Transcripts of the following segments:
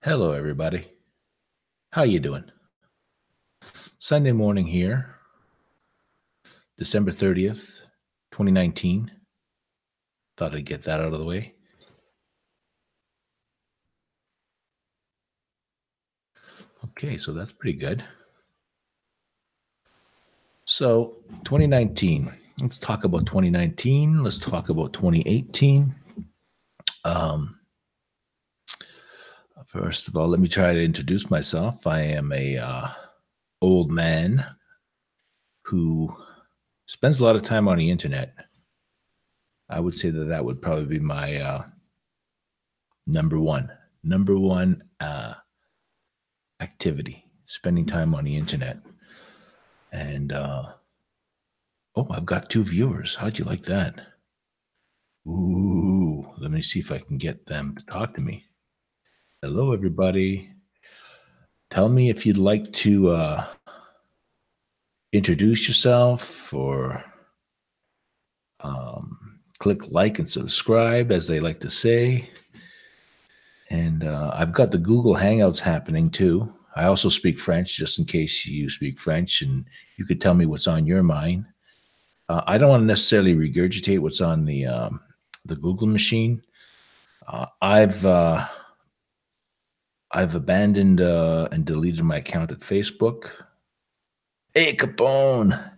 Hello, everybody. How you doing? Sunday morning here, December 30th, 2019. Thought I'd get that out of the way. Okay, so that's pretty good. So 2019, let's talk about 2019. Let's talk about 2018. First of all, let me try to introduce myself. I am a old man who spends a lot of time on the internet. I would say that would probably be my number one activity, spending time on the internet. And oh, I've got 2 viewers. How'd you like that? Ooh, let me see if I can get them to talk to me. Hello, everybody. Tell me if you'd like to introduce yourself or click like and subscribe, as they like to say. And I've got the Google Hangouts happening too. I also speak French, just in case you speak French, and you could tell me what's on your mind. I don't want to necessarily regurgitate what's on the Google machine. I've abandoned and deleted my account at Facebook. Hey, Capone.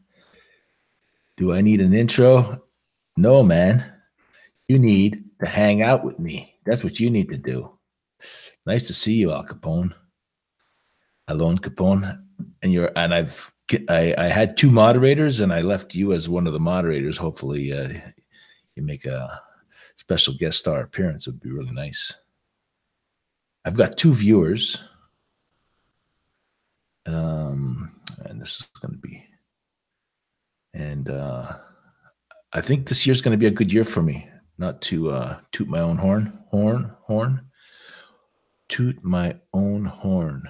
Do I need an intro? No, man. You need to hang out with me. That's what you need to do. Nice to see you, Al Capone. Alone Capone. And I had 2 moderators, and I left you as one of the moderators. Hopefully, you make a special guest star appearance. It would be really nice. I've got 2 viewers. And this is going to be, and I think this year's going to be a good year for me. Not to toot my own horn. Toot my own horn.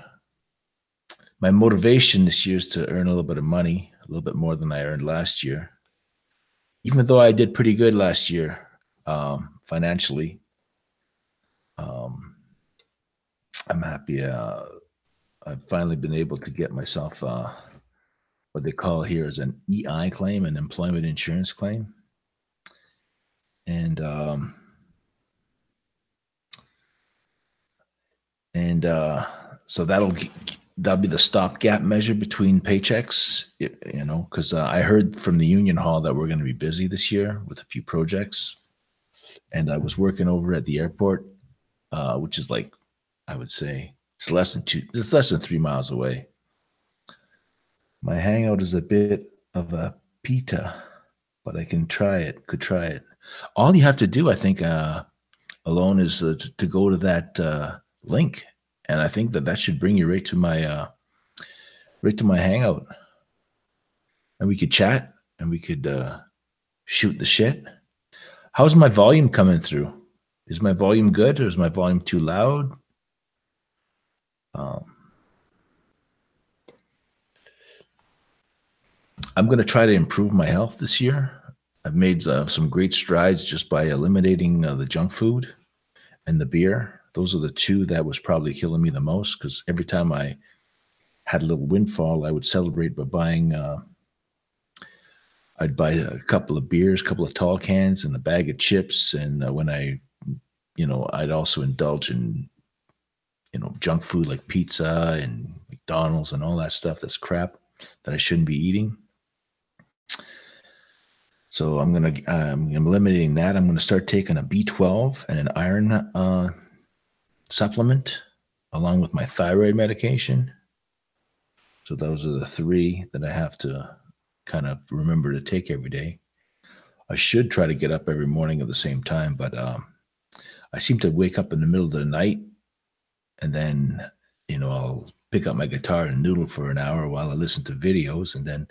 My motivation this year is to earn a little bit of money, a little bit more than I earned last year. Even though I did pretty good last year financially, I'm happy. I've finally been able to get myself what they call here is an EI claim, an employment insurance claim. And so that'll be the stopgap measure between paychecks, because I heard from the union hall that we're going to be busy this year with a few projects. And I was working over at the airport, which is like, I would say it's less than 3 miles away. My hangout is a bit of a pita, but I could try it. All you have to do, I think, alone is to go to that link, and I think that should bring you right to my hangout, and we could chat and we could shoot the shit. How's my volume coming through? Is my volume good, or is my volume too loud? I'm going to try to improve my health this year. I've made some great strides just by eliminating the junk food and the beer. Those are the 2 that was probably killing me the most, because every time I had a little windfall, I would celebrate by buying, I'd buy a couple of beers, a couple of tall cans, and a bag of chips. And when I'd also indulge in, junk food like pizza and McDonald's and all that stuff that's crap that I shouldn't be eating. So I'm eliminating that. I'm going to start taking a B12 and an iron supplement along with my thyroid medication. So those are the 3 that I have to kind of remember to take every day. I should try to get up every morning at the same time, but I seem to wake up in the middle of the night, and then, I'll pick up my guitar and noodle for an hour while I listen to videos, and then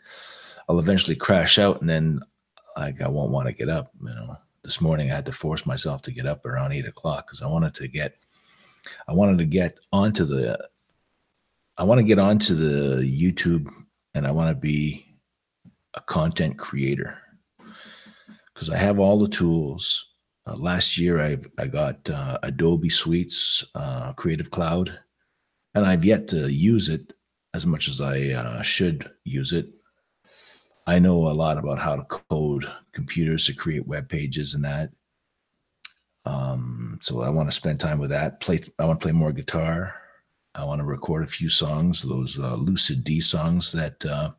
I'll eventually crash out, and then I won't want to get up. This morning I had to force myself to get up around 8 o'clock because I wanted to get onto the YouTube, and I want to be a content creator, because I have all the tools. Last year, I got Adobe Suites Creative Cloud, and I've yet to use it as much as I should use it. I know a lot about how to code computers to create web pages and that. So I want to spend time with that. I want to play more guitar. I want to record a few songs, those Lucid D songs that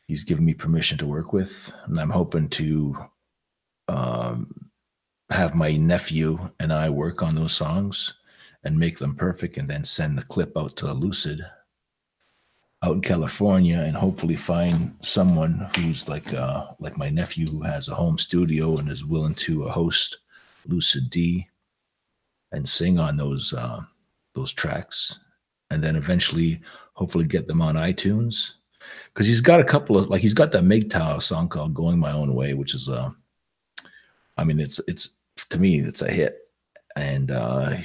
he's given me permission to work with, and I'm hoping to have my nephew and I work on those songs and make them perfect, and then send the clip out to Lucid out in California, and hopefully find someone who's like my nephew, who has a home studio and is willing to host Lucid D and sing on those tracks, and then eventually hopefully get them on iTunes, because he's got a couple of, like, he's got that MGTOW song called "Going My Own Way," which is I mean, it's to me it's a hit. And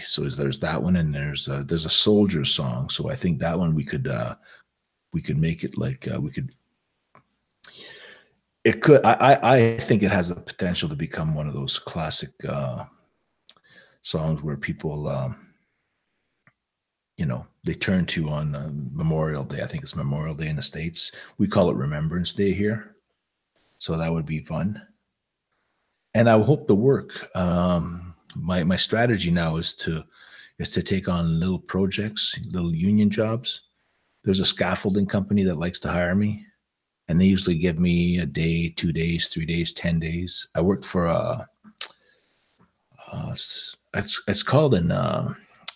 so there's that one, and there's a Soldier song. So I think that one we could make it like I think it has the potential to become one of those classic songs where people they turn to on Memorial Day. I think it's Memorial Day in the States. We call it Remembrance Day here. So that would be fun. And I hope to work. My strategy now is to take on little projects, little union jobs. There's a scaffolding company that likes to hire me, and they usually give me a day, 2 days, 3 days, 10 days. I worked for it's called a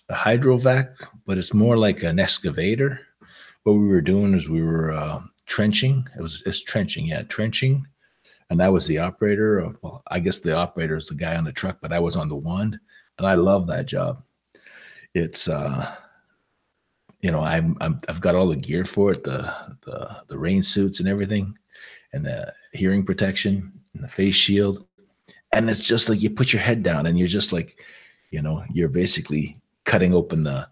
hydrovac, but it's more like an excavator. What we were doing is we were trenching. It's trenching, yeah, trenching. And I was the operator. Well, I guess the operator is the guy on the truck, but I was on the wand, and I love that job. It's I've got all the gear for it, the rain suits and everything, and the hearing protection and the face shield. And it's just like you put your head down and you're just like, you're basically cutting open the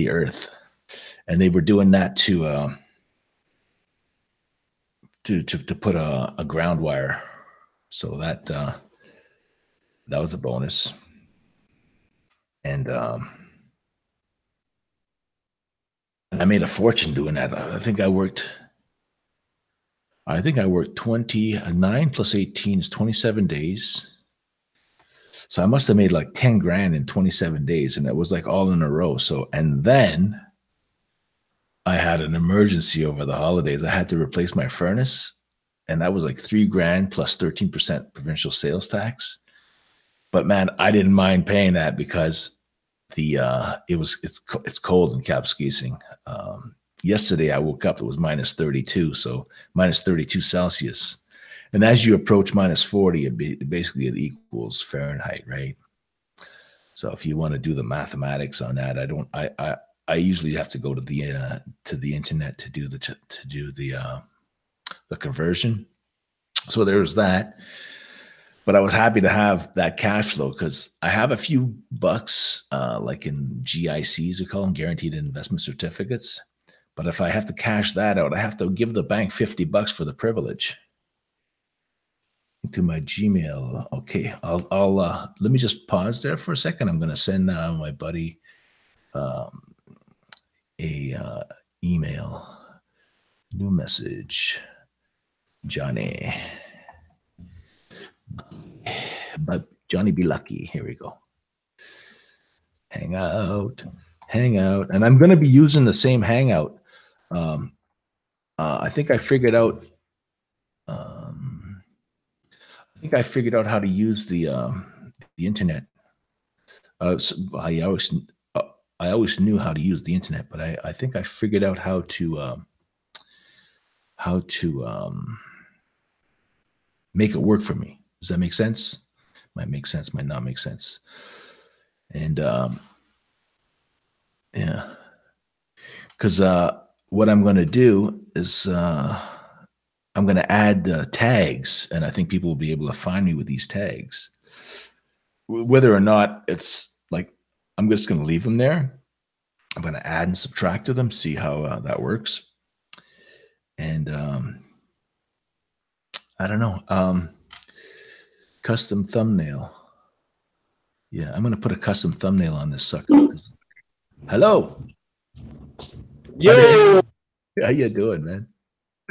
earth. And they were doing that to put a ground wire. So that was a bonus. And I made a fortune doing that. I think I worked 29 plus 18 is 27 days. So I must have made like 10 grand in 27 days, and it was like all in a row. So, and then I had an emergency over the holidays. I had to replace my furnace, and that was like 3 grand plus 13% provincial sales tax. But man, I didn't mind paying that because it's cold in Kapuskasing. Yesterday I woke up, it was minus 32, so minus 32 Celsius. And as you approach minus 40, basically it equals Fahrenheit, right? So if you want to do the mathematics on that, I usually have to go to the internet to do the conversion. So there's that. But I was happy to have that cash flow because I have a few bucks, like in GICs, we call them, guaranteed investment certificates. But if I have to cash that out, I have to give the bank $50 for the privilege. To my Gmail. Okay, I'll let me just pause there for a second. I'm going to send my buddy a email. New message, Johnny. But Johnny be lucky. Here we go. Hangout. And I'm going to be using the same Hangout. I think I figured out how to use the internet. So I always knew how to use the internet, but I think I figured out how to make it work for me. Does that make sense? Might make sense, might not make sense. And yeah, because what I'm going to do is I'm going to add tags, and I think people will be able to find me with these tags. Whether or not it's like, I'm just going to leave them there. I'm going to add and subtract to them, see how that works. And I don't know. Custom thumbnail. Yeah, I'm gonna put a custom thumbnail on this sucker. Hello. Yo, How you doing, man?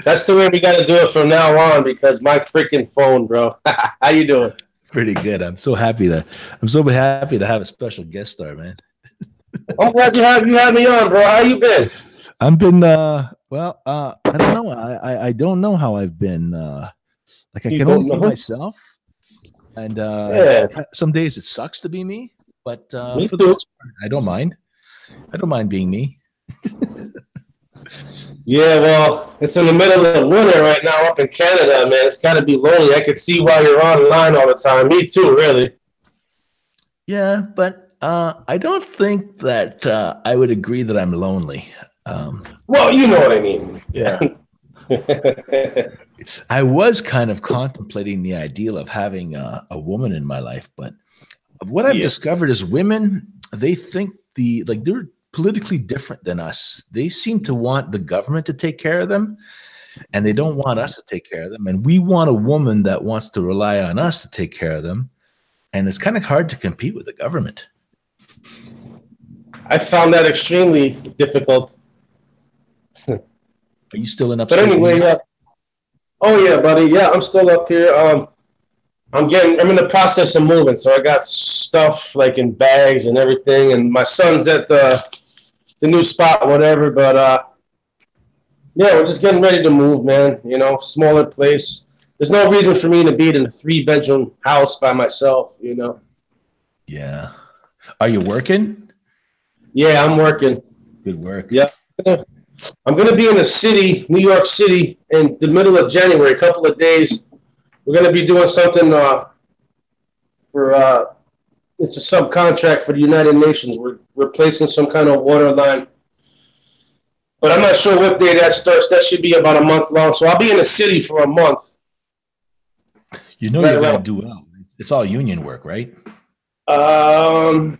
that's the way we got to do it from now on because my freaking phone, bro. How you doing? Pretty good. I'm so happy to have a special guest star, man. I'm glad you had me on, bro. How you been? I've been I don't know. I don't know how I've been. Like I You can don't only be know? myself. And Yeah, some days it sucks to be me, but me for the too. most part, I don't mind. I don't mind being me. Yeah, well, it's in the middle of winter right now up in Canada, man. It's got to be lonely. I could see why you're online all the time. Me too, really. Yeah, but I don't think that I would agree that I'm lonely. Well, you know what I mean. Yeah. I was kind of contemplating the ideal of having a woman in my life, but what I've discovered is women, they think they're politically different than us. They seem to want the government to take care of them, and they don't want us to take care of them. And we want a woman that wants to rely on us to take care of them. And it's kind of hard to compete with the government. I found that extremely difficult. Are you still in But upstate? anyway, oh yeah, buddy. Yeah, I'm still up here. I'm in the process of moving, so I got stuff like in bags and everything, and my son's at the new spot, whatever. But yeah, we're just getting ready to move, man. You know, smaller place. There's no reason for me to be in a 3-bedroom house by myself, you know. Yeah. Are you working? Yeah, I'm working. Good work. Yeah. I'm gonna be in the city, New York City, in the middle of January, a couple of days. We're going to be doing something for it's a subcontract for the United Nations. We're replacing some kind of water line. But I'm not sure what day that starts. That should be about a month long. So I'll be in the city for a month. You know you're going to do well. It's all union work, right? Not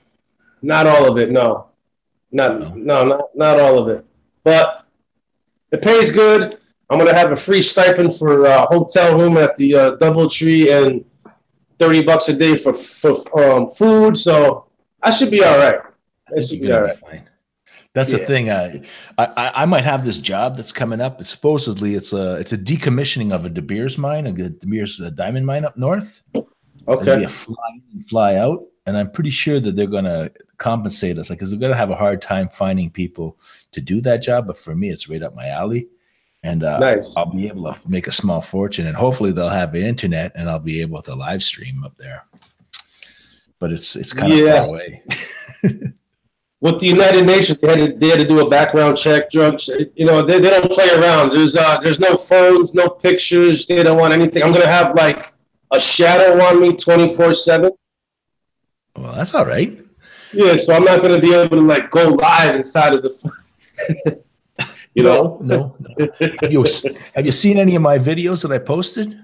all of it, no. Not all of it. But it pays good. I'm going to have a free stipend for a hotel room at the DoubleTree and $30 a day for food. So I should be all right. I should be all right. Fine. That's the thing. I might have this job that's coming up. But supposedly it's a decommissioning of a De Beers mine, a De Beers diamond mine up north. Okay. It'll be a fly in, fly out, and I'm pretty sure that they're going to compensate us, because they're going to have a hard time finding people to do that job. But for me, it's right up my alley. And nice. I'll be able to make a small fortune, and hopefully they'll have the internet, and I'll be able to live stream up there. But it's kind of far away. With the United Nations, they had to do a background check, drugs. You know, they don't play around. There's no phones, no pictures. They don't want anything. I'm gonna have like a shadow on me 24/7. Well, that's all right. Yeah, so I'm not gonna be able to like go live inside of the. You know? No. Have you seen any of my videos that I posted?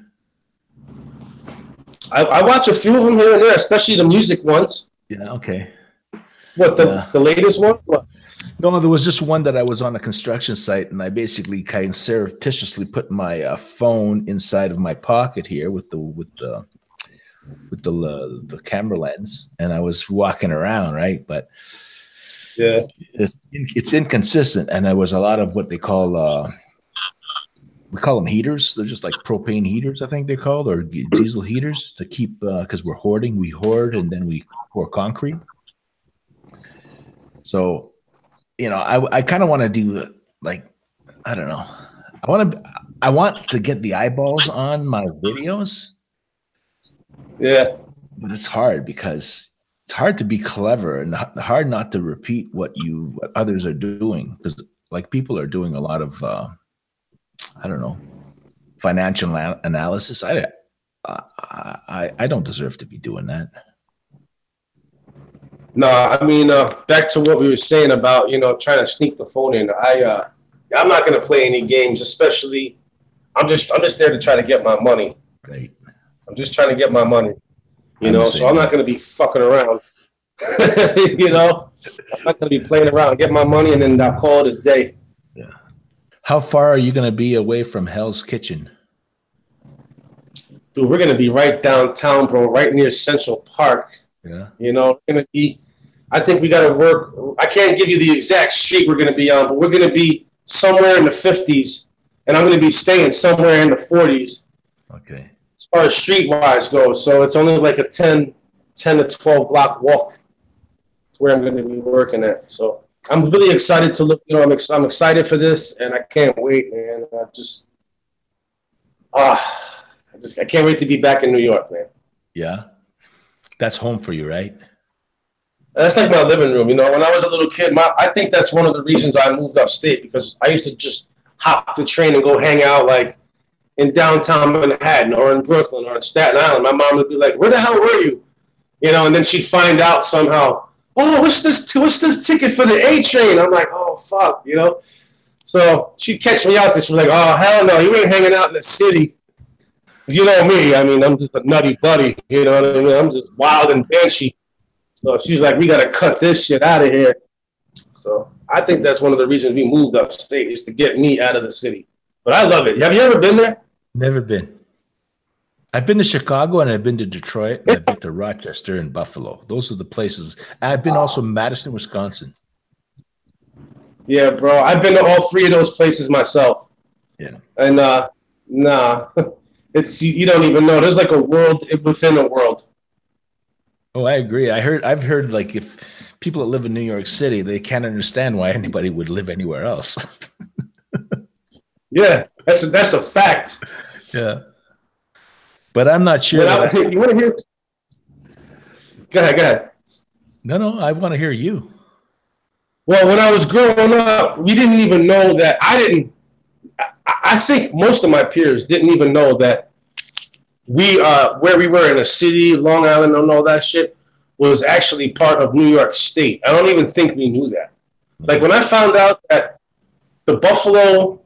I watch a few of them here and there, especially the music ones. Yeah, okay. What, the latest one? What? No, there was just one that I was on a construction site, and I basically kind of surreptitiously put my phone inside of my pocket here with the camera lens, and I was walking around, right? But yeah, it's inconsistent, and there was a lot of what they call we call them heaters. They're just like propane heaters, I think they're called, or diesel heaters to keep, because we're hoarding. We hoard and then we pour concrete. So, you know, I kind of want to do, like, I don't know. I want to get the eyeballs on my videos. Yeah. But it's hard because it's hard to be clever and hard not to repeat what others are doing, because like people are doing a lot of I don't know, financial analysis. I don't deserve to be doing that. No, I mean, back to what we were saying about, you know, trying to sneak the phone in. I'm not going to play any games, especially. I'm just there to try to get my money. Right. I'm just trying to get my money. You know, so I'm not going to be fucking around. You know, I'm not going to be playing around. Get my money and then I'll call it a day. Yeah. How far are you going to be away from Hell's Kitchen? dude, we're gonna be right downtown, bro, right near Central Park. Yeah. You know, we're gonna be. I think we gotta work. I can't give you the exact street we're gonna be on, but we're gonna be somewhere in the 50s, and I'm gonna be staying somewhere in the 40s. Okay. As far as streetwise goes, so it's only like a 10 to 12 block walk to where I'm going to be working at. So I'm really excited to look. You know, I'm excited for this, and I can't wait, man. I can't wait to be back in New York, man. Yeah. That's home for you, right? That's like my living room. You know, when I was a little kid, I think that's one of the reasons I moved upstate, because I used to just hop the train and go hang out like in downtown Manhattan or in Brooklyn or in Staten Island. My mom would be like, "Where the hell were you?" You know, and then she'd find out somehow, "Oh, what's this ticket for the A train?" I'm like, "Oh, fuck," you know. So she'd catch me out there. She'd be like, "Oh, hell no, you ain't hanging out in the city." You know me. I mean, I'm just a nutty buddy. You know what I mean? I'm just wild and banshee. So she's like, "We got to cut this shit out of here." So I think that's one of the reasons we moved upstate, is to get me out of the city. But I love it. Have you ever been there? Never been. I've been to Chicago, and I've been to Detroit, and I've been to Rochester and Buffalo. Those are the places. I've been also Madison, Wisconsin. Yeah, bro. I've been to all three of those places myself. Yeah. And nah, you don't even know. There's like a world within a world. Oh, I agree. I've heard like if people that live in New York City, they can't understand why anybody would live anywhere else. Yeah, that's a fact. Yeah. But I'm not sure. You want to hear? Go ahead. No, I want to hear you. Well, when I was growing up, we didn't even know that. I think most of my peers didn't even know that where we were in a city, Long Island, and all that shit, was actually part of New York State. I don't even think we knew that. Like when I found out that the Buffalo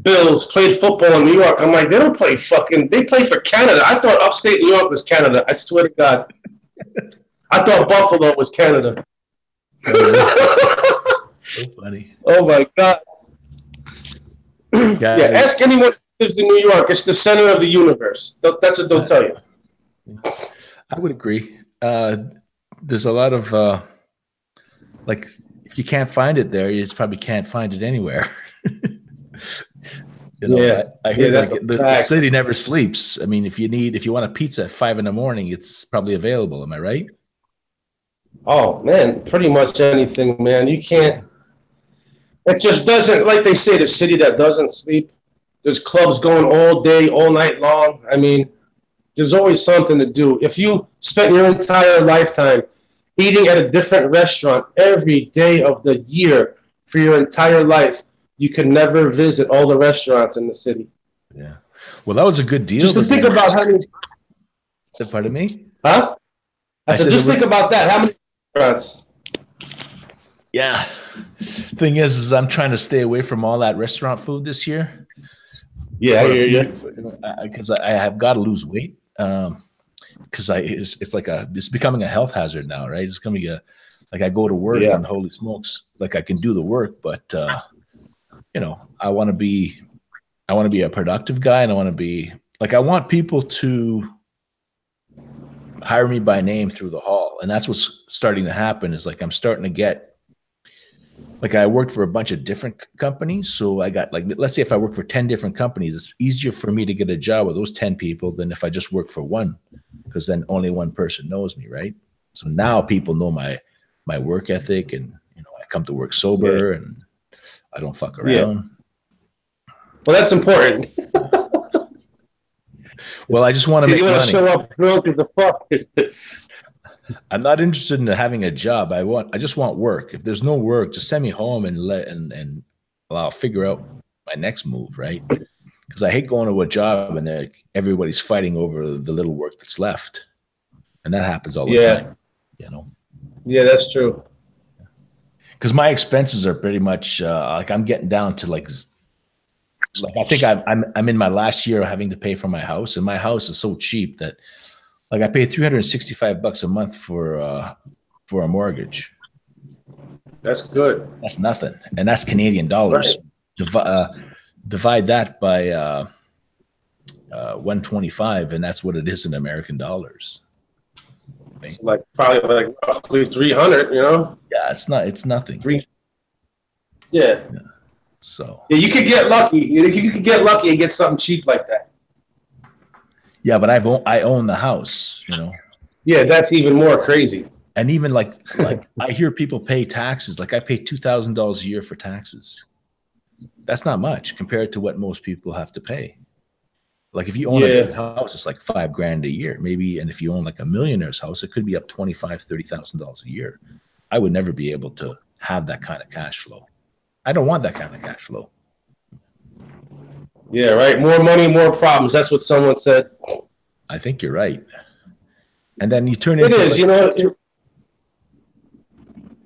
Bills played football in New York, I'm like, they play for Canada. I thought upstate New York was Canada. I swear to God. I thought Buffalo was Canada. So funny. Oh my God. Yeah, ask anyone who lives in New York. It's the center of the universe. That's what they'll tell you. I would agree. There's a lot of like, if you can't find it there, you just probably can't find it anywhere. You know, yeah, I hear that's like the city never sleeps. I mean, if you want a pizza at 5 a.m, it's probably available. Am I right? Oh man, pretty much anything, man. You can't. It just doesn't, like they say, the city that doesn't sleep. There's clubs going all day, all night long. I mean, there's always something to do. If you spent your entire lifetime eating at a different restaurant every day of the year for your entire life, you can never visit all the restaurants in the city. Yeah. Well, that was a good deal. Just to think about how many. Pardon me? Huh? I said just think about that. How many restaurants? Yeah. Thing is I'm trying to stay away from all that restaurant food this year. Yeah, I hear you. Because I have got to lose weight. Because it's becoming a health hazard now, right? It's becoming like I go to work and holy smokes, like I can do the work, but you know, I want to be a productive guy, and I want people to hire me by name through the hall, and that's what's starting to happen. Is like I'm starting to get. Like I worked for a bunch of different companies. So I got like, let's say if I work for 10 different companies, it's easier for me to get a job with those 10 people than if I just work for one, because then only one person knows me, right? So now people know my work ethic, and you know, I come to work sober and I don't fuck around. Yeah. Well, that's important. Well, I just want to make money. Show up drunk as a fuck. I'm not interested in having a job. I just want work. If there's no work, just send me home and I'll figure out my next move, right? Because I hate going to a job and everybody's fighting over the little work that's left, and that happens all the time. You know. Yeah, that's true. Because my expenses are pretty much like I'm getting down to like I think I'm in my last year of having to pay for my house, and my house is so cheap that. Like I pay $365 a month for a mortgage. That's good. That's nothing, and that's Canadian dollars. Right. Divide that by 125, and that's what it is in American dollars. So like probably like roughly 300, you know? Yeah, it's nothing. Yeah. So yeah, you could get lucky. You could get lucky and get something cheap like that. yeah, but I own the house, you know. Yeah, that's even more crazy. And even like I hear people pay taxes. Like I pay $2,000 a year for taxes. That's not much compared to what most people have to pay. Like if you own a big house, it's like $5,000 a year, maybe. And if you own like a millionaire's house, it could be up $25,000-$30,000 a year. I would never be able to have that kind of cash flow. I don't want that kind of cash flow. Yeah, right. More money, more problems. That's what someone said. I think you're right. And then you turn it into is, like, you know,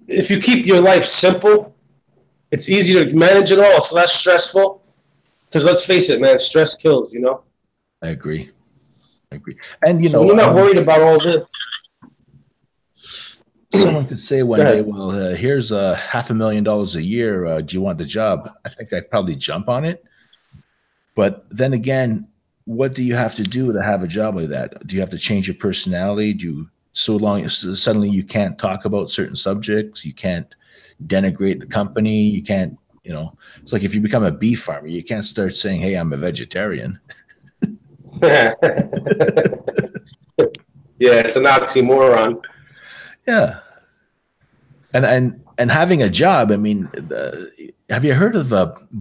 if you keep your life simple, it's easier to manage it all. It's less stressful. Because let's face it, man, stress kills, you know? I agree. And, you so know, you're not worried about all this. Someone could say one day, well, here's $500,000 a year. Do you want the job? I think I'd probably jump on it. But then again, what do you have to do to have a job like that? Do you have to change your personality? Suddenly you can't talk about certain subjects? You can't denigrate the company? You can't, you know, it's like if you become a beef farmer, you can't start saying, hey, I'm a vegetarian. Yeah, it's an oxymoron. Yeah. And having a job, I mean, have you heard of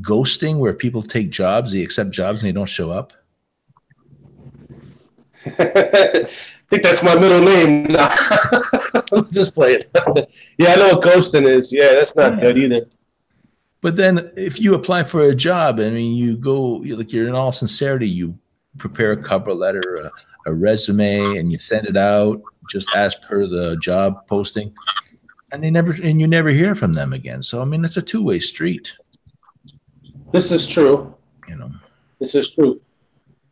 ghosting, where people take jobs, they accept jobs and they don't show up? I think that's my middle name. No. I'm just playing. Yeah, I know what ghosting is. Yeah, that's not good either. But then if you apply for a job, I mean, you go, like, you're in all sincerity, you prepare a cover letter, a resume, and you send it out just as per the job posting, and you never hear from them again. So, I mean, it's a two-way street. This is true. You know, this is true.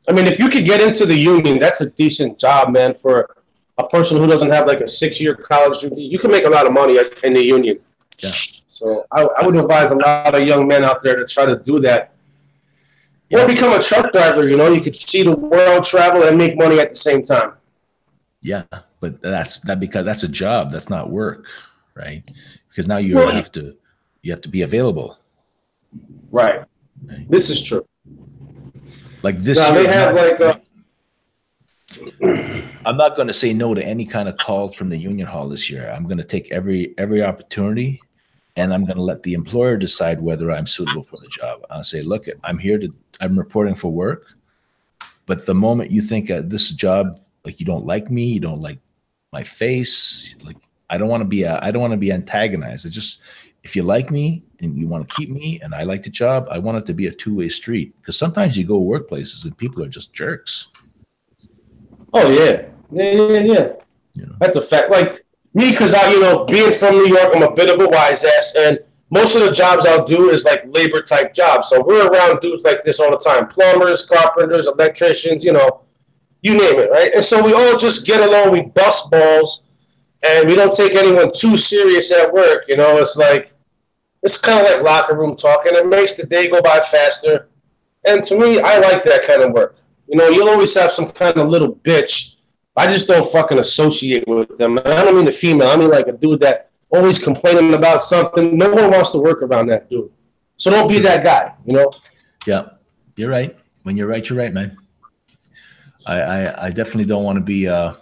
I mean, if you could get into the union, that's a decent job, man, for a person who doesn't have like a 6-year college degree. You can make a lot of money in the union. Yeah. So I would advise a lot of young men out there to try to do that. Or become a truck driver, you know, you could see the world, travel, and make money at the same time. Yeah, but because that's a job, that's not work, right? Because now you have to be available. Right. This is true. Like this year, they have I'm not going to say no to any kind of calls from the union hall this year. I'm going to take every opportunity, and I'm going to let the employer decide whether I'm suitable for the job. I'll say, look, I'm reporting for work, but the moment you think this job, like, you don't like me, you don't like my face, like, I don't want to be antagonized. It's just, if you like me and you want to keep me and I like the job, I want it to be a two-way street. Because sometimes you go workplaces and people are just jerks. Oh yeah. You know? That's a fact. Like me, because being from New York, I'm a bit of a wise ass, and most of the jobs I'll do is like labor type jobs. So we're around dudes like this all the time: plumbers, carpenters, electricians, you name it, right? And so we all just get along, we bust balls, and we don't take anyone too serious at work. It's like, it's kind of like locker room talk, and it makes the day go by faster. And to me, I like that kind of work. You'll always have some kind of little bitch. I just don't fucking associate with them. And I don't mean the female. I mean like a dude that always complaining about something. No one wants to work around that dude. So don't be that guy, Yeah, you're right. When you're right, man. I definitely don't want to be I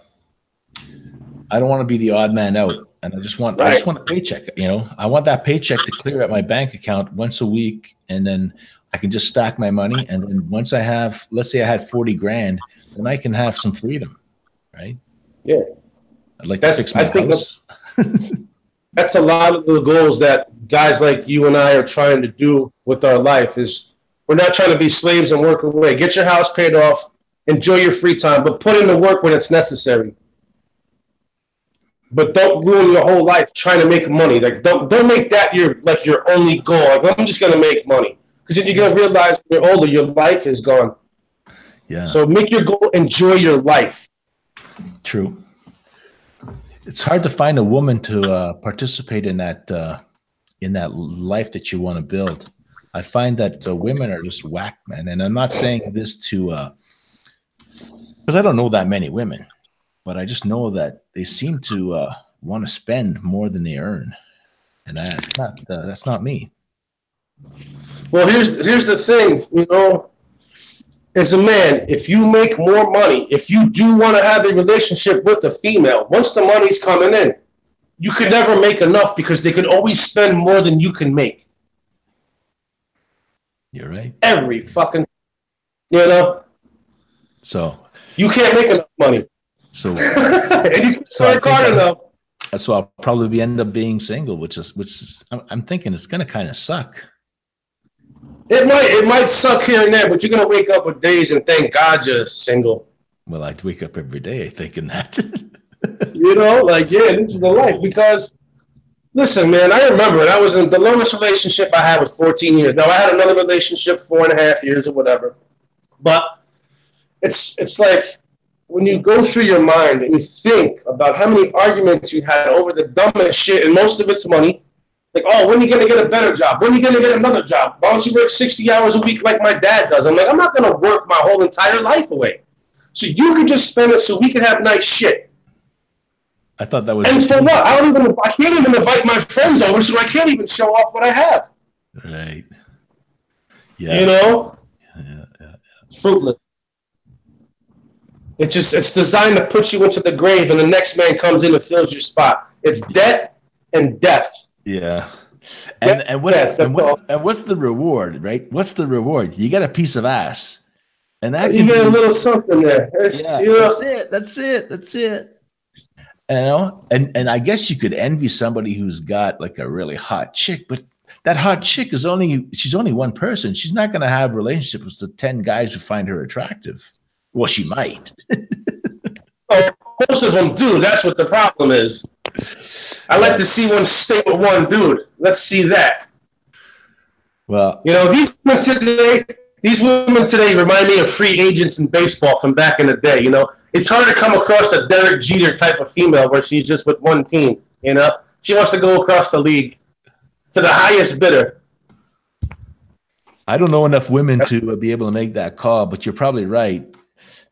don't want to be the odd man out. And I just want a paycheck. I want that paycheck to clear at my bank account once a week, and then I can just stack my money. And then once I have, let's say I had 40 grand, then I can have some freedom, right? Yeah. I'd like to fix my house. That's a lot of the goals that guys like you and I are trying to do with our life. Is we're not trying to be slaves and work away. Get your house paid off, enjoy your free time, but put in the work when it's necessary. But don't ruin your whole life trying to make money. Like don't make that your only goal. Like, I'm just gonna make money. Because then you're gonna realize when you're older, your life is gone. Yeah. So make your goal, enjoy your life. True. It's hard to find a woman to participate in that life that you want to build. I find that women are just whack, man. And I'm not saying this to because I don't know that many women, but I just know that they seem to want to spend more than they earn, and that's not me. Well, here's the thing, you know, as a man, if you make more money, if you do want to have a relationship with a female, once the money's coming in, you could never make enough because they could always spend more than you can make. You're right. Every fucking, you know. So you can't make enough money. So, and you can't work hard enough. So I'll probably end up being single, which is I'm thinking it's gonna kind of suck. It might suck here and there, but you're gonna wake up with days and thank God you're single. Well, I'd wake up every day thinking that. You know, like, yeah, this is the life. Because listen, man, I remember I was in the longest relationship I had was 14 years. Now I had another relationship 4.5 years or whatever. But it's like when you go through your mind and you think about how many arguments you had over the dumbest shit, and most of it's money. Like, oh, when are you going to get a better job? When are you going to get another job? Why don't you work 60 hours a week like my dad does? I'm like, I'm not going to work my whole entire life away. So you could just spend it so we could have nice shit. I thought that was. And for what? I can't even invite my friends over, so I can't even show off what I have. Right. Yeah. You know? Yeah. It's fruitless. It's designed to put you into the grave, and the next man comes in and fills your spot. It's debt and death. Yeah. And what's the reward, right? What's the reward? You get a piece of ass. And that you get a little something there. Yeah, you know? That's it. You know, and I guess you could envy somebody who's got like a really hot chick, but that hot chick she's only one person. She's not going to have relationships with 10 guys who find her attractive. Well, she might. Oh, most of them do. That's what the problem is. I like to see one stay with one dude. Let's see that. Well, you know, these women today remind me of free agents in baseball from back in the day. You know, it's hard to come across a Derek Jeter type of female where she's just with one team. You know, she wants to go across the league to the highest bidder. I don't know enough women to be able to make that call, but you're probably right.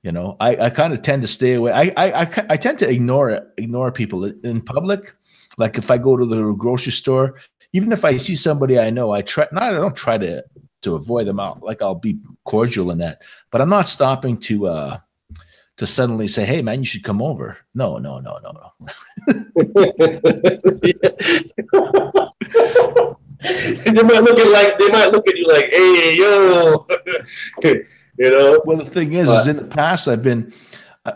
You know, I kind of tend to stay away. I tend to ignore people in public. Like if I go to the grocery store, even if I see somebody I know, I don't try to avoid them out. Like I'll be cordial in that, but I'm not stopping to suddenly say, "Hey, man, you should come over." No. They might look at you like, "Hey, yo." You know. Well, the thing is in the past I've been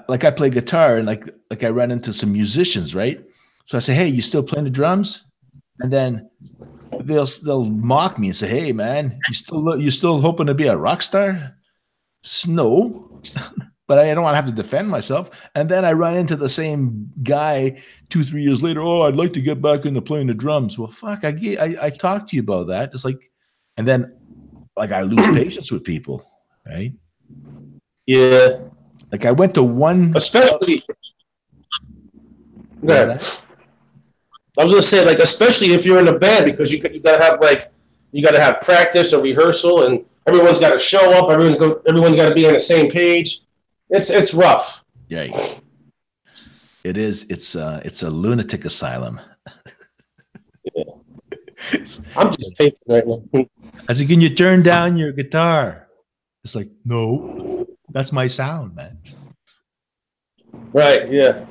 like I play guitar and like I ran into some musicians, right? So I say, "Hey, you still playing the drums?" And then they'll mock me and say, "Hey, man, you still hoping to be a rock star?" No, but I don't want to have to defend myself. And then I run into the same guy 2-3 years later. "Oh, I'd like to get back into playing the drums." Well, fuck, I talked to you about that. It's like, and then like I lose patience with people. Right? Yeah. Like I went to one. Especially. I was gonna say, like, especially if you're in a band, because you gotta have practice or rehearsal, and everyone's got to show up. Everyone's got to be on the same page. It's rough. Yeah. It is. It's a lunatic asylum. Yeah. I'm just taping right now. I said, "Can you turn down your guitar?" It's like, "No, that's my sound, man." Right, yeah.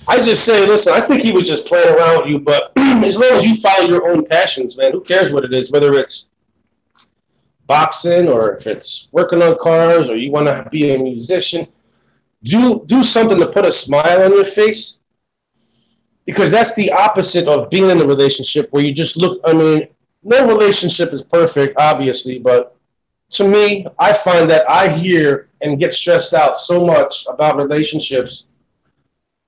I just say, listen, I think he was just playing around with you, but as long as you follow your own passions, man, who cares what it is, whether it's boxing or if it's working on cars or you want to be a musician, do something to put a smile on your face, because that's the opposite of being in a relationship where you just look, I mean, no relationship is perfect, obviously, but to me, I find that I hear and get stressed out so much about relationships.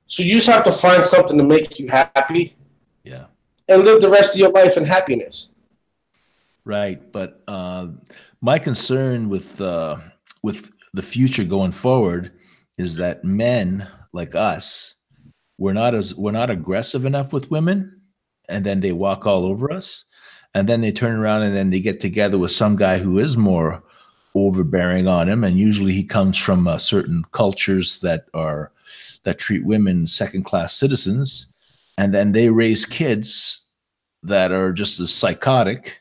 So you just have to find something to make you happy. Yeah. And live the rest of your life in happiness. Right. But my concern with the future going forward is that men like us, we're not aggressive enough with women, and then they walk all over us. And then they turn around and then they get together with some guy who is more overbearing on him, and usually he comes from certain cultures that treat women second-class citizens, and then they raise kids that are just as psychotic,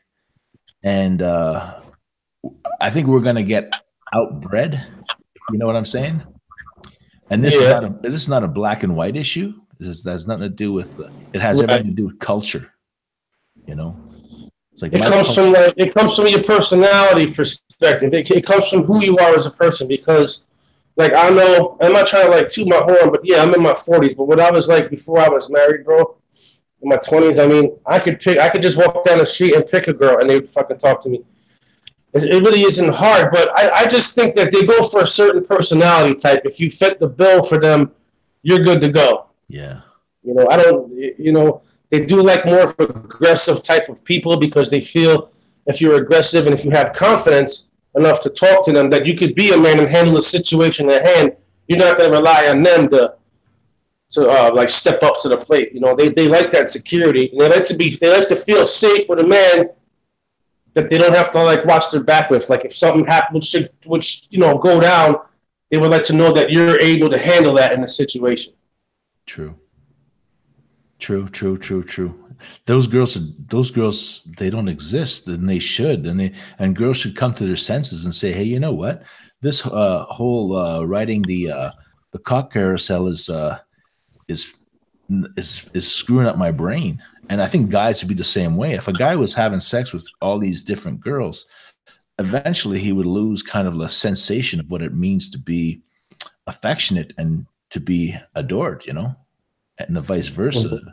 and I think we're going to get outbred, if you know what I'm saying. And this is not a black and white issue. This has nothing to do with it has everything to do with culture. You know, it's like it comes from your personality perspective. It comes from who you are as a person. Because, like, I know I'm not trying to like toot my horn, but yeah, I'm in my 40s. But what I was like before I was married, bro, in my 20s, I mean, I could just walk down the street and pick a girl, and they would fucking talk to me. It really isn't hard, but I just think that they go for a certain personality type. If you fit the bill for them, you're good to go. Yeah. You know, I don't, you know, they do like more of aggressive type of people because they feel if you're aggressive and if you have confidence enough to talk to them that you could be a man and handle the situation at hand, you're not going to rely on them to like step up to the plate. You know, they like that security. And they like to feel safe with a man that they don't have to like watch their back with. Like if something happens, which you know, go down, they would like to know that you're able to handle that in the situation. True. Those girls, they don't exist, and they should. And girls should come to their senses and say, hey, you know what? This whole riding the cock carousel is screwing up my brain. And I think guys would be the same way. If a guy was having sex with all these different girls, eventually he would lose kind of the sensation of what it means to be affectionate and to be adored, you know, and the vice versa. Mm-hmm.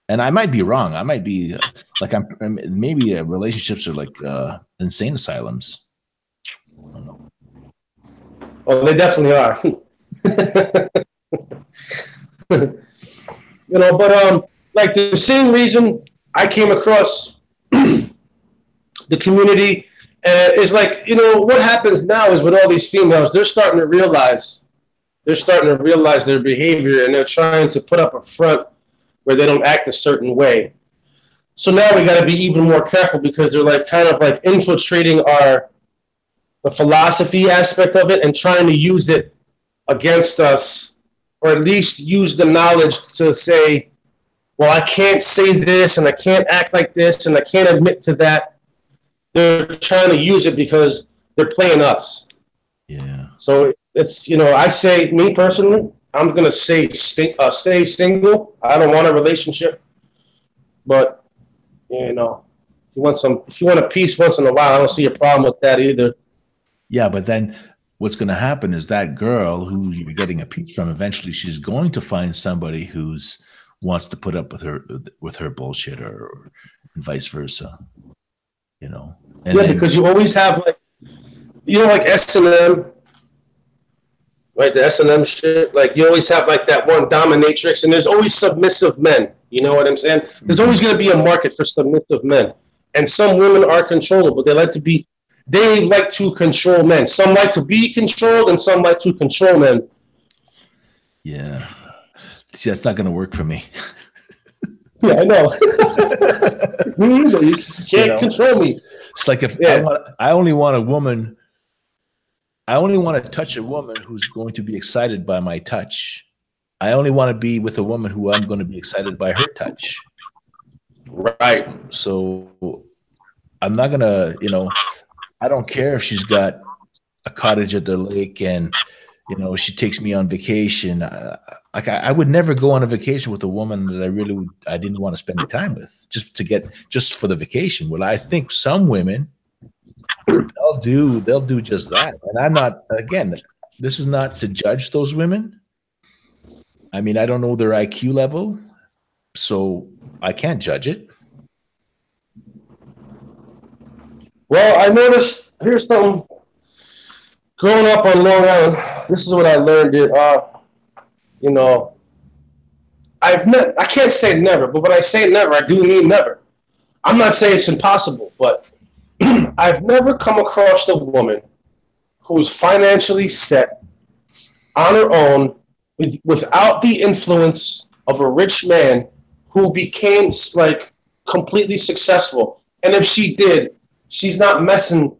And I might be wrong. I might be like maybe relationships are like insane asylums. I don't know. Oh, they definitely are. You know, but like the same reason I came across the community is like, you know, what happens now is with all these females, they're starting to realize their behavior, and they're trying to put up a front where they don't act a certain way. So now we got to be even more careful because they're like kind of like infiltrating the philosophy aspect of it and trying to use it against us, or at least use the knowledge to say, well, I can't say this, and I can't act like this, and I can't admit to that. They're trying to use it because they're playing us. Yeah. So it's, you know, I say, me personally, I'm going to say stay single. I don't want a relationship. But, you know, if you want a peace once in a while, I don't see a problem with that either. Yeah, but then what's going to happen is that girl who you're getting a piece from, eventually she's going to find somebody who's wants to put up with her bullshit, or vice versa, you know. And yeah, because you always have like, you know, like S&M, right? The S&M shit. Like you always have like that one dominatrix, and there's always submissive men. You know what I'm saying? There's always going to be a market for submissive men, and some women are controllable. They like to control men. Some like to be controlled, and some like to control men. Yeah. See, that's not going to work for me. Yeah, I know. You can't control me. It's like if I only want a woman. I only want to touch a woman who's going to be excited by my touch. I only want to be with a woman who I'm going to be excited by her touch. Right. So I'm not going to, you know, I don't care if she's got a cottage at the lake and, you know, she takes me on vacation. I would never go on a vacation with a woman that I didn't want to spend any time with, just for the vacation. Well, I think some women, they'll do just that. And I'm not, again, this is not to judge those women. I mean, I don't know their IQ level, so I can't judge it. Well, I noticed, here's something. Growing up on Long Island, this is what I learned. You know, I can't say never, but when I say never, I do mean never. I'm not saying it's impossible, but I've never come across a woman who's financially set on her own without the influence of a rich man who became like completely successful. And if she did, she's not messing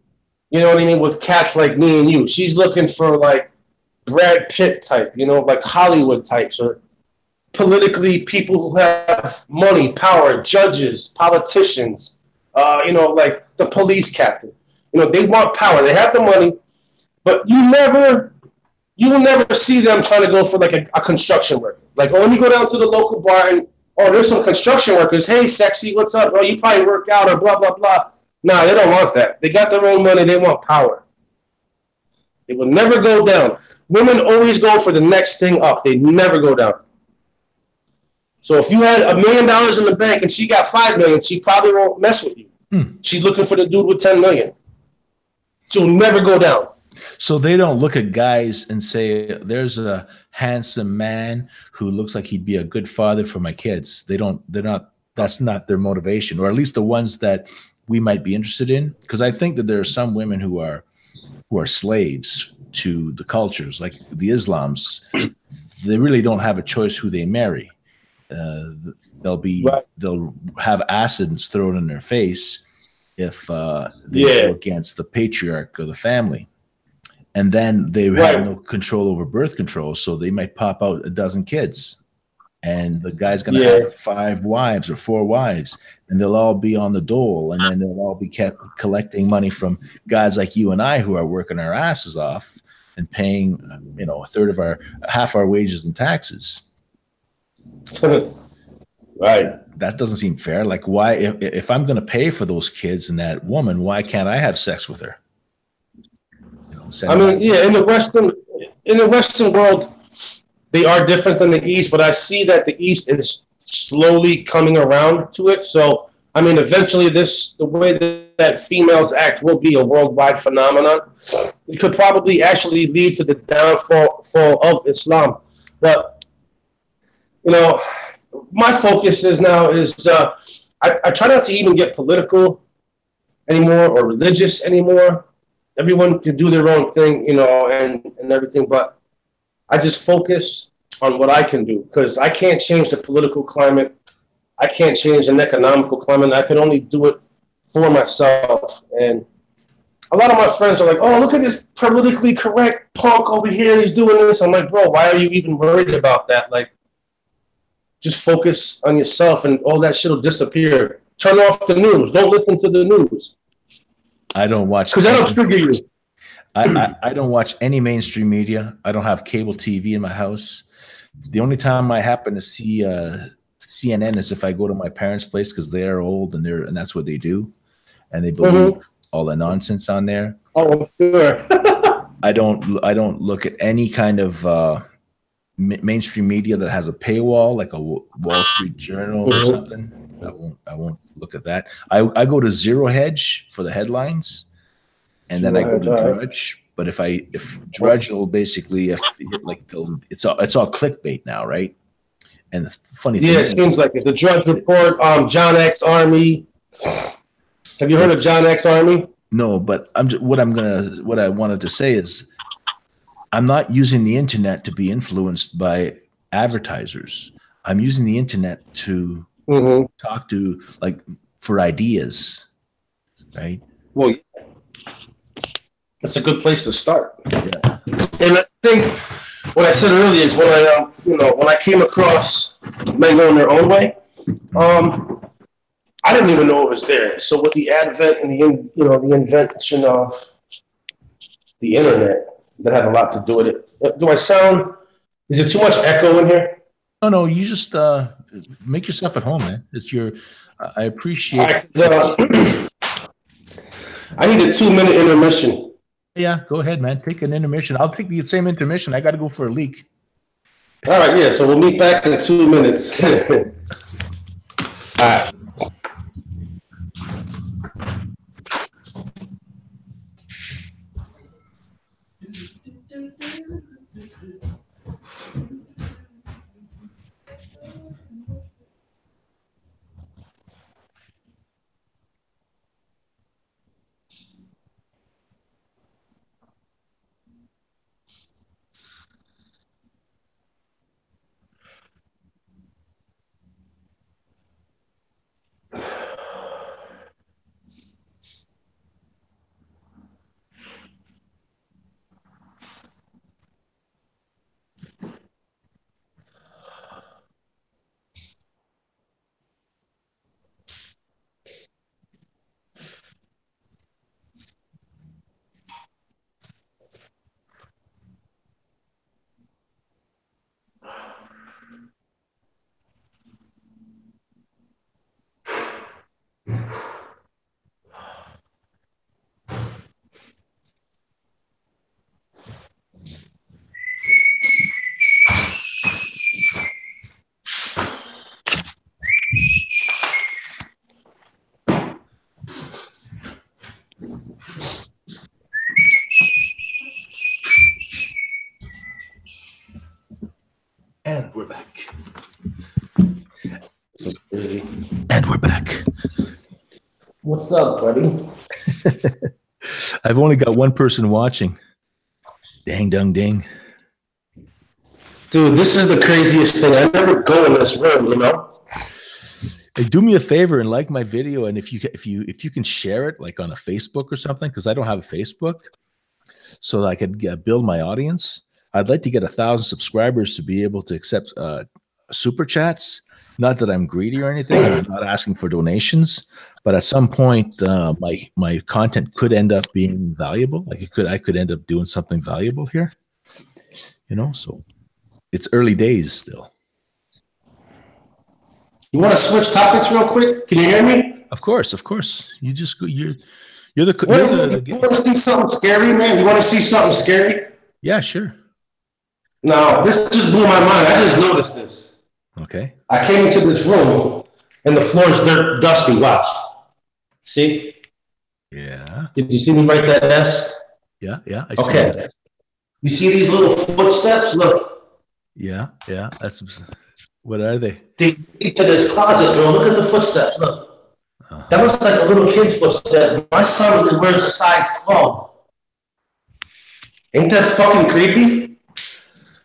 You know what I mean? With cats like me and you. She's looking for like Brad Pitt type, you know, like Hollywood types or politically people who have money, power, judges, politicians, you know, like the police captain. You know, they want power. They have the money, but you will never see them trying to go for like a construction worker. Like, oh, let me go down to the local bar and, oh, there's some construction workers. Hey, sexy, what's up? Oh, you probably work out or blah, blah, blah. Nah, they don't want that. They got their own money. They want power. They will never go down. Women always go for the next thing up. They never go down. So if you had $1 million in the bank and she got 5 million, she probably won't mess with you. She's looking for the dude with 10 million. She'll never go down. So they don't look at guys and say, "There's a handsome man who looks like he'd be a good father for my kids." They don't. They're not. That's not their motivation, or at least the ones that we might be interested in. Because I think that there are some women who are slaves to the cultures, like the Islams. They really don't have a choice who they marry. They'll have acids thrown in their face if they go against the patriarch of the family. And then they have no control over birth control, so they might pop out a dozen kids, and the guy's going to have 5 wives or 4 wives, and they'll all be on the dole, and then they'll all be kept collecting money from guys like you and I who are working our asses off and paying, you know, half our wages in taxes. Right. That doesn't seem fair. Like, why, if I'm going to pay for those kids and that woman, why can't I have sex with her? I mean, yeah, in the Western world, they are different than the East, but I see that the East is slowly coming around to it. So, I mean, eventually the way that females act will be a worldwide phenomenon. It could probably actually lead to the downfall of Islam. But, you know, my focus is I try not to even get political anymore or religious anymore. Everyone can do their own thing, you know, and everything, but I just focus on what I can do because I can't change the political climate. I can't change an economical climate. I can only do it for myself. And a lot of my friends are like, oh, look at this politically correct punk over here. He's doing this. I'm like, bro, why are you even worried about that? Like, just focus on yourself and all that shit will disappear. Turn off the news. Don't listen to the news. I don't watch because that'll trigger you. I don't watch any mainstream media. I don't have cable TV in my house. The only time I happen to see CNN is if I go to my parents' place because they are old and that's what they do, and they believe all the nonsense on there. Oh, sure. I don't look at any kind of mainstream media that has a paywall, like a Wall Street Journal or something. I won't look at that. I go to Zero Hedge for the headlines, and then I go to Drudge. But if Drudge will basically it's all clickbait now, right? And the funny thing it seems like it. The Drudge Report, John X Army. Have you heard of John X Army? No, but what I wanted to say is I'm not using the internet to be influenced by advertisers. I'm using the internet to talk to, like, for ideas, right? Well, that's a good place to start. Yeah. And I think what I said earlier is when I came across Men Going Their Own Way, I didn't even know it was there. So with the advent and the invention of the internet, that had a lot to do with it. Do I sound? Is it too much echo in here? No. You just make yourself at home, man. It's your. I appreciate. I need a 2-minute intermission. Yeah, go ahead, man. Take an intermission. I'll take the same intermission. I got to go for a leak. All right, yeah. So we'll meet back in 2 minutes. All right. And we're back. What's up, buddy? I've only got one person watching. Dang, dung, ding. Dude, this is the craziest thing. I never go in this room, you know? Hey, do me a favor and like my video, and if you can share it like on a Facebook or something, because I don't have a Facebook, so that I could build my audience. I'd like to get 1,000 subscribers to be able to accept super chats. Not that I'm greedy or anything, and I'm not asking for donations, but at some point, my content could end up being valuable. Like I could end up doing something valuable here, you know. So it's early days still. You want to switch topics real quick? Can you hear me? Of course. You just you're the. You want to see something scary, man? You want to see something scary? Yeah, sure. No, this just blew my mind. I just noticed this. Okay. I came into this room and the floor's dirt dusty. Watch. See? Yeah. Did you see me write that S? Yeah. I see okay. That. You see these little footsteps? Look. Yeah. That's what are they? Dig into this closet, bro. Look at the footsteps. Look. That looks like a little kid's footstep. My son wears a size 12. Ain't that fucking creepy?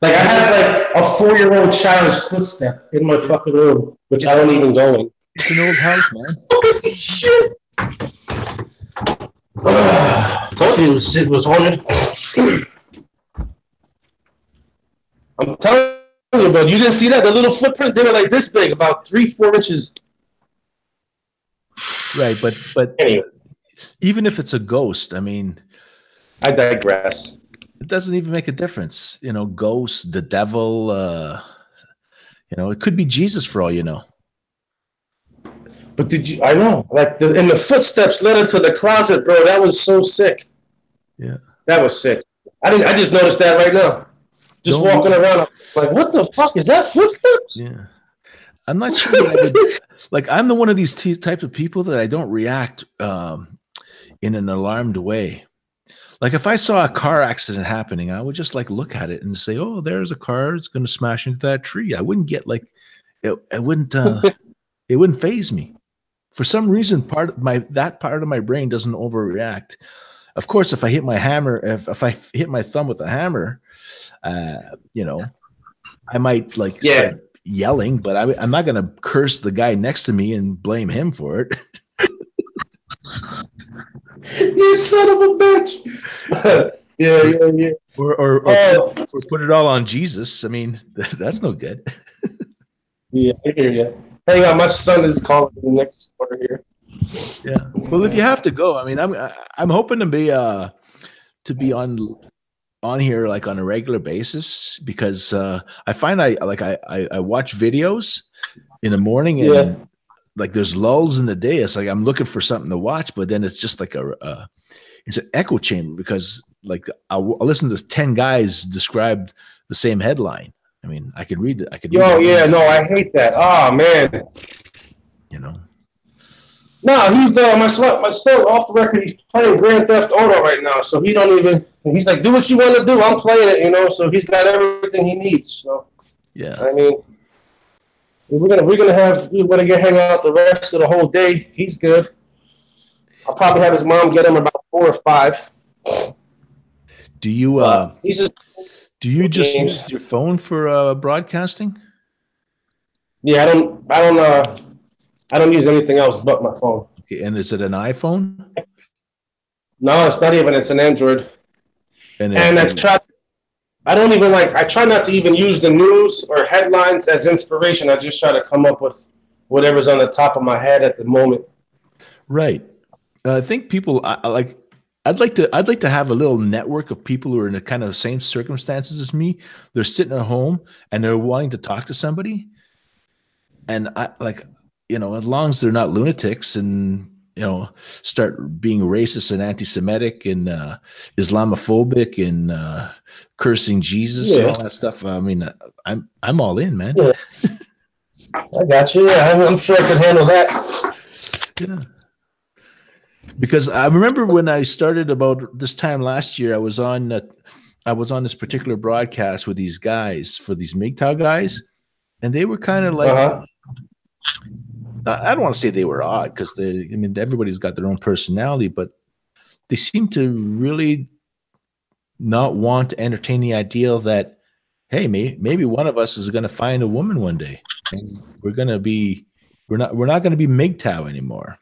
Like I have like a 4-year-old child's footstep in my fucking room, which I don't even go in. It's an old house, man. Shit. Told you it was haunted. I'm telling you, bro. You didn't see that? The little footprint? They were like this big, about 3-4 inches. Right, but anyway. Even if it's a ghost, I mean, I digress. It doesn't even make a difference, you know. Ghost, the devil, you know, it could be Jesus for all you know. But did you? I know, like and the footsteps led into the closet, bro. That was so sick. Yeah, that was sick. I just noticed that right now. Just walking around, like, what the fuck is that footsteps? Yeah, I'm not sure. That I would, like, I'm the one of these types of people that I don't react in an alarmed way. Like if I saw a car accident happening, I would just like look at it and say, "Oh, there's a car. It's going to smash into that tree." I wouldn't get like, it wouldn't, it wouldn't faze me. For some reason, that part of my brain doesn't overreact. Of course, if I hit my hammer, if I hit my thumb with a hammer, you know, I might like start yelling, but I'm not going to curse the guy next to me and blame him for it. You son of a bitch. Yeah. Or put it all on Jesus. I mean, that's no good. Yeah, I hear you. Hang on, my son is calling me next door here. Yeah. Well, if you have to go, I mean, I'm hoping to be on here like on a regular basis, because I find I watch videos in the morning and like there's lulls in the day. It's like I'm looking for something to watch, but then it's just like it's an echo chamber, because like I'll listen to 10 guys describe the same headline. I mean, I could read it. I I hate that. Oh man. You know. No, he's my son off the record. He's playing Grand Theft Auto right now, so he don't even. He's like, do what you want to do. I'm playing it, you know. So he's got everything he needs. So yeah, I mean, we're gonna get hang out the rest of the whole day. He's good. I'll probably have his mom get him about 4 or 5. Do you do you just use your phone for broadcasting? Yeah, I don't use anything else but my phone. Okay, and is it an iPhone? No, it's not even. It's an Android. And I try not to even use the news or headlines as inspiration. I just try to come up with whatever's on the top of my head at the moment. Right. I think people I'd like to have a little network of people who are in the kind of same circumstances as me. They're sitting at home and they're wanting to talk to somebody. And I like, you know, as long as they're not lunatics and, you know, start being racist and anti-Semitic and Islamophobic and cursing Jesus and all that stuff. I mean, I'm all in, man. Yeah. I got you. Yeah, I'm sure I can handle that. Yeah. Because I remember when I started about this time last year, I was on this particular broadcast with these guys, for these MGTOW guys, and they were kind of like, I don't want to say they were odd because I mean, everybody's got their own personality, but they seem to really not want to entertain the idea that, hey, maybe one of us is going to find a woman one day, and we're not going to be MGTOW anymore,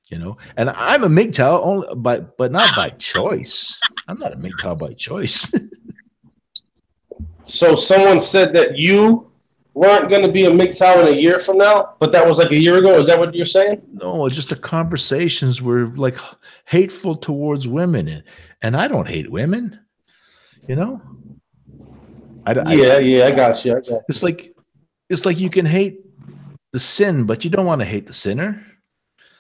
you know. And I'm a MGTOW only, but not by choice. I'm not a MGTOW by choice. So someone said that you weren't going to be a MGTOW in a year from now, but that was like a year ago. Is that what you're saying? No, just the conversations were like hateful towards women, and I don't hate women, you know. I got you. It's like you can hate the sin, but you don't want to hate the sinner.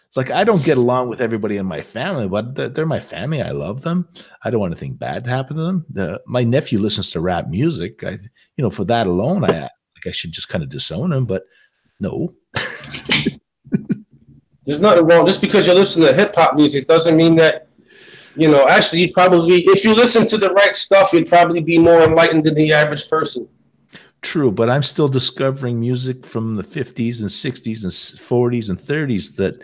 It's like I don't get along with everybody in my family, but they're my family. I love them. I don't want anything bad to happen to them. My nephew listens to rap music. For that alone, I should just kind of disown him. But no, there's nothing wrong. Just because you listen to hip hop music doesn't mean that. Actually, you'd probably, if you listen to the right stuff, you'd probably be more enlightened than the average person. True, but I'm still discovering music from the 50s and 60s and 40s and 30s that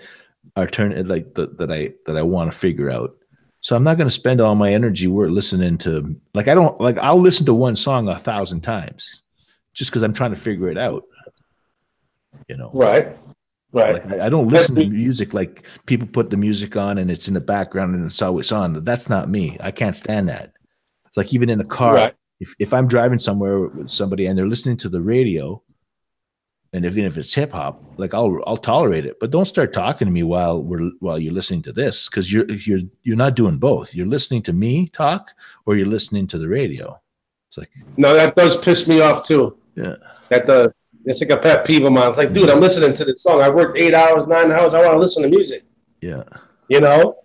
are that I want to figure out. So I'm not going to spend all my energy listening to I'll listen to one song 1,000 times just because I'm trying to figure it out. Right. Like, I don't listen to music like people put the music on and it's in the background and it's always on. That's not me. I can't stand that. It's like even in a car, right. If I'm driving somewhere with somebody and they're listening to the radio, and even if it's hip hop, like I'll tolerate it, but don't start talking to me while you're listening to this, because you're not doing both. You're listening to me talk or you're listening to the radio. It's like, no, that does piss me off too. Yeah, that does. It's like a pet peeve of mine. It's like, dude, I'm listening to this song. I worked 8 hours, 9 hours. I want to listen to music. Yeah. Not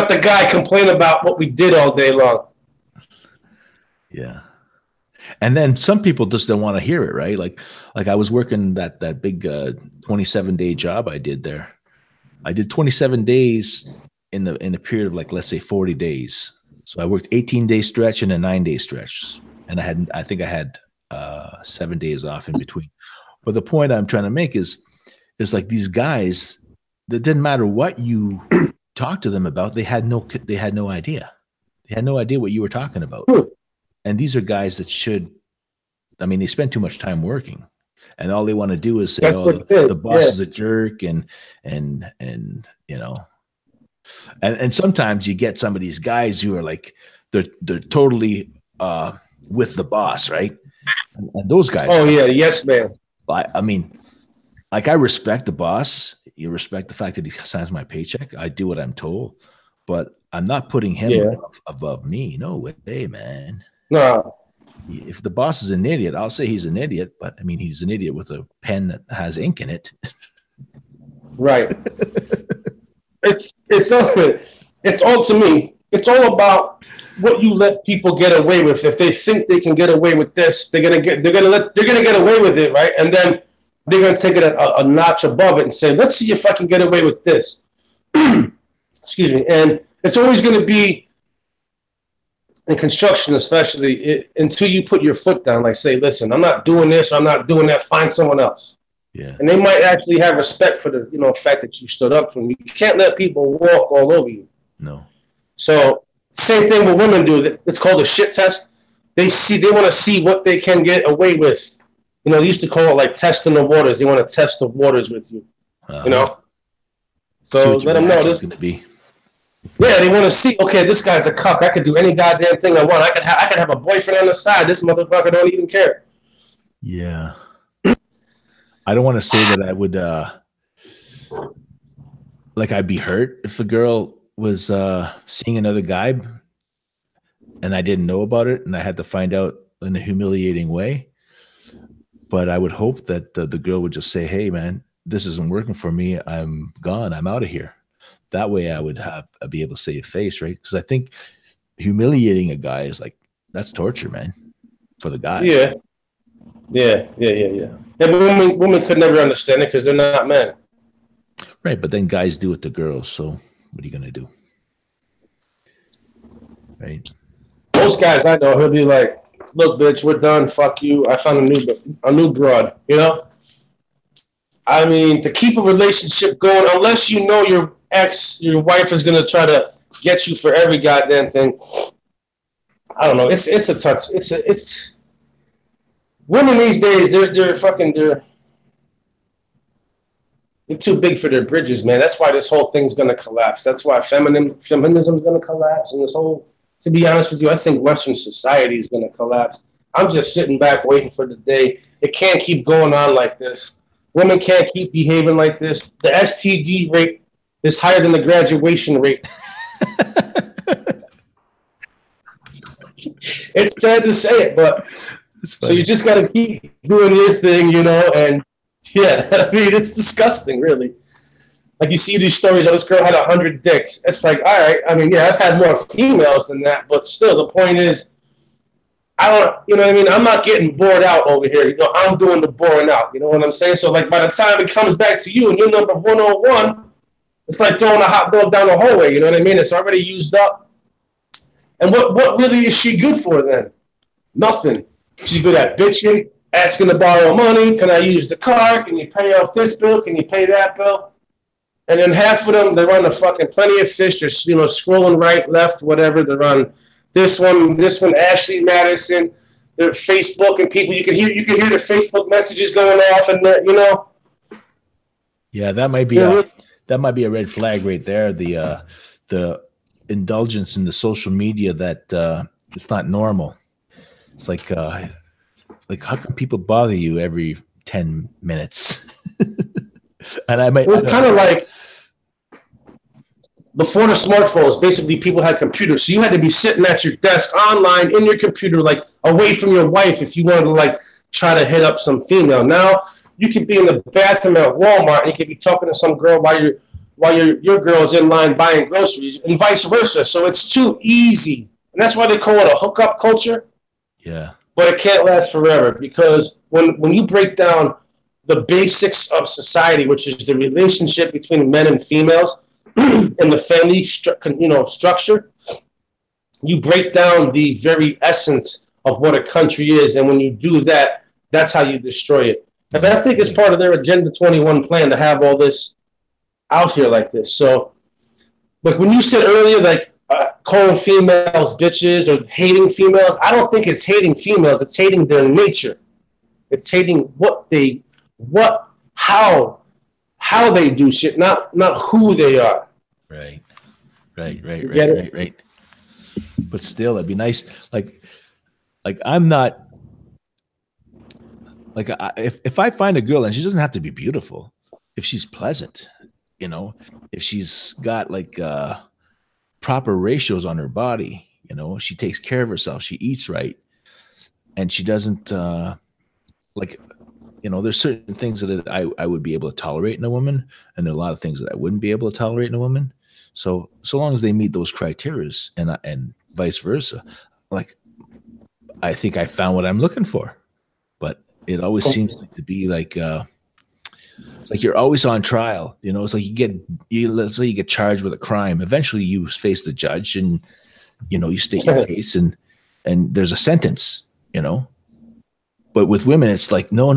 the guy complain about what we did all day long. Yeah. And then some people just don't want to hear it, right? Like I was working that big 27-day job I did there. I did 27 days in a period of let's say 40 days. So I worked 18-day stretch and a 9-day stretch. And I think I had 7 days off in between. But the point I'm trying to make is like these guys, that didn't matter what you talked to them about, they had no idea. They had no idea what you were talking about. And these are guys that they spend too much time working, and all they want to do is say, the boss is a jerk, and sometimes you get some of these guys who are like, they're totally with the boss, right? And those guys. Oh yeah, yes, man. I mean, like, I respect the boss. You respect the fact that he signs my paycheck. I do what I'm told, but I'm not putting him above me. No way, man. No. If the boss is an idiot, I'll say he's an idiot, but I mean, he's an idiot with a pen that has ink in it. Right. It's all to me. It's all about what you let people get away with. If they think they can get away with this, they're gonna get away with it, right? And then they're gonna take it a notch above it and say, let's see if I can get away with this. Excuse me. And it's always gonna be, in construction especially, until you put your foot down, like say, listen, I'm not doing this, or I'm not doing that, find someone else. Yeah. And they might actually have respect for the fact that you stood up to them. You can't let people walk all over you. No. So same thing with women do. It's called a shit test. They want to see what they can get away with. They used to call it like testing the waters. They want to test the waters with you. So let them know this is going to be. Yeah, they want to see. Okay, this guy's a cuck. I could do any goddamn thing I want. I could have a boyfriend on the side. This motherfucker don't even care. Yeah. I don't want to say that I would I'd be hurt if a girl was seeing another guy and I didn't know about it and I had to find out in a humiliating way. But I would hope that the girl would just say, hey, man, this isn't working for me. I'm gone. I'm out of here. That way I would be able to save face, right? Because I think humiliating a guy is that's torture, man, for the guy. Yeah. And women could never understand it because they're not men. Right, but then guys do it to girls, so what are you going to do? Right? Most guys I know, he'll be like, look, bitch, we're done. Fuck you. I found a new broad, I mean, to keep a relationship going, unless you know your wife is gonna try to get you for every goddamn thing. I don't know. It's a touch. It's women these days. They're too big for their bridges, man. That's why this whole thing's gonna collapse. That's why feminism's gonna collapse, and this whole. To be honest with you, I think Western society is gonna collapse. I'm just sitting back waiting for the day. It can't keep going on like this. Women can't keep behaving like this. The STD rate is higher than the graduation rate. It's sad to say it, but so you just got to keep doing your thing, you know, and yeah, I mean, it's disgusting, really. Like you see these stories, oh, this girl had 100 dicks. It's like, all right, I mean, yeah, I've had more females than that, but still, the point is, I don't, you know what I mean? I'm not getting bored out over here. You know, I'm doing the boring out. You know what I'm saying? So, like, by the time it comes back to you and you're number 101, it's like throwing a hot dog down the hallway. You know what I mean? It's already used up. And what really is she good for then? Nothing. She's good at bitching, asking to borrow money. Can I use the car? Can you pay off this bill? Can you pay that bill? And then half of them, they're on the fucking Plenty of Fish. They're, you know, scrolling right, left, whatever. They're on this one, Ashley Madison. They're Facebook and people. You can hear the Facebook messages going off, and you know. Yeah, that might be a red flag right there. The indulgence in the social media that it's not normal. It's like how can people bother you every 10 minutes? And kind of like before the smartphones, basically people had computers. So you had to be sitting at your desk online in your computer, like away from your wife if you wanted to like try to hit up some female. Now you could be in the bathroom at Walmart and you could be talking to some girl while your girl's in line buying groceries and vice versa. So it's too easy. And that's why they call it a hookup culture. Yeah. But it can't last forever because when you break down the basics of society, which is the relationship between men and females and the family structure, you break down the very essence of what a country is. And when you do that, that's how you destroy it. And I think it's part of their Agenda 21 plan to have all this out here like this. So, like when you said earlier, like calling females bitches or hating females, I don't think it's hating females. It's hating their nature. It's hating how they do shit, not who they are. Right. But still, it'd be nice. Like I'm not like if I find a girl and she doesn't have to be beautiful, if she's pleasant, you know, if she's got like proper ratios on her body, you know, she takes care of herself, she eats right, and she doesn't like. You know, there's certain things that I would be able to tolerate in a woman, and there are a lot of things that I wouldn't be able to tolerate in a woman. So long as they meet those criteria, and vice versa, like I think I found what I'm looking for. But it always seems to be like it's like you're always on trial. You know, it's like let's say you get charged with a crime. Eventually, you face the judge, and you know you state your case, and there's a sentence. You know. But with women, it's like, no.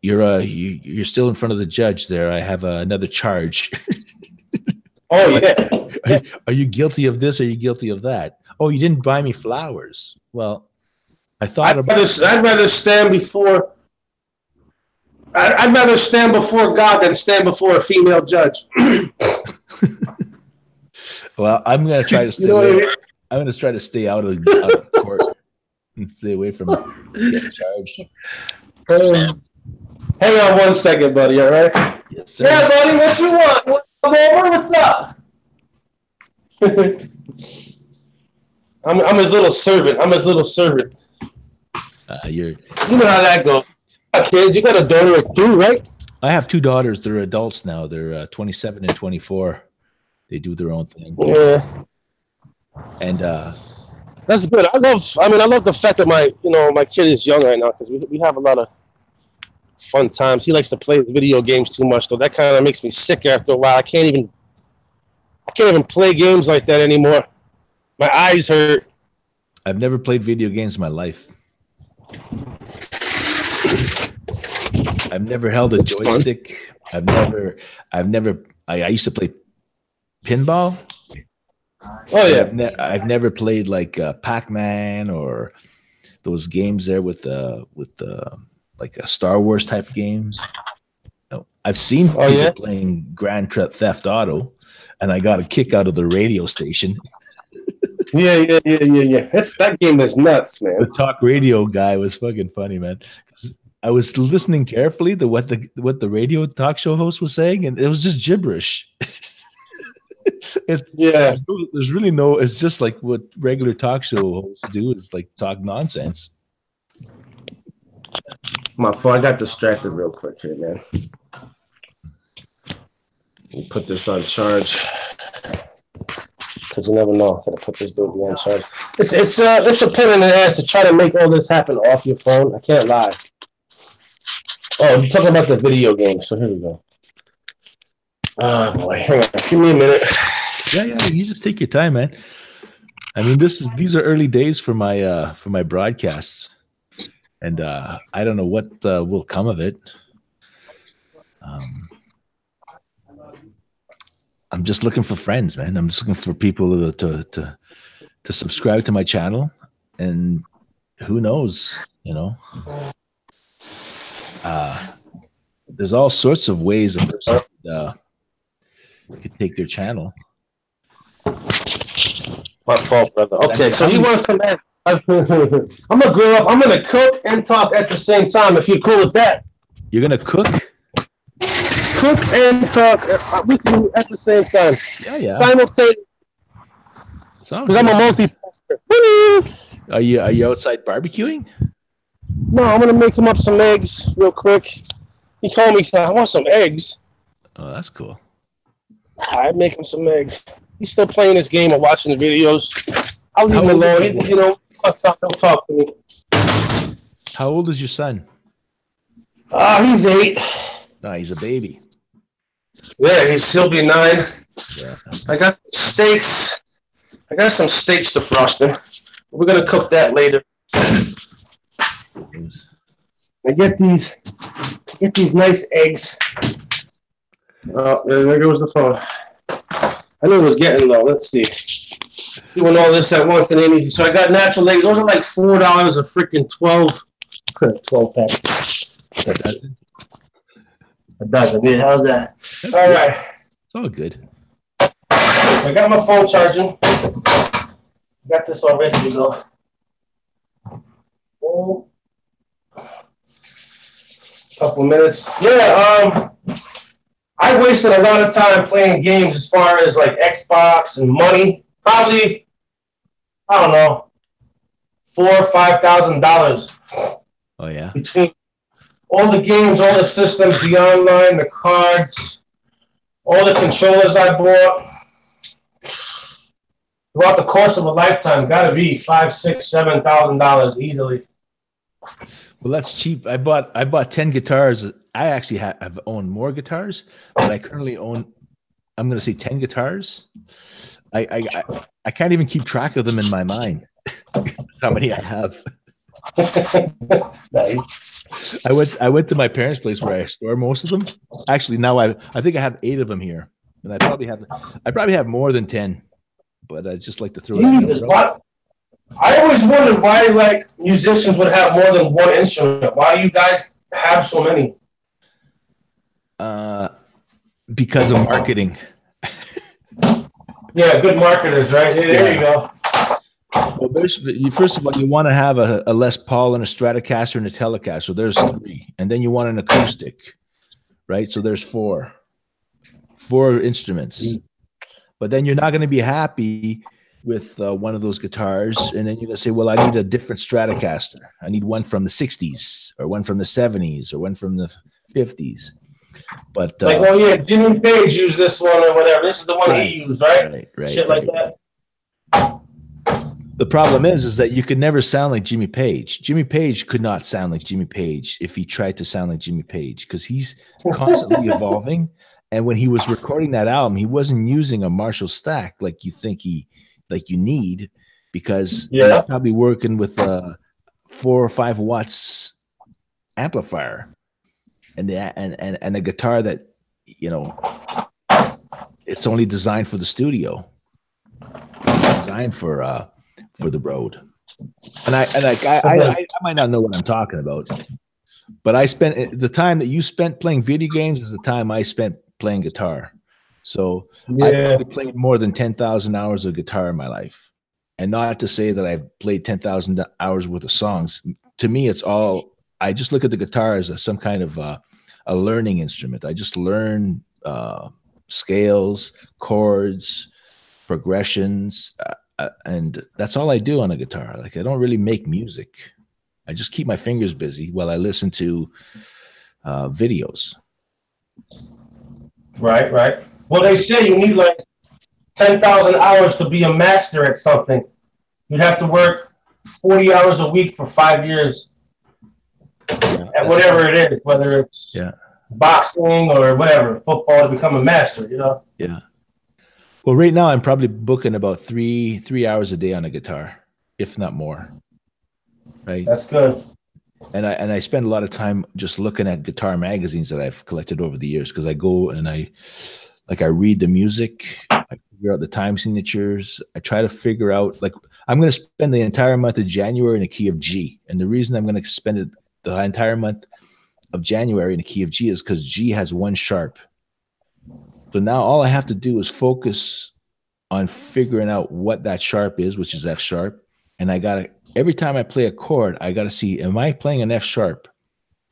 You're still in front of the judge there. I have another charge. Oh, yeah. Are you guilty of this? Are you guilty of that? Oh, you didn't buy me flowers. Well, I thought I'd rather stand before God than stand before a female judge. Well, I'm going to try to stay away. I'm going to try to stay out of court. And stay away from getting charged. Hang on 1 second, buddy, all right? Yes, sir. Yeah, buddy, what you want? Come over, what's up? I'm his little servant. You know how that goes. Kids, you got a daughter or two, right? I have 2 daughters. They're adults now. They're 27 and 24. They do their own thing. Yeah. And that's good. I love the fact that my kid is young right now because we have a lot of fun times. He likes to play video games too much, though. That kind of makes me sick after a while. I can't even play games like that anymore. My eyes hurt. I've never played video games in my life. I've never held a joystick. I used to play pinball. Oh yeah. I've never played like Pac-Man or those games there with the like a Star Wars type games. No. I've seen people playing Grand Theft Auto, and I got a kick out of the radio station. Yeah. That game is nuts, man. The talk radio guy was fucking funny, man. I was listening carefully to what the radio talk show host was saying, and it was just gibberish. There's really no. It's just like what regular talk show hosts do is like talk nonsense. My phone, I got distracted real quick here, man. Let me put this on charge because you never know. I'm gonna put this baby on charge. It's a pain in the ass to try to make all this happen off your phone. I can't lie. Oh, you're talking about the video game. So here we go. Oh boy, hang on. Give me a minute. Yeah. You just take your time, man. I mean, these are early days for my broadcasts, and I don't know what will come of it. I'm just looking for friends, man. I'm just looking for people to subscribe to my channel, and who knows, you know. There's all sorts of ways a person could take their channel. My fault, brother. Okay, so he wants to back. I'm gonna grow up. I'm gonna cook and talk at the same time. If you're cool with that, you're gonna cook and talk. We can do at the same time. Yeah. Simultaneously. Because I'm a multi-pastor. Are you outside barbecuing? No, I'm gonna make him up some eggs real quick. He called me. I want some eggs. Oh, that's cool. I'd make him some eggs. He's still playing this game or watching the videos. I'll leave him alone. You know, don't talk to me. How old is your son? He's 8. No, he's a baby. Yeah, he'll be 9. Yeah. I got steaks. I got some steaks to frost him. We're gonna cook that later. I get these nice eggs. Oh, there goes the phone. I knew it was getting low. Let's see. Doing all this at once, and then so I got natural eggs. Those are like $4 a freaking 12 pack. A dozen. Yeah, how's that? That's all good. Right. It's all good. I got my phone charging. Got this all ready to go. Oh. Couple minutes. Yeah, I wasted a lot of time playing games as far as like Xbox and money. Probably, I don't know, $4,000 or $5,000. Oh yeah. Between all the games, all the systems, the online, the cards, all the controllers I bought. Throughout the course of a lifetime, got to be $5,000, $6,000, $7,000 easily. Well, that's cheap. I bought 10 guitars. I actually have owned more guitars, but I currently own, I'm going to say 10 guitars. I can't even keep track of them in my mind. How many I have. Nice. I went to my parents' place where I store most of them. Actually, now I think I have 8 of them here, and I probably have more than 10. But I just like to throw it out. I always wondered why like musicians would have more than one instrument. Why you guys have so many? Because of marketing. Yeah, good marketers, right? There you go. Well, first of all, you want to have a Les Paul and a Stratocaster and a Telecaster. There's 3, and then you want an acoustic, right? So there's 4 instruments. But then you're not going to be happy with one of those guitars, and then you're going to say, well, I need a different Stratocaster. I need one from the 60s, or one from the 70s, or one from the 50s. But like, oh yeah, Jimmy Page used this one or whatever. This is the one he used, right? Shit like that. The problem is that you could never sound like Jimmy Page. Jimmy Page could not sound like Jimmy Page if he tried to sound like Jimmy Page, because he's constantly evolving. And when he was recording that album, he wasn't using a Marshall stack like you think you need, because he's probably working with a 4 or 5 watts amplifier. and a guitar that, you know, it's only designed for the studio, designed for the road. And I might not know what I'm talking about, but I spent the time that you spent playing video games is the time I spent playing guitar. So I've probably played more than 10,000 hours of guitar in my life. And not to say that I've played 10,000 hours worth of songs. To me, it's all, I just look at the guitar as some kind of a learning instrument. I just learn scales, chords, progressions, and that's all I do on a guitar. Like, I don't really make music. I just keep my fingers busy while I listen to videos. Right, right. Well, they say you need like 10,000 hours to be a master at something. You'd have to work 40 hours a week for 5 years at whatever it is, whether it's boxing or whatever, football, to become a master, you know? Yeah. Well, right now I'm probably booking about three hours a day on a guitar, if not more. Right. That's good. And I spend a lot of time just looking at guitar magazines that I've collected over the years, because I go and I read the music, I figure out the time signatures. I try to figure out, like, I'm going to spend the entire month of January in the key of G. And the reason I'm going to spend it the entire month of January in the key of G is because G has one sharp. So now all I have to do is focus on figuring out what that sharp is, which is F sharp. And I got to, every time I play a chord, I got to see, am I playing an F sharp?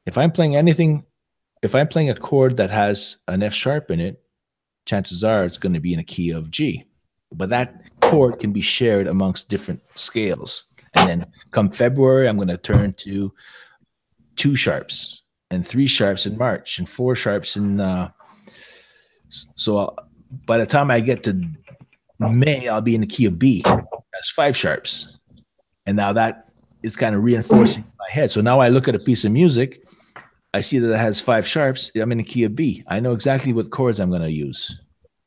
If I'm playing anything, if I'm playing a chord that has an F sharp in it, chances are it's going to be in a key of G. But that chord can be shared amongst different scales. And then come February, I'm going to turn to 2 sharps and 3 sharps in March and 4 sharps in so by the time I get to May, I'll be in the key of B. That's 5 sharps. And now that is kind of reinforcing in my head. So now I look at a piece of music, I see that it has 5 sharps. I'm in the key of B. I know exactly what chords I'm going to use.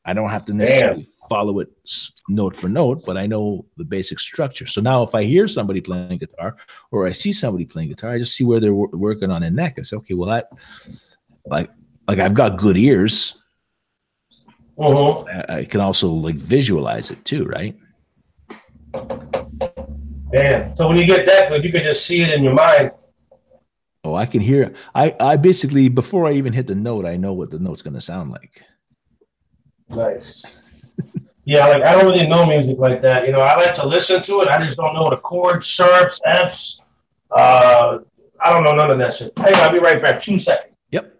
I don't have to necessarily follow it note for note, but I know the basic structure. So now if I hear somebody playing guitar or I see somebody playing guitar, I just see where they're working on their neck. I say, okay, well, that, like I've got good ears. I can also like visualize it too, right? Damn. So when you get that good, you can just see it in your mind. Oh, I can hear. I basically, before I even hit the note, I know what the note's going to sound like. Nice. Yeah, like I don't really know music like that. You know, I like to listen to it. I just don't know the chords, sharps, Fs. I don't know none of that shit. Hey, I'll be right back. 2 seconds. Yep.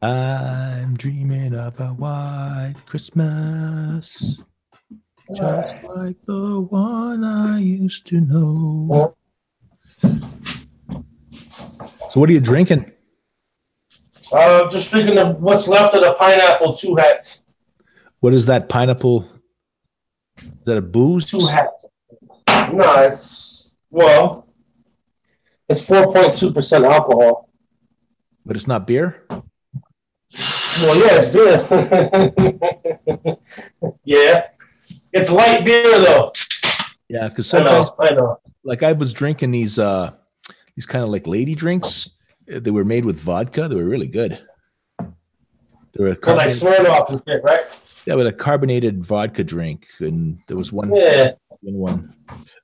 I'm dreaming of a white Christmas, just like the one I used to know. So what are you drinking? Just drinking what's left of the pineapple 2 hats. What is that pineapple? Is that a booze? 2 hats. No, it's 4.2% alcohol. But it's not beer? Well, yeah, it's beer. Yeah. It's light beer though. Yeah, because sometimes I know. Like I was drinking these kind of like lady drinks. They were made with vodka. They were really good. They were like Smirnoff and shit, right? Yeah, with a carbonated vodka drink, and there was one.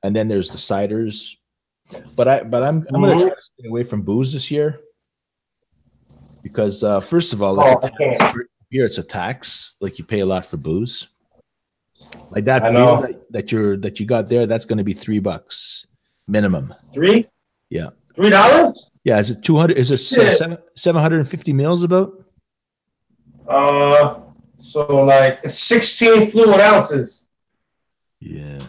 And then there's the ciders. But I'm going to try to stay away from booze this year because first of all, beer, it's a tax. Like you pay a lot for booze. Like that beer that you got there, that's going to be $3 minimum. 3? Yeah. $3? Yeah. Is it 200? Is it 750 mils about? So like it's 16 fluid ounces. Yeah.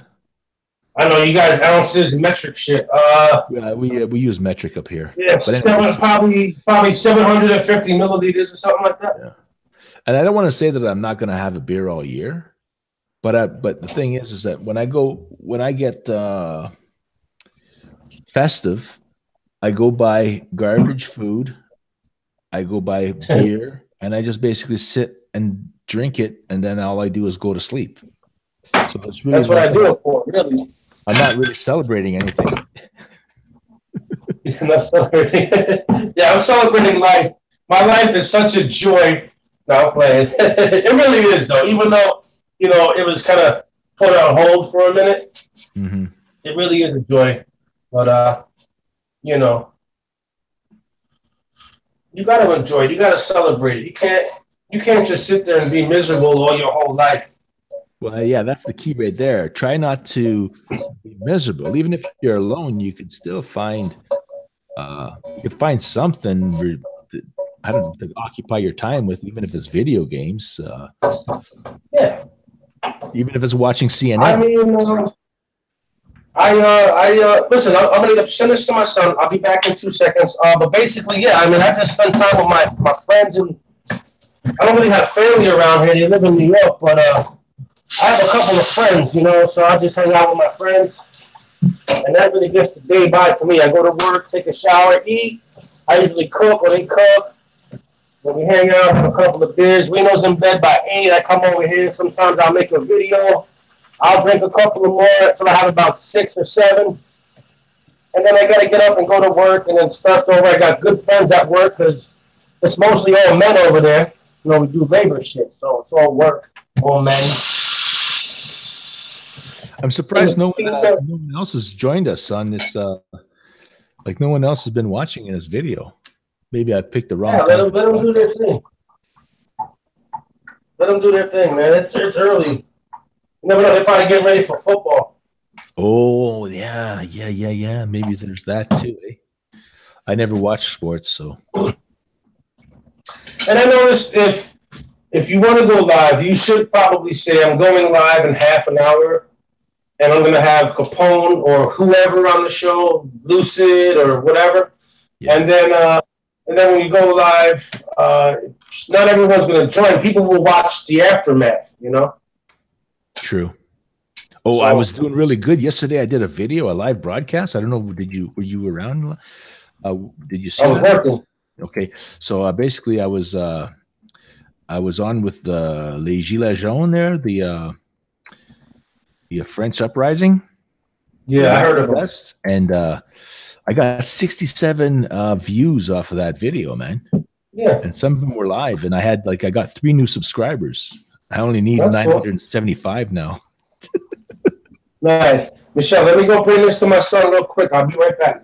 I know you guys ounces metric shit. Yeah, we use metric up here. Yeah, probably 750 milliliters or something like that. Yeah. And I don't want to say that I'm not going to have a beer all year, but the thing is that when I get festive, I go buy garbage food, I go buy beer, and I just basically sit and drink it, and then all I do is go to sleep. So it's really that's what I do it for, really. I'm not really celebrating anything. You're not celebrating. Yeah, I'm celebrating life. My life is such a joy. No, I'm playing. It really is, though. Even though, it was kind of put on hold for a minute. Mm-hmm. It really is a joy. But, you got to enjoy it. You got to celebrate it. You can't just sit there and be miserable all your whole life. Well, yeah, that's the key right there. Try not to be miserable. Even if you're alone, you could still find something I don't know, to occupy your time with, even if it's video games. Yeah. Even if it's watching CNN. I mean, listen. I'm gonna send this to my son. I'll be back in 2 seconds. But basically, yeah. I mean, I just spend time with my friends, and I don't really have family around here. They live in New York, but I have a couple of friends, so I just hang out with my friends, and that really gets the day by for me. I go to work, take a shower, eat. I usually cook or they cook. Then we hang out, have a couple of beers. Reno's in bed by 8. I come over here. Sometimes I'll make a video. I'll drink a couple of more until I have about 6 or 7. And then I got to get up and go to work and then start over. I got good friends at work because it's mostly all men over there. We do labor shit, so it's all work, all men. I'm surprised no one else has joined us on this. Like no one else has been watching in this video. Maybe I picked the wrong time. Let them do their thing. Let them do their thing, man. It's early. You never know. They're probably getting ready for football. Oh, yeah. Maybe there's that too, eh? I never watch sports, so. And I noticed if you want to go live, you should probably say, I'm going live in half an hour, and I'm going to have Capone or whoever on the show, Lucid or whatever. Yeah. And then when you go live, not everyone's going to join. People will watch the aftermath, True. Oh, so, I was doing really good yesterday. I did a video, a live broadcast. I don't know. Were you around? Did you see? I was working. Okay, so basically, I was on with the Les Gilets Jaunes there, the French uprising. Yeah, I heard of it. And I got 67 views off of that video, man. Yeah. And some of them were live, and I got 3 new subscribers. I only need 975 cool. Now. Nice. Michelle, let me go bring this to my son real quick. I'll be right back.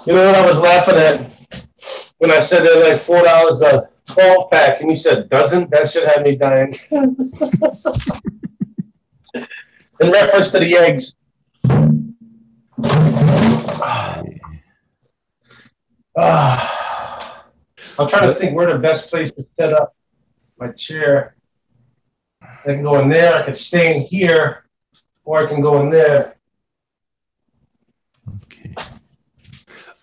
You know what I was laughing at when I said they're like $4 a 12-pack, and you said dozen? That should have me dying. In reference to the eggs. I'm trying to think where the best place to set up my chair. I can go in there. I can stay in here, or I can go in there. Okay.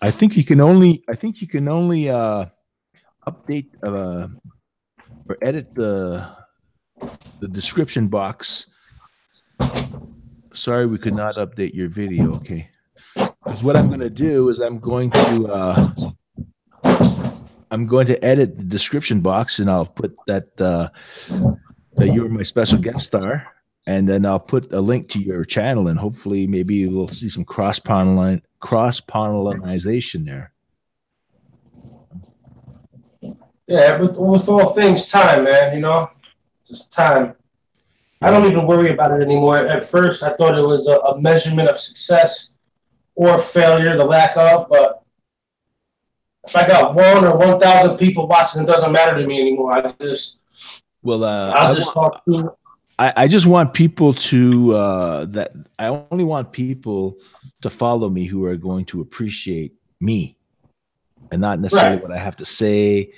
I think you can only update or edit the description box. Sorry, we could not update your video. Okay, because what I'm going to do is I'm going to edit the description box, and I'll put that you were my special guest star, and then I'll put a link to your channel, and hopefully maybe we'll see some cross pollination there. Yeah, with all things, time, man. You know, just time. I don't even worry about it anymore. At first, I thought it was a measurement of success or failure, the lack of. But if I got 1 or 1,000 people watching, it doesn't matter to me anymore. I just talk to. I just want people to I only want people to follow me who are going to appreciate me, and not necessarily what I have to say.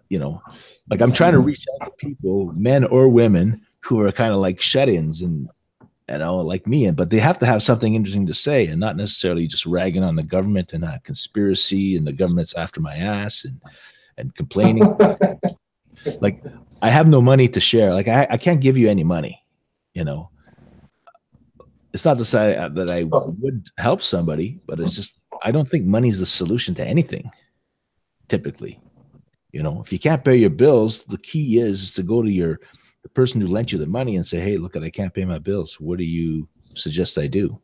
You know, like I'm trying to reach out to people, men or women, who are kind of like shut-ins and like me, but they have to have something interesting to say, and not necessarily just ragging on the government and a conspiracy and the government's after my ass and complaining. Like, I have no money to share. Like, I can't give you any money. You know, it's not to say that I would help somebody, but it's just I don't think money's the solution to anything. Typically, you know, if you can't pay your bills, the key is to go to the person who lent you the money and say, "Hey, look, I can't pay my bills. What do you suggest I do?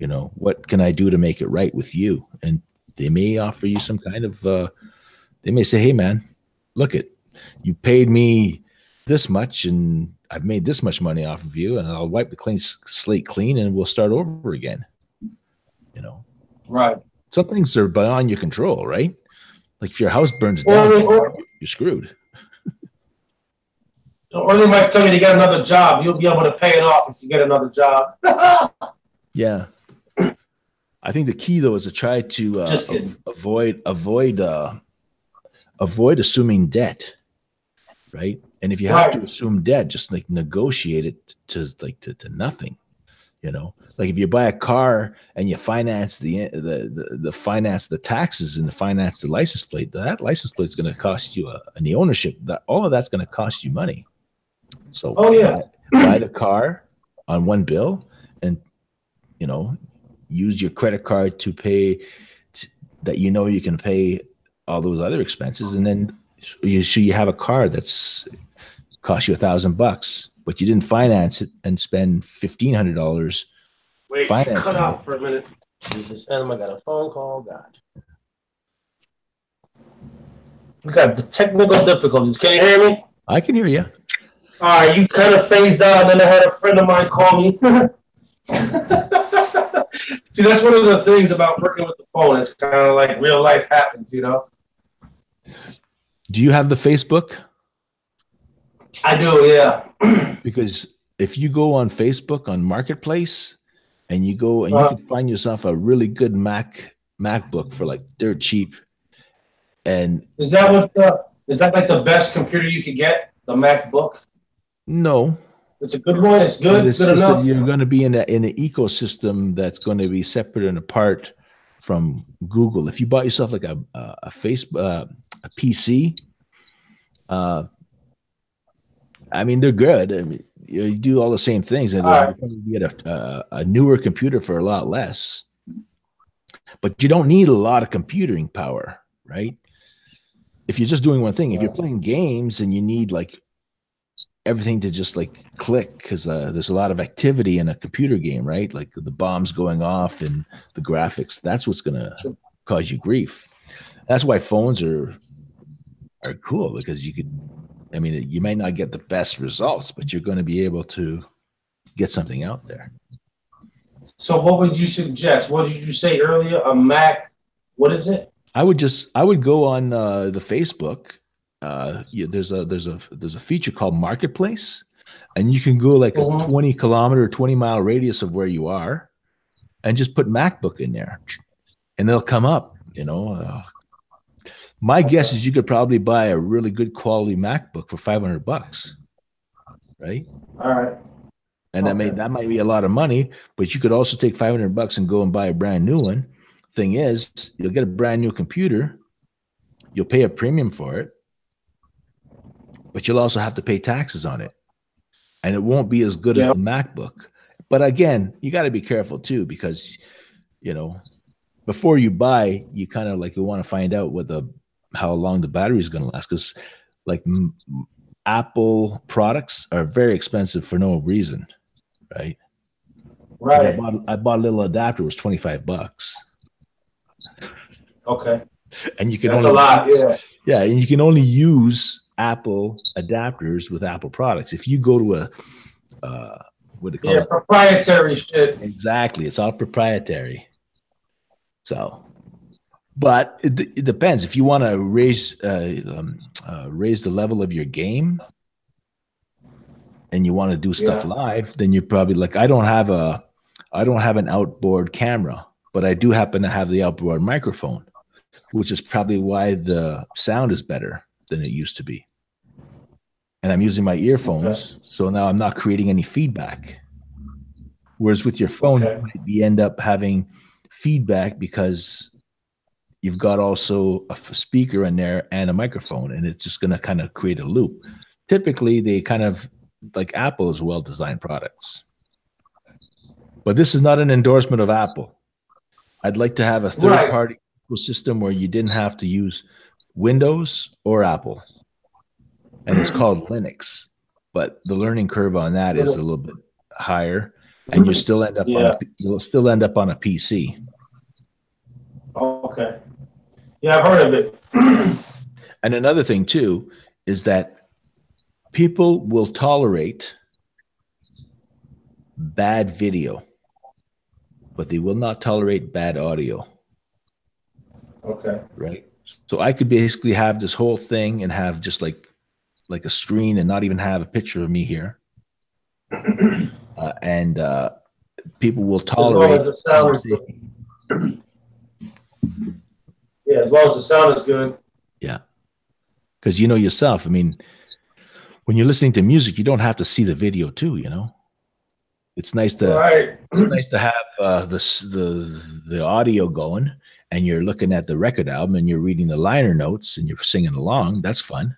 You know, what can I do to make it right with you?" And they may offer you some kind of. They may say, "Hey, man, look it. You paid me this much, and I've made this much money off of you, and I'll wipe the slate clean, and we'll start over again." You know, right? Some things are beyond your control, right? Like if your house burns down, you're screwed. Or they might tell you to get another job. You'll be able to pay it off if you get another job. Yeah. I think the key though is to try to avoid assuming debt, right? And if you have to assume debt, just like negotiate it to nothing. You know, like if you buy a car and you finance the taxes and finance the license plate, that license plate is going to cost you and the ownership, that all of that's going to cost you money. So buy the car on one bill, and you know, use your credit card to pay that you know you can pay all those other expenses, and then you have a car that's cost you $1,000, but you didn't finance it and spend $1,500 financing. Cut out for a minute. I got a phone call. God, we got the technical difficulties. Can you hear me? I can hear you. All right, you kind of phased out, and then I had a friend of mine call me. See, that's one of the things about working with the phone. It's kind of like real life happens, you know? Do you have the Facebook? I do, yeah. Because if you go on Facebook on Marketplace and you go and you can find yourself a really good MacBook for like dirt cheap. And is that like the best computer you could get? The MacBook? No. It's a good one. It's good. It's just that you're going to be in an ecosystem that's going to be separate and apart from Google. If you bought yourself like a PC, I mean, they're good. I mean, you do all the same things, and you get a newer computer for a lot less. But you don't need a lot of computing power, right? If you're just doing one thing, if you're playing games and you need like everything to just like click, because there's a lot of activity in a computer game, right? Like the bombs going off and the graphics. That's what's going to cause you grief. That's why phones are cool, because you could. I mean, you may not get the best results, but you're going to be able to get something out there. So what would you suggest? What did you say earlier? A Mac, what is it? I would go on the Facebook. There's a feature called Marketplace, and you can go like a 20-kilometer, 20-mile radius of where you are and just put MacBook in there and they'll come up, you know. My guess is you could probably buy a really good quality MacBook for $500, right? All right. And that might be a lot of money, but you could also take $500 and go and buy a brand new one. Thing is, you'll get a brand new computer. You'll pay a premium for it, but you'll also have to pay taxes on it. And it won't be as good as the MacBook. But again, you got to be careful too, because, you know, before you buy, you kind of like you want to find out how long the battery is going to last. Because like Apple products are very expensive for no reason, right? Right. Like I bought a little adapter, it was $25. Okay. And you can That's a only lot. Yeah. yeah, and you can only use Apple adapters with Apple products. If you go to a what do they call Yeah. it? Proprietary shit. Exactly, it's all proprietary. So, but it depends. If you want to raise the level of your game and you want to do stuff Yeah. live, then you're probably like I don't have an outboard camera, but I do happen to have the outboard microphone, which is probably why the sound is better than it used to be. And I'm using my Okay. earphones, so now I'm not creating any feedback. Whereas with your phone, Okay. you might end up having feedback because you've got also a speaker in there and a microphone, and it's just going to kind of create a loop. Typically, they kind of like Apple is well-designed products. But this is not an endorsement of Apple. I'd like to have a third-party ecosystem where you didn't have to use Windows or Apple. And it's called Linux. But the learning curve on that is a little bit higher, and you still end up you'll still end up on a PC. Okay. Yeah, I've heard of it. And another thing too is that people will tolerate bad video, but they will not tolerate bad audio. Okay. Right. So I could basically have this whole thing and have just like a screen and not even have a picture of me here. And people will tolerate. As long as the sound is good. Yeah, as long as the sound is good. Yeah. Because you know yourself, I mean, when you're listening to music, you don't have to see the video too, you know? It's nice to have the audio going, and you're looking at the record album and you're reading the liner notes and you're singing along. That's fun.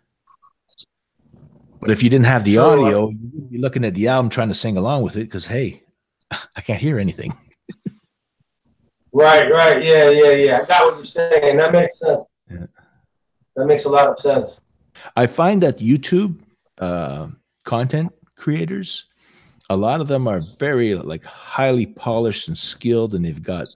But if you didn't have the audio, you'd be looking at the album trying to sing along with it because, hey, I can't hear anything. Right. Yeah. I got what you're saying. That makes sense. Yeah. That makes a lot of sense. I find that YouTube content creators, a lot of them are very like highly polished and skilled, and they've got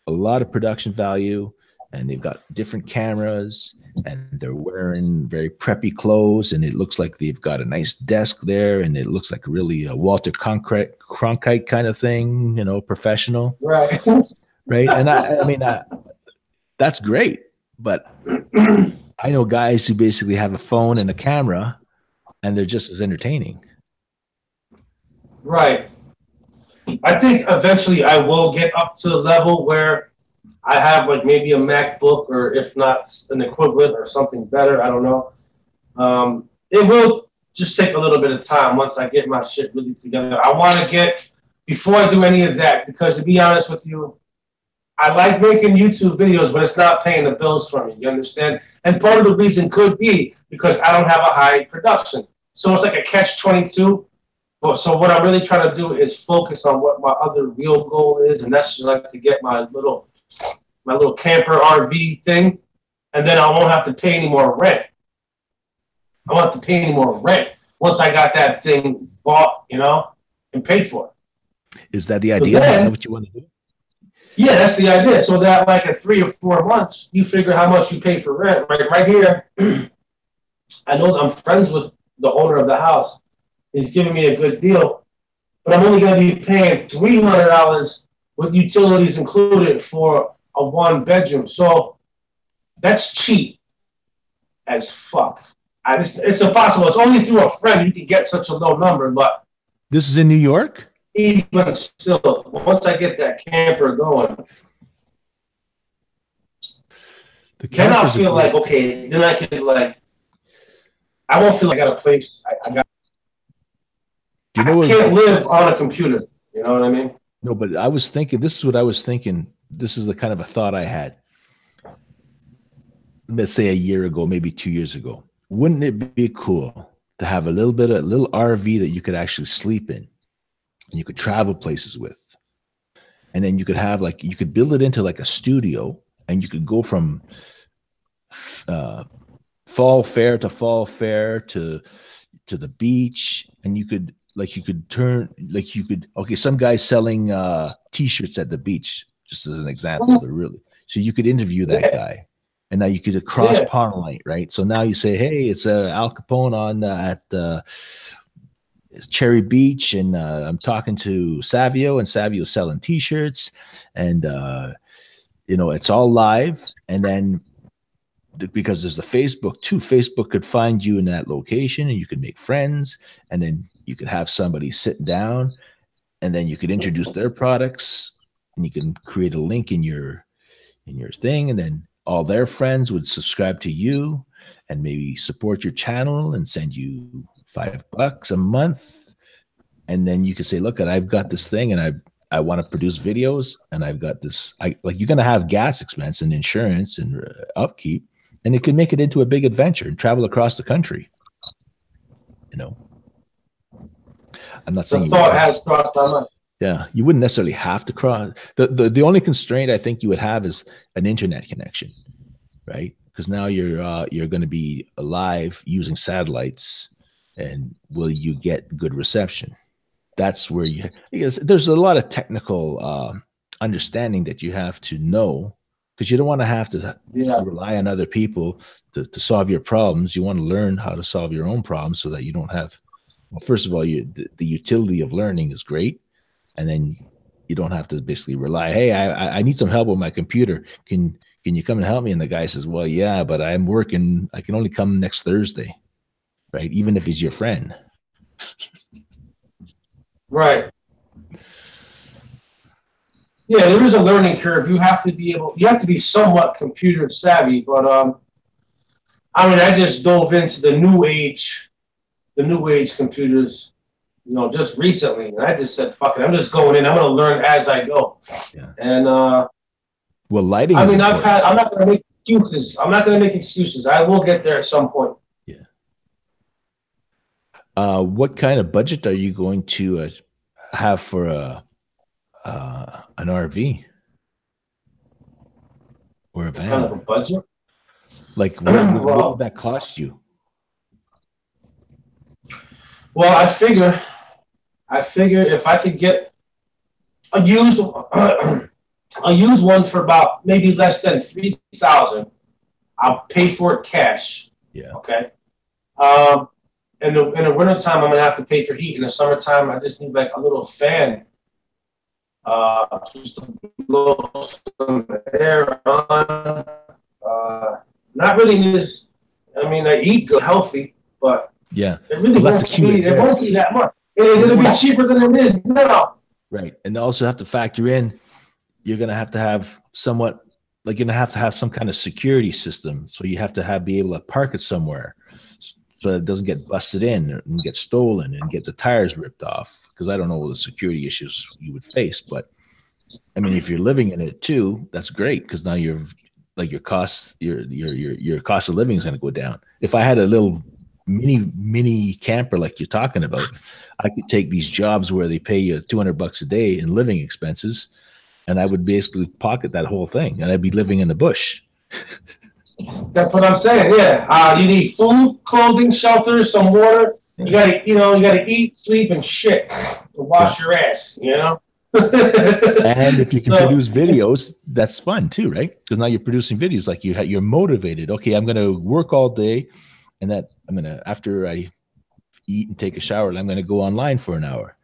a lot of production value, and they've got different cameras, and they're wearing very preppy clothes, and it looks like they've got a nice desk there, and it looks like really a Walter Cronkite kind of thing, you know, professional. Right. Right. And I mean, that's great. But I know guys who basically have a phone and a camera, and they're just as entertaining. Right. I think eventually I will get up to the level where I have like maybe a MacBook, or if not an equivalent or something better. I don't know. It will just take a little bit of time once I get my shit really together. I want to get, before I do any of that, because to be honest with you, I like making YouTube videos, but it's not paying the bills for me. You understand? And part of the reason could be because I don't have a high production. So it's like a catch-22. So what I'm really trying to do is focus on what my other real goal is, and that's just like to get my little camper RV thing, and then I won't have to pay any more rent. I won't have to pay any more rent once I got that thing bought, you know, and paid for. Is that the idea? Is that what you want to do? Yeah, that's the idea. So that like in 3 or 4 months, you figure how much you pay for rent. Right here, I know I'm friends with the owner of the house. He's giving me a good deal, but I'm only going to be paying $300 with utilities included for a 1-bedroom. So that's cheap as fuck. It's impossible. It's only through a friend you can get such a low number, but this is in New York? Even still, once I get that camper going, then I'll feel like, okay, then I can like, I won't feel like I got a place. I can't live on a computer. You know what I mean? No, but I was thinking, this is what I was thinking. This is the kind of a thought I had. Let's say a year ago, maybe 2 years ago. Wouldn't it be cool to have a little RV that you could actually sleep in? And you could travel places with, and then you could have like, you could build it into like a studio, and you could go from fall fair to fall fair to the beach, and you could okay, some guys selling t-shirts at the beach, just as an example. They're really, so you could interview that guy, and now you could cross pollinate, right? So now you say, hey, it's Al Capone on at Cherry Beach, and I'm talking to Savio, and Savio's selling t-shirts, and it's all live. And then because there's the Facebook too, Facebook could find you in that location, and you could make friends, and then you could have somebody sit down, and then you could introduce their products, and you can create a link in your thing, and then all their friends would subscribe to you and maybe support your channel and send you $5 a month. And then you could say, look, I've got this thing, and I want to produce videos, and I've got this, like, you're going to have gas expense and insurance and upkeep, and it could make it into a big adventure and travel across the country. I'm not saying you wouldn't necessarily have to cross. The only constraint I think you would have is an internet connection, right? Because now you're going to be live using satellites, and will you get good reception? That's where there's a lot of technical understanding that you have to know, because you don't want to have to rely on other people to solve your problems. You want to learn how to solve your own problems so that you don't have, well, first of all, the utility of learning is great. And then you don't have to basically rely, hey, I need some help with my computer. Can you come and help me? And the guy says, well, yeah, but I'm working. I can only come next Thursday, right? Even if he's your friend. Right. Yeah, there is a learning curve. You have to be somewhat computer savvy, but I just dove into the new age computers, just recently, and I just said, fuck it, I'm just going in. I'm going to learn as I go. Yeah. And well, lighting. I'm not going to make excuses. I will get there at some point. Yeah. What kind of budget are you going to have for an RV or a van? Kind of a budget? Like, what would that cost you? Well, I figure if I could get a used one for about maybe less than $3,000, I'll pay for it cash. Yeah. Okay. In the wintertime, I'm gonna have to pay for heat. In the summertime, I just need like a little fan, just to blow some air on. Not really this. I mean, I eat good, healthy, but yeah, it really it won't be that much. It'll be cheaper than it is now. Right, and you also have to factor in, you're gonna have to have somewhat, like, you're gonna have to have some kind of security system. So you have to be able to park it somewhere, so that it doesn't get busted in and get stolen and get the tires ripped off. Because I don't know what the security issues you would face, but I mean, if you're living in it too, that's great, because now your cost of living is going to go down. If I had a little mini camper like you're talking about, I could take these jobs where they pay you $200 a day in living expenses, and I would basically pocket that whole thing, and I'd be living in the bush. That's what I'm saying. Yeah, you need food, clothing, shelter, some water. You gotta eat, sleep, and shit, and wash your ass. And if you can produce videos, that's fun too, right? Because now you're producing videos, like you're motivated. Okay, I'm gonna work all day, and that after I eat and take a shower, I'm gonna go online for an hour,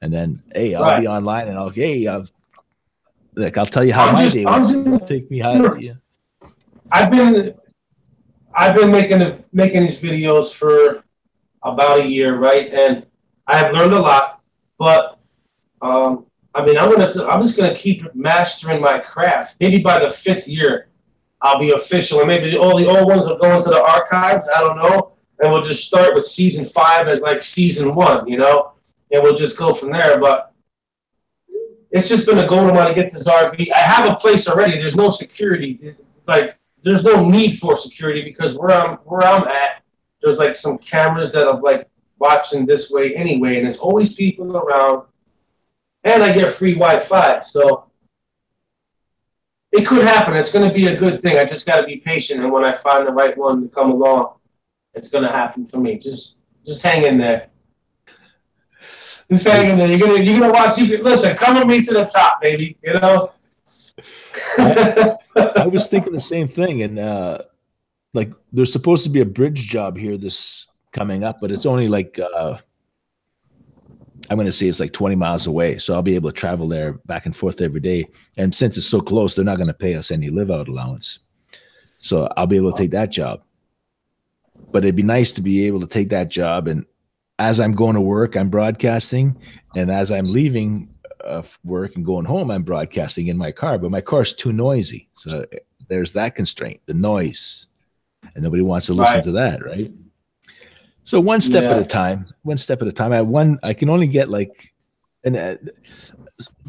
and then hey, I'll be online, and I'll tell you how my day went. Take me how. Yeah. I've been making these videos for about a year, right? And I have learned a lot, but I'm just gonna keep mastering my craft. Maybe by the 5th year, I'll be official, and maybe all the old ones will go into the archives. I don't know, and we'll just start with season 5 as like season 1, and we'll just go from there. But it's just been a goal of mine to get this RV. I have a place already. There's no security. Like, there's no need for security, because where I'm at, there's like some cameras that are like watching this way anyway, and there's always people around. And I get free Wi-Fi, so it could happen. It's going to be a good thing. I just got to be patient, and when I find the right one to come along, it's going to happen for me. Just hang in there. Just hang in there. You're gonna watch. Listen, come with me to the top, baby. You know. I was thinking the same thing, and like there's supposed to be a bridge job here this coming up, but it's only like I'm going to say it's like 20 miles away, so I'll be able to travel there back and forth every day. And since it's so close, they're not going to pay us any live-out allowance, so I'll be able to take that job. But it'd be nice to be able to take that job, and as I'm going to work, I'm broadcasting, and as I'm leaving work and going home, I'm broadcasting in my car. But my car's too noisy, so there's that constraint, the noise, and nobody wants to listen to that, right? So one step at a time. One step at a time. I can only get like, and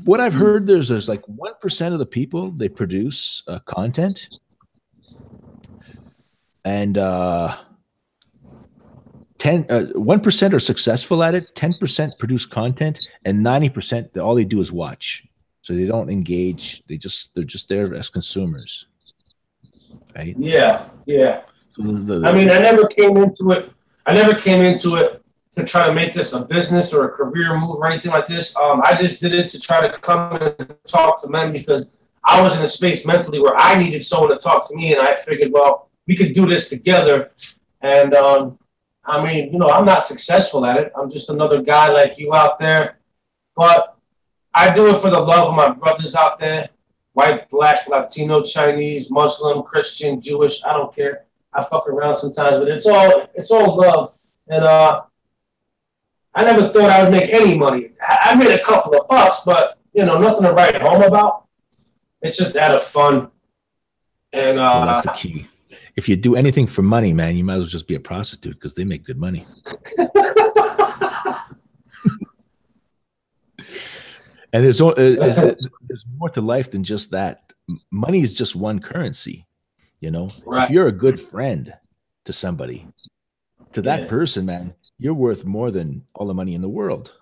what I've heard, there's like 1% of the people they produce content, and 1% are successful at it, 10% produce content, and 90% all they do is watch. So they don't engage. They're just there as consumers, right? Yeah. So I mean, I never came into it to try to make this a business or a career move or anything like this. I just did it to try to come and talk to men because I was in a space mentally where I needed someone to talk to me, and I figured, well, we could do this together. And I mean, you know, I'm not successful at it. I'm just another guy like you out there. But I do it for the love of my brothers out there. White, black, Latino, Chinese, Muslim, Christian, Jewish. I don't care. I fuck around sometimes, but it's all love. And I never thought I would make any money. I made a couple of bucks, but, you know, nothing to write home about. It's just out of fun. And well, that's the key. If you do anything for money, man, you might as well just be a prostitute because they make good money. And there's more to life than just that. Money is just one currency, you know. Right. If you're a good friend to somebody, to that person, man, you're worth more than all the money in the world,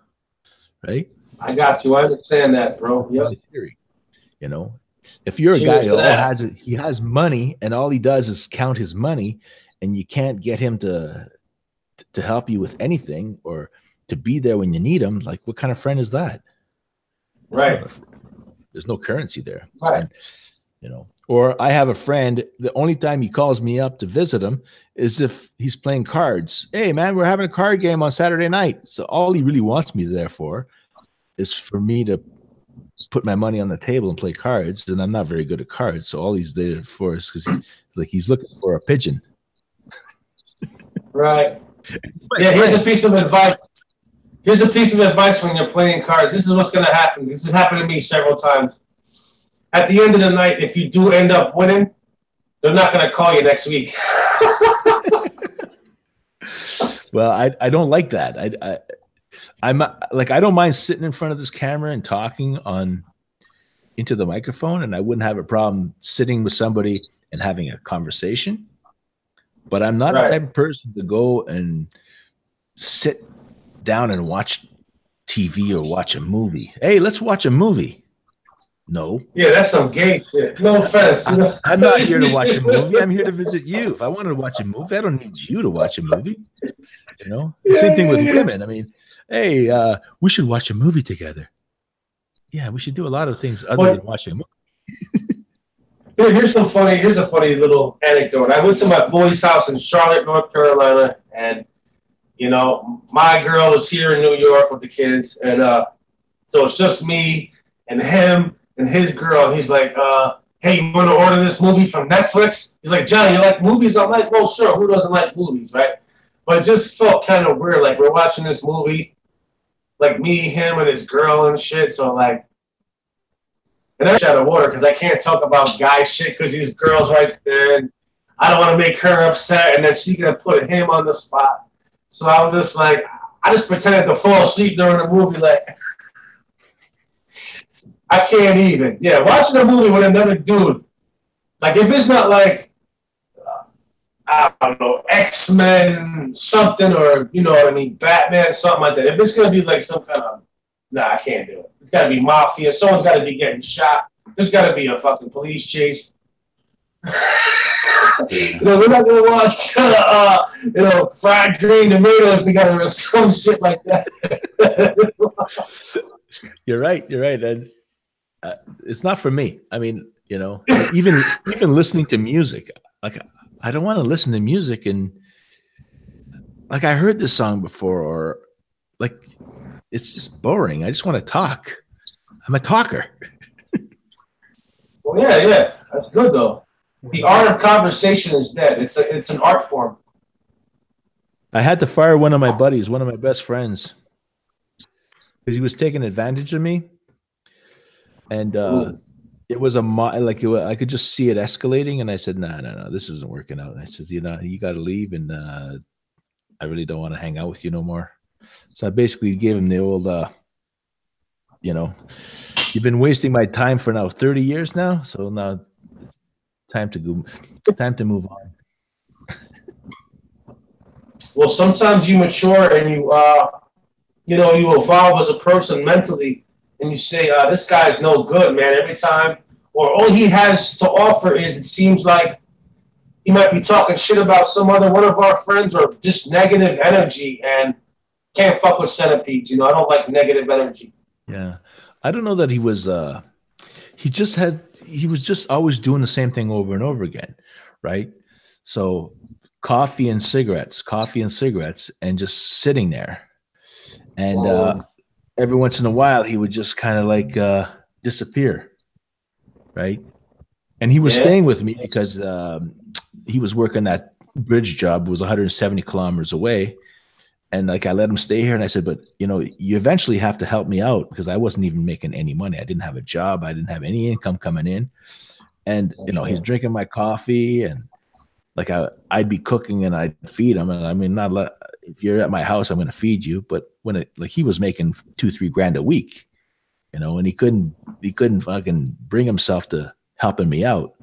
right? I got you. I understand that, bro. Yep. Theory, you know. If you're a guy who he has money and all he does is count his money, and you can't get him to help you with anything or to be there when you need him, like what kind of friend is that? Right. There's no currency there. Right. And, you know, or I have a friend, the only time he calls me up to visit him is if he's playing cards. Hey man, we're having a card game on Saturday night. So all he really wants me there for is for me to put my money on the table and play cards, and I'm not very good at cards, so all he's there for is because he's looking for a pigeon. Right. Yeah, here's a piece of advice. Here's a piece of advice when you're playing cards. This is what's going to happen. This has happened to me several times. At the end of the night, if you do end up winning, they're not going to call you next week. Well, I don't like that. I'm like, I don't mind sitting in front of this camera and talking into the microphone, and I wouldn't have a problem sitting with somebody and having a conversation. But I'm not the type of person to go and sit down and watch TV or watch a movie. Hey, let's watch a movie. No. Yeah, that's some gay shit. No offense. I'm not here to watch a movie. I'm here to visit you. If I wanted to watch a movie, I don't need you to watch a movie. You know, same thing with women. I mean, hey, we should watch a movie together. Yeah, we should do a lot of things other than watching a movie. Here's a funny little anecdote. I went to my boy's house in Charlotte, North Carolina, and you know, my girl is here in New York with the kids, and so it's just me and him and his girl. And he's like, "Hey, you want to order this movie from Netflix?" He's like, "Johnny, you like movies?" I'm like, "Well, sure. Who doesn't like movies, right?" But it just felt kind of weird. Like we're watching this movie, like me, him, and his girl and shit. So like. And I'm out of water because I can't talk about guy shit because these girls right there, and I don't want to make her upset, and then she's gonna put him on the spot. So I was just like, I just pretended to fall asleep during the movie, like I can't even. Yeah, watching a movie with another dude, like if it's not like I don't know, X-Men something, or you know what I mean, Batman, something like that. If it's gonna be like some kind of I can't do it. It's got to be mafia. Someone's got to be getting shot. there's got to be a fucking police chase. We're not gonna watch, fried green tomatoes together or some shit like that. You're right. And it's not for me. I mean, even listening to music, like I don't want to listen to music and like I heard this song before, or like it's just boring. I just want to talk. I'm a talker. Well, yeah, that's good though. The art of conversation is dead. It's an art form. I had to fire one of my buddies, one of my best friends, because he was taking advantage of me, and it was I could just see it escalating, and I said, "No, this isn't working out." And I said, you got to leave, and I really don't want to hang out with you no more. So I basically gave him the old, you've been wasting my time for now 30 years now, so now time to move on. Well, sometimes you mature and you evolve as a person mentally, and you say, this guy's no good, man. Every time, or all he has to offer is, it seems like he might be talking shit about some other one of our friends, or just negative energy, and can't fuck with centipedes. I don't like negative energy. Yeah. I don't know that he was, he was just always doing the same thing over and over again. Right. So coffee and cigarettes, and just sitting there. And every once in a while, he would just kind of like disappear. Right. And he was staying with me because he was working that bridge job. It was 170 kilometers away. And like I let him stay here, and I said, but you eventually have to help me out, because I wasn't even making any money. I didn't have a job. I didn't have any income coming in. And he's drinking my coffee, and like I'd be cooking and I'd feed him. And I mean, if you're at my house, I'm going to feed you. But he was making $2-3 grand a week, and he couldn't fucking bring himself to helping me out,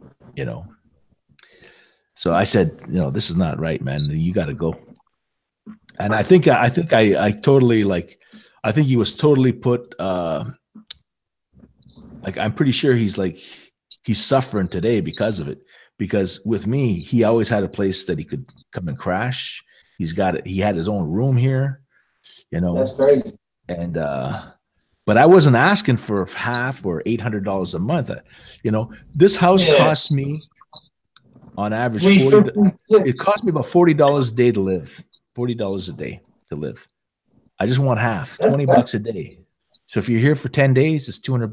So I said, this is not right, man. You got to go. And I think I totally I think he was totally put I'm pretty sure he's suffering today because of it. Because with me, he always had a place that he could come and crash. He had his own room here, That's crazy. And but I wasn't asking for half or $800 a month. This house cost me on average it cost me about $40 a day to live. $40 a day to live. I just want half, $20 a day. So if you're here for 10 days, it's $200.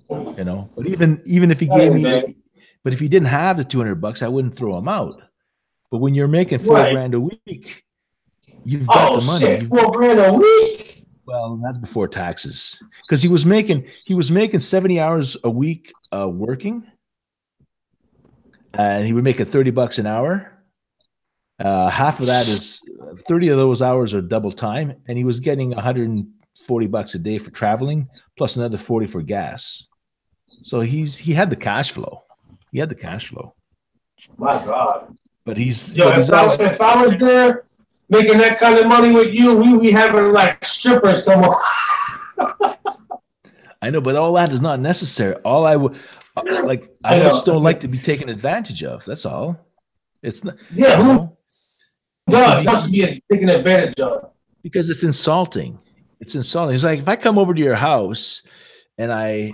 But even if he gave me, but if he didn't have the $200, I wouldn't throw him out. But when you're making $4 grand a week, you've got the money. Shit, $4 grand a week. Well, that's before taxes, because he was making 70 hours a week working, and he would make it $30 an hour. Half of that is 30 of those hours are double time, and he was getting $140 a day for traveling, plus another 40 for gas. So he had the cash flow. My God. But if I was there making that kind of money with you, we'd be having like strippers come on. I know, but all that is not necessary. All I would I just don't like to be taken advantage of. That's all. It's not. Yeah. Must be taken advantage of. Because it's insulting. It's like if I come over to your house and I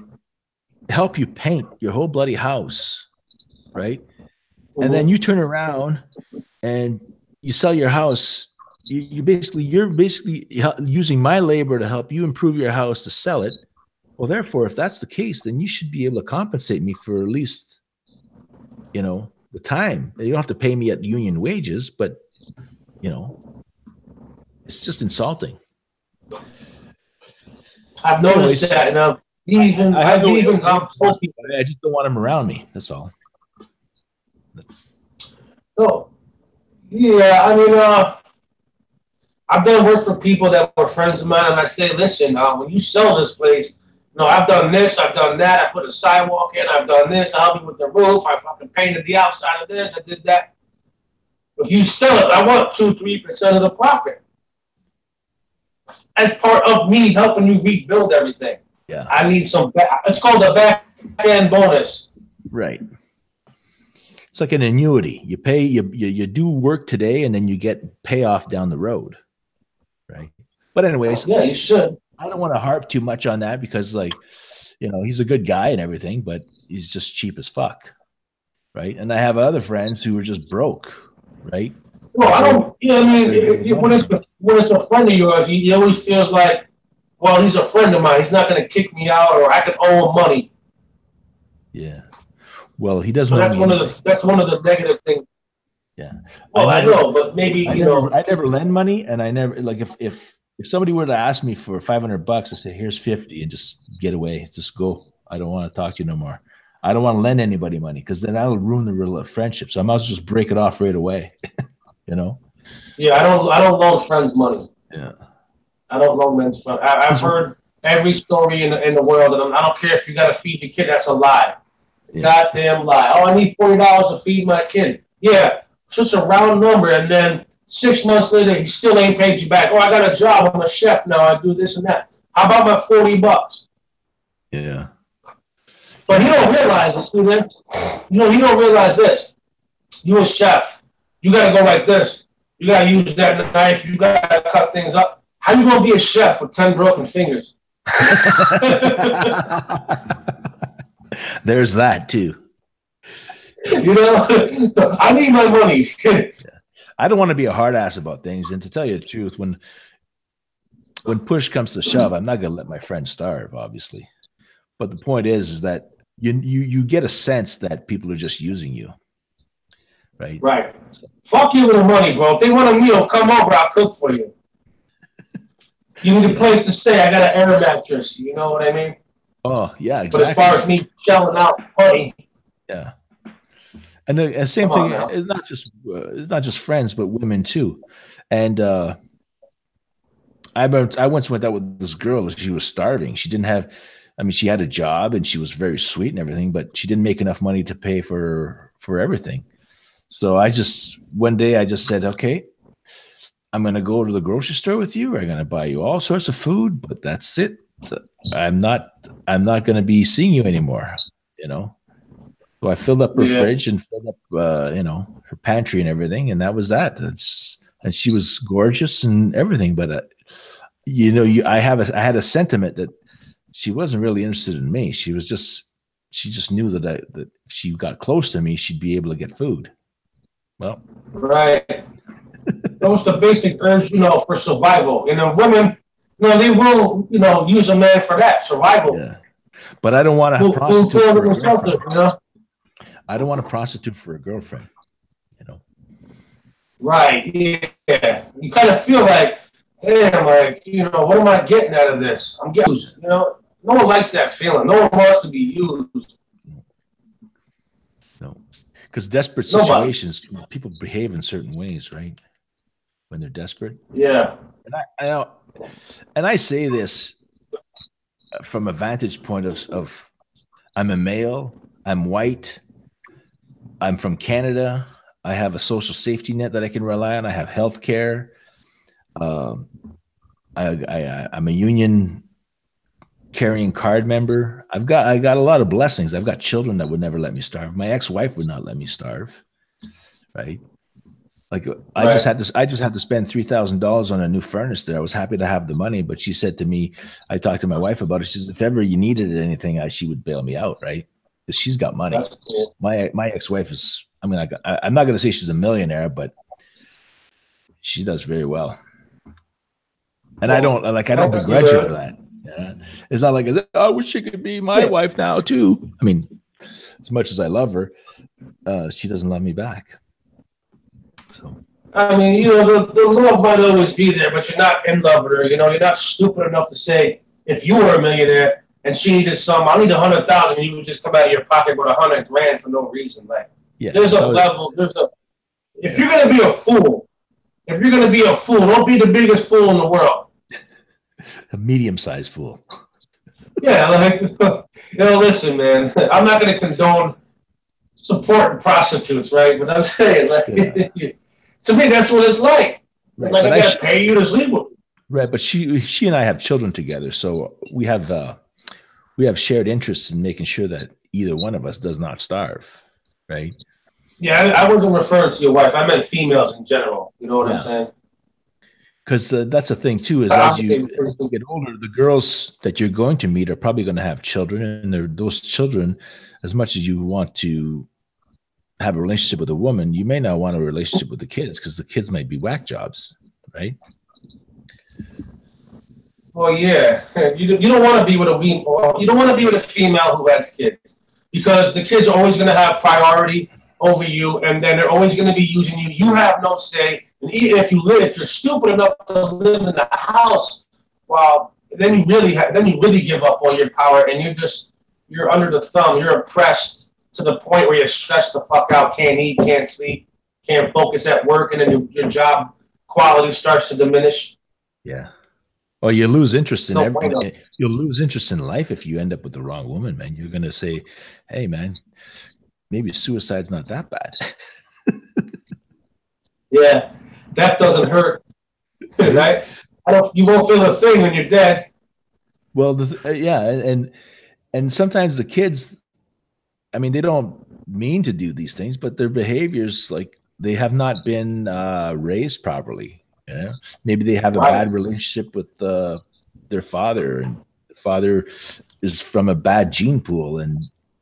help you paint your whole bloody house, right? Mm-hmm. And then you turn around and you sell your house. You're basically using my labor to help you improve your house to sell it. Well, therefore, if that's the case, then you should be able to compensate me for at least, the time. You don't have to pay me at union wages, but it's just insulting. I've noticed that, and I just don't want him around me. That's all. Yeah. I mean, I've done work for people that were friends of mine, and I say, listen, when you sell this place, I've done this, I've done that. I put a sidewalk in. I've done this. I helped you with the roof. I fucking painted the outside of this. I did that. If you sell it, I want 2-3% of the profit as part of me helping you rebuild everything. Yeah, I need some. It's called a back end bonus. Right. It's like an annuity. You pay, you do work today, and then you get payoff down the road, right? But anyways, yeah, you should. I don't want to harp too much on that because, like, he's a good guy and everything, but he's just cheap as fuck, right? And I have other friends who are just broke, right? Well, I don't. I mean, when it's a friend of yours, he always feels like, well, he's a friend of mine. He's not going to kick me out, or I could owe him money. Yeah. Well, he doesn't. So that's one of the negative things. Yeah. Well, I know, but maybe I never lend money, and I never like if somebody were to ask me for $500, I say here's 50 and just get away, just go. I don't want to talk to you no more. I don't want to lend anybody money because then that'll ruin the real friendship. So I might as well just break it off right away. Yeah, I don't loan friends money. Yeah. I don't loan men's friends. I've heard every story in the world, and I don't care if you got to feed your kid. That's a lie. Yeah. Goddamn lie. Oh, I need $40 to feed my kid. Yeah, it's just a round number, and then 6 months later, he still ain't paid you back. Oh, I got a job. I'm a chef now. I do this and that. How about my $40? Yeah. But he don't realize this, student. He don't realize this. You a chef. You got to go like this. You got to use that knife. You got to cut things up. How you going to be a chef with 10 broken fingers? There's that too. I need my money. I don't want to be a hard ass about things, and to tell you the truth, when push comes to shove, I'm not going to let my friend starve, obviously. But the point is that you get a sense that people are just using you, right? Right. So, fuck you with the money, bro. If they want a meal, come over. I'll cook for you. You need a place to stay. I got an air mattress. You know what I mean? Oh yeah, exactly. But as far as me shelling out money, yeah. And the same thing. It's not just friends, but women too. And I once went out with this girl. She was starving. She didn't have. I mean, she had a job and she was very sweet and everything, but she didn't make enough money to pay for everything. So one day I just said, okay, I'm going to go to the grocery store with you. I'm going to buy you all sorts of food, but that's it. I'm not going to be seeing you anymore. So I filled up her fridge and filled up, her pantry and everything. And that was that. And she was gorgeous and everything. But, I had a sentiment that she wasn't really interested in me. She just knew that if she got close to me, she'd be able to get food. Well, right. That was the basic urge, for survival. Women, they will, use a man for that survival. Yeah. But I don't want to prostitute for a girlfriend. I don't want to prostitute for a girlfriend. Right. Yeah. You kind of feel like, damn, what am I getting out of this? I'm getting used. No one likes that feeling. No one wants to be used. No. Because desperate situations, people behave in certain ways, right? When they're desperate. Yeah. And I say this from a vantage point of I'm a male, I'm white, I'm from Canada, I have a social safety net that I can rely on, I have health care, I'm a union carrying card member. I got a lot of blessings. I've got children that would never let me starve. My ex-wife would not let me starve, right? Like I just had to spend $3,000 on a new furnace there. I was happy to have the money, but she said to me, I talked to my wife about it. She says, if ever you needed anything, she would bail me out, right? Because she's got money. That's cool. My ex-wife is, I'm not going to say she's a millionaire, but she does very well. And I don't begrudge her for that. Yeah. It's not like I wish she could be my wife now too. I mean, as much as I love her, she doesn't love me back. So I mean, the love might always be there, but you're not in love with her. You're not stupid enough to say if you were a millionaire and she needed I need 100,000, and you would just come out of your pocket with 100 grand for no reason. Like, there's a level. If you're gonna be a fool, don't be the biggest fool in the world. A medium-sized fool. Yeah, listen, man. I'm not going to condone supporting prostitutes, right? But I'm saying, to me, that's what it's like. Right. Like, I got to pay you to sleep with me. Right, but she and I have children together, so we have shared interests in making sure that either one of us does not starve, right? Yeah, I wasn't referring to your wife. I meant females in general. You know what I'm Yeah. saying? Because that's the thing too, is as you get older, the girls that you're going to meet are probably going to have children, and those children, as much as you want to have a relationship with a woman, you may not want a relationship with the kids because the kids might be whack jobs, right? Well, yeah, you don't want to be with you don't want to be with a female who has kids because the kids are always going to have priority over you, and then they're always going to be using you. You have no say, and even if you're stupid enough to live in the house, well, then you really give up all your power, and you're under the thumb. You're oppressed to the point where you're stressed the fuck out, can't eat, can't sleep, can't focus at work, and then your job quality starts to diminish. Yeah. Well, you lose interest in everything. You'll lose interest in life if you end up with the wrong woman, man. You're going to say, hey, man, maybe suicide's not that bad. Yeah, that doesn't hurt. Right? You won't feel a thing when you're dead. Well, yeah, and sometimes the kids, I mean, they don't mean to do these things, but their behaviors, like they have not been raised properly. Yeah, maybe they have a bad relationship with their father, and the father is from a bad gene pool, and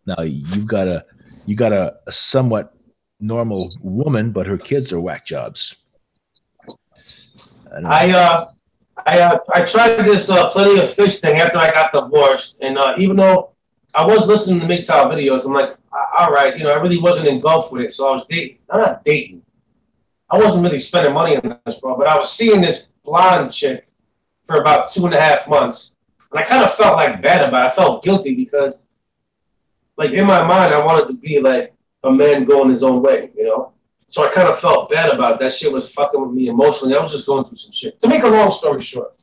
now you got a somewhat normal woman, but her kids are whack jobs. I tried this Plenty of Fish thing after I got divorced, and even though I was listening to MGTOW videos, I'm like, all right, I really wasn't engulfed with it, so I was dating. I'm not dating. I wasn't really spending money on this, bro, but I was seeing this blonde chick for about 2.5 months, and I kind of felt like bad about it. I felt guilty because, like, in my mind, I wanted to be like a man going his own way, So I kind of felt bad about it. That shit was fucking with me emotionally. I was just going through some shit. To make a long story short,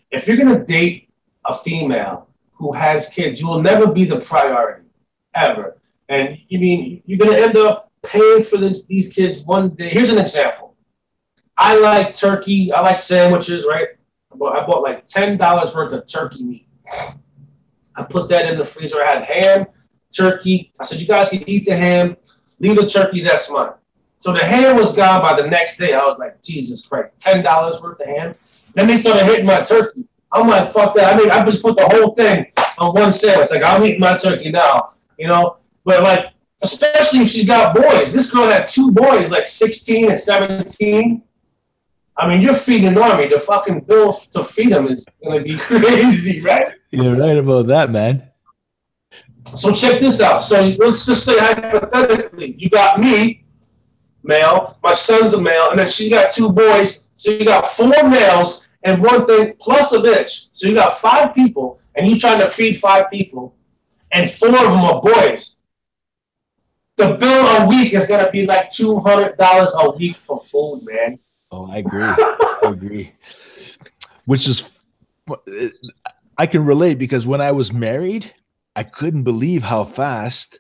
if you're gonna date a female who has kids, you will never be the priority, ever. And you're gonna end up paying for these kids one day. Here's an example. I like turkey. I like sandwiches, right? I bought like $10 worth of turkey meat. I put that in the freezer. I had ham, turkey. I said, you guys can eat the ham. Leave the turkey, that's mine. So the ham was gone by the next day. I was like, Jesus Christ, $10 worth of ham. Then they started hitting my turkey. I'm like, fuck that. I just put the whole thing on one sandwich. Like, I'm eating my turkey now, But like, especially if she's got boys. This girl had 2 boys, like 16 and 17. I mean, you're feeding an army. The fucking bill to feed them is going to be crazy, right? You're right about that, man. So check this out. So let's just say hypothetically, you got me, male, my son's a male, and then she's got 2 boys. So you got 4 males and 1 thing plus a bitch. So you got 5 people, and you trying to feed 5 people, and 4 of them are boys. The bill a week is going to be like $200 a week for food, man. Oh, I agree. I agree. Which is, I can relate because when I was married, I couldn't believe how fast,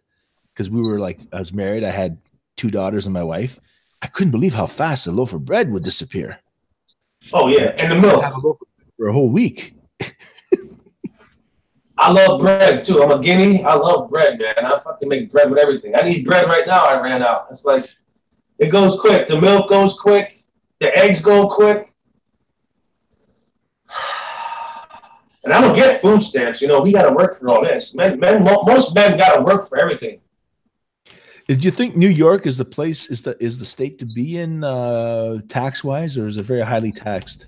because I was married, I had 2 daughters and my wife. I couldn't believe how fast a loaf of bread would disappear. Oh, yeah, and the milk. Have a loaf for a whole week. I love bread, too. I'm a guinea. I love bread, man. I fucking make bread with everything. I need bread right now. I ran out. It's like, it goes quick. The milk goes quick. The eggs go quick. And I don't get food stamps. We got to work for all this. Most men got to work for everything. Did you think New York is the place, is the state to be in tax-wise, or is it very highly taxed?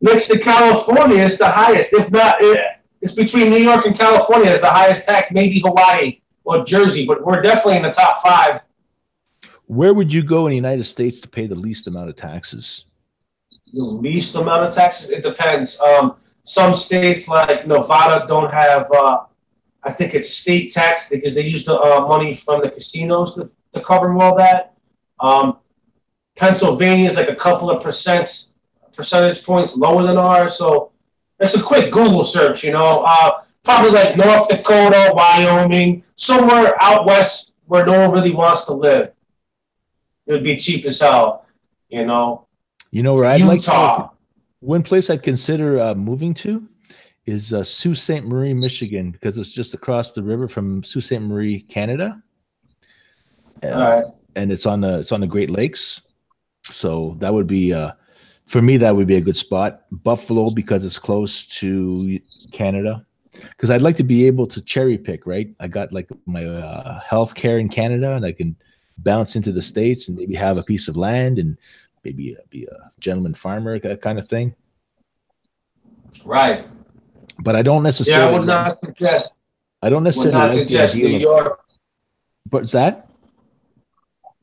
Next to California, it's the highest. If not, it's between New York and California. It's the highest tax, maybe Hawaii or Jersey, but we're definitely in the top 5. Where would you go in the United States to pay the least amount of taxes? The least amount of taxes? It depends. Some states like Nevada don't have, I think it's state tax because they use the money from the casinos to cover all that. Pennsylvania is like a couple of percentage points lower than ours. So it's a quick Google search, probably like North Dakota, Wyoming, somewhere out west where no one really wants to live. It would be cheap as hell, where I'd like to, one place I'd consider moving to is Sault Ste. Marie, Michigan, because it's just across the river from Sault Ste. Marie, Canada. All right. And it's on the Great Lakes. So that would be for me, that would be a good spot. Buffalo, because it's close to Canada. Because I'd like to be able to cherry pick, right? I got like my health care in Canada, and I can bounce into the States and maybe have a piece of land and maybe be a gentleman farmer, that kind of thing. Right. But I don't necessarily. Yeah, I would not suggest. I don't necessarily would not like suggest the idea New York. What's that?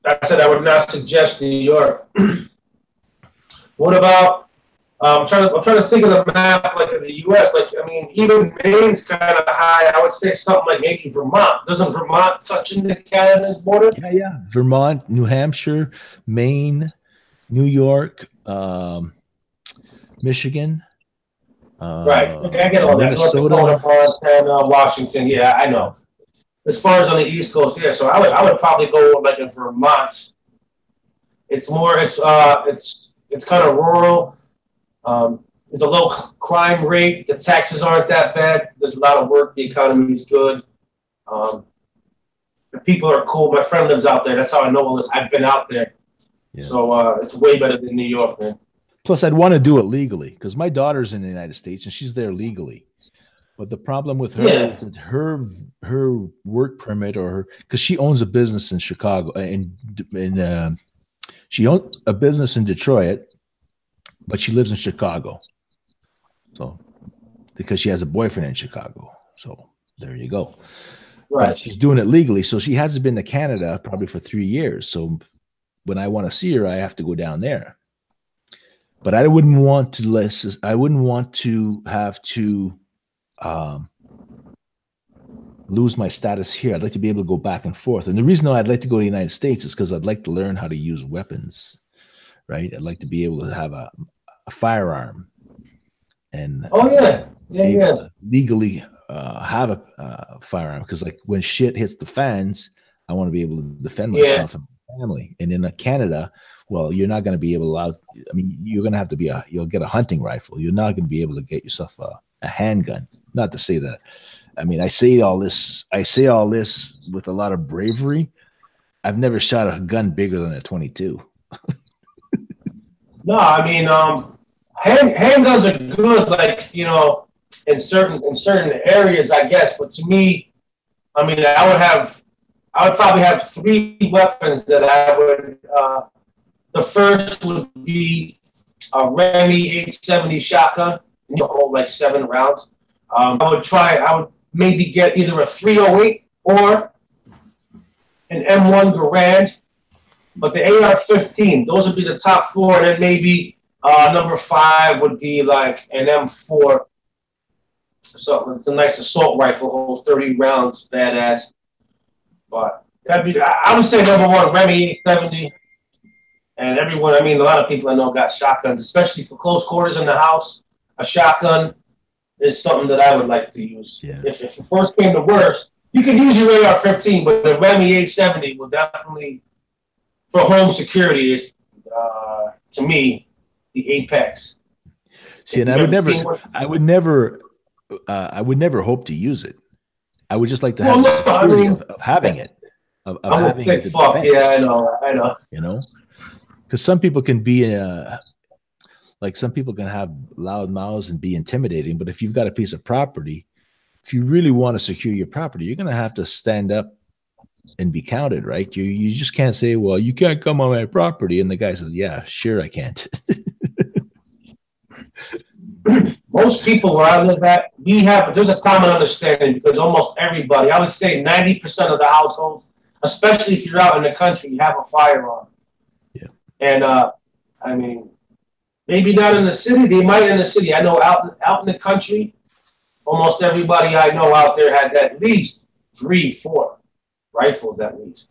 I said I would not suggest New York. What about? I'm trying to think of the map, like in the U.S. Like, I mean, even Maine's kind of high. I would say something like maybe Vermont. Doesn't Vermont touch into Canada's border? Yeah. Vermont, New Hampshire, Maine, New York, Michigan. Right. Okay, I get all that. North Minnesota. Dakota, Montana, Washington. Yeah, I know. As far as on the East Coast, yeah. So I would probably go like in Vermont. It's more. It's kind of rural. There's a low crime rate. The taxes aren't that bad. There's a lot of work. The economy is good. The people are cool. My friend lives out there. That's how I know all this. I've been out there. Yeah. So it's way better than New York, man. Plus, I'd want to do it legally because my daughter's in the United States and she's there legally. But the problem with her is that her work permit, or her, because she owns a business in Chicago, she owns a business in Detroit, but she lives in Chicago. So, because she has a boyfriend in Chicago. So there you go. Right. But she's doing it legally. So she hasn't been to Canada probably for 3 years. So when I want to see her, I have to go down there. But I wouldn't want to have to lose my status here. I'd like to be able to go back and forth. And the reason I'd like to go to the United States is because I'd like to learn how to use weapons, right? I'd like to be able to have a firearm and legally have a firearm, because like when shit hits the fans, I want to be able to defend myself and my family. And in Canada, well, you're not going to be able to you're going to have to you'll get a hunting rifle. You're not going to be able to get yourself a handgun. Not to say that, I say all this with a lot of bravery. I've never shot a gun bigger than a 22. No, handguns are good, like, in certain areas, I guess. But to me, I would probably have 3 weapons that I would. The first would be a Remy 870 shotgun, hold like 7 rounds. I would maybe get either a 308 or an M1 Garand. But the AR-15, those would be the top 4, and then maybe number 5 would be like an M4. So it's a nice assault rifle, holds 30 rounds, badass. But I would say number 1, Remy 870. And everyone, a lot of people I know got shotguns, especially for close quarters in the house. A shotgun is something that I would like to use. Yeah. If it first came to worst, you can use your AR-15, but the Remy 870 will definitely, for home security, is to me the apex. See, and I would never hope to use it. I would just like to have the security of having it, of having the defense. Yeah, I know. Because some people can be some people can have loud mouths and be intimidating, but if you've got a piece of property, if you really want to secure your property, you're going to have to stand up and be counted, right? You just can't say, well, you can't come on my property. And the guy says, yeah, sure, I can't. Most people where I live at, there's a common understanding, because almost everybody, I would say 90% of the households, especially if you're out in the country, you have a firearm. Yeah. And, maybe not in the city. They might in the city. I know out in the country, almost everybody I know out there had at least 3, 4 rifles at least.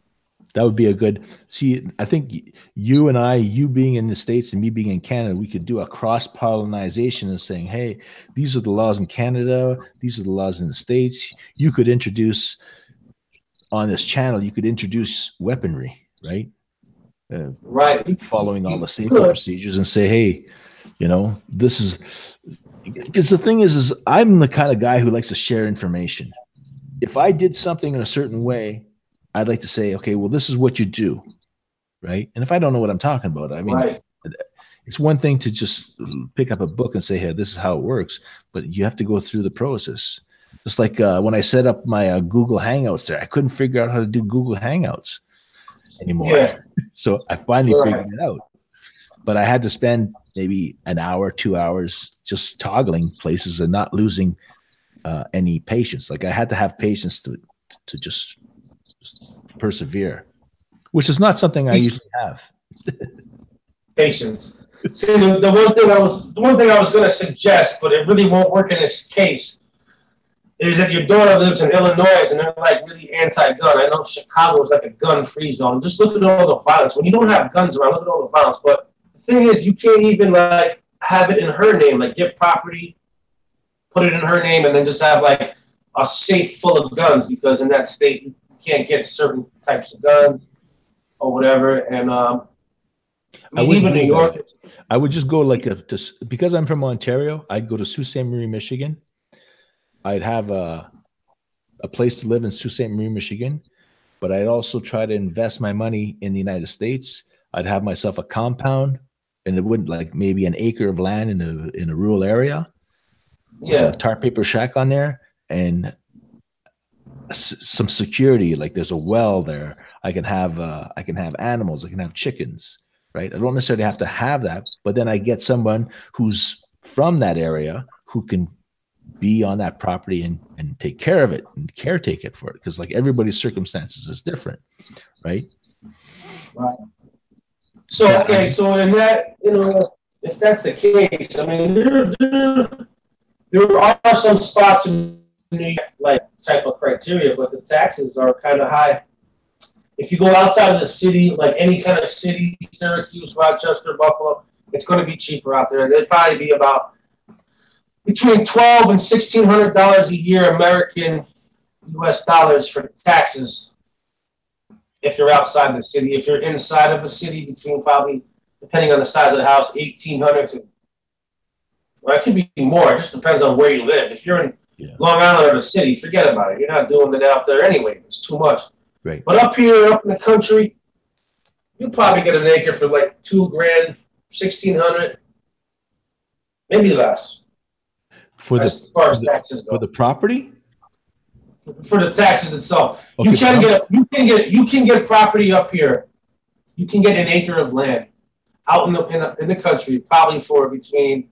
That would be a good. See, I think you and I, you being in the States and me being in Canada, we could do a cross-pollination and saying, hey, these are the laws in Canada. These are the laws in the States. You could introduce on this channel, you could introduce weaponry, right? Right. Following all the safety procedures and say, hey, this is, Because the thing is I'm the kind of guy who likes to share information. If I did something in a certain way, I'd like to say, okay, well, this is what you do, right? And if I don't know what I'm talking about, I mean, Right. it's one thing to just pick up a book and say, hey, this is how it works, but you have to go through the process. Just like when I set up my Google Hangouts there, I couldn't figure out how to do Google Hangouts anymore. Yeah. So I finally Right. figured it out. But I had to spend maybe an hour, 2 hours just toggling places and not losing any patience. Like I had to have patience to just persevere, which is not something I usually have. Patience. See, the one thing I was going to suggest, but it really won't work in this case, is that your daughter lives in Illinois and they're like really anti-gun. I know Chicago is like a gun-free zone. Just look at all the violence. When you don't have guns around, look at all the violence. But the thing is, you can't even like have it in her name. Like get property, put it in her name, and then just have like a safe full of guns because in that state you can't get certain types of guns or whatever. And I mean, even New York. I would just go like because I'm from Ontario, I'd go to Sault Ste. Marie, Michigan. I'd have a place to live in Sault Ste. Marie, Michigan, but I'd also try to invest my money in the United States. I'd have myself a compound, and it wouldn't like maybe an acre of land in a rural area with a tar paper shack on there and some security. Like there's a well there. I can have animals. I can have chickens. Right. I don't necessarily have to have that, but then I get someone who's from that area who can be on that property and take care of it and caretake it for it. Because like everybody's circumstances is different. Right. Right. So, okay. So in that, if that's the case, I mean, there are some spots in New York, like type of criteria, but the taxes are kind of high. If you go outside of the city, like any kind of city, Syracuse, Rochester, Buffalo, it's going to be cheaper out there. They'd probably be about between $1,200 and $1,600 a year American U.S. dollars for taxes if you're outside the city. If you're inside of a city, between probably, depending on the size of the house, $1,800 to, well, it could be more. It just depends on where you live. If you're in Long Island or the city, forget about it. You're not doing it out there anyway. It's too much. Right. But up here, up in the country, you probably get an acre for like $2,000, $1,600, maybe less. For the property? For the taxes itself. Okay, You can get property up here. You can get an acre of land out in the country, probably for between,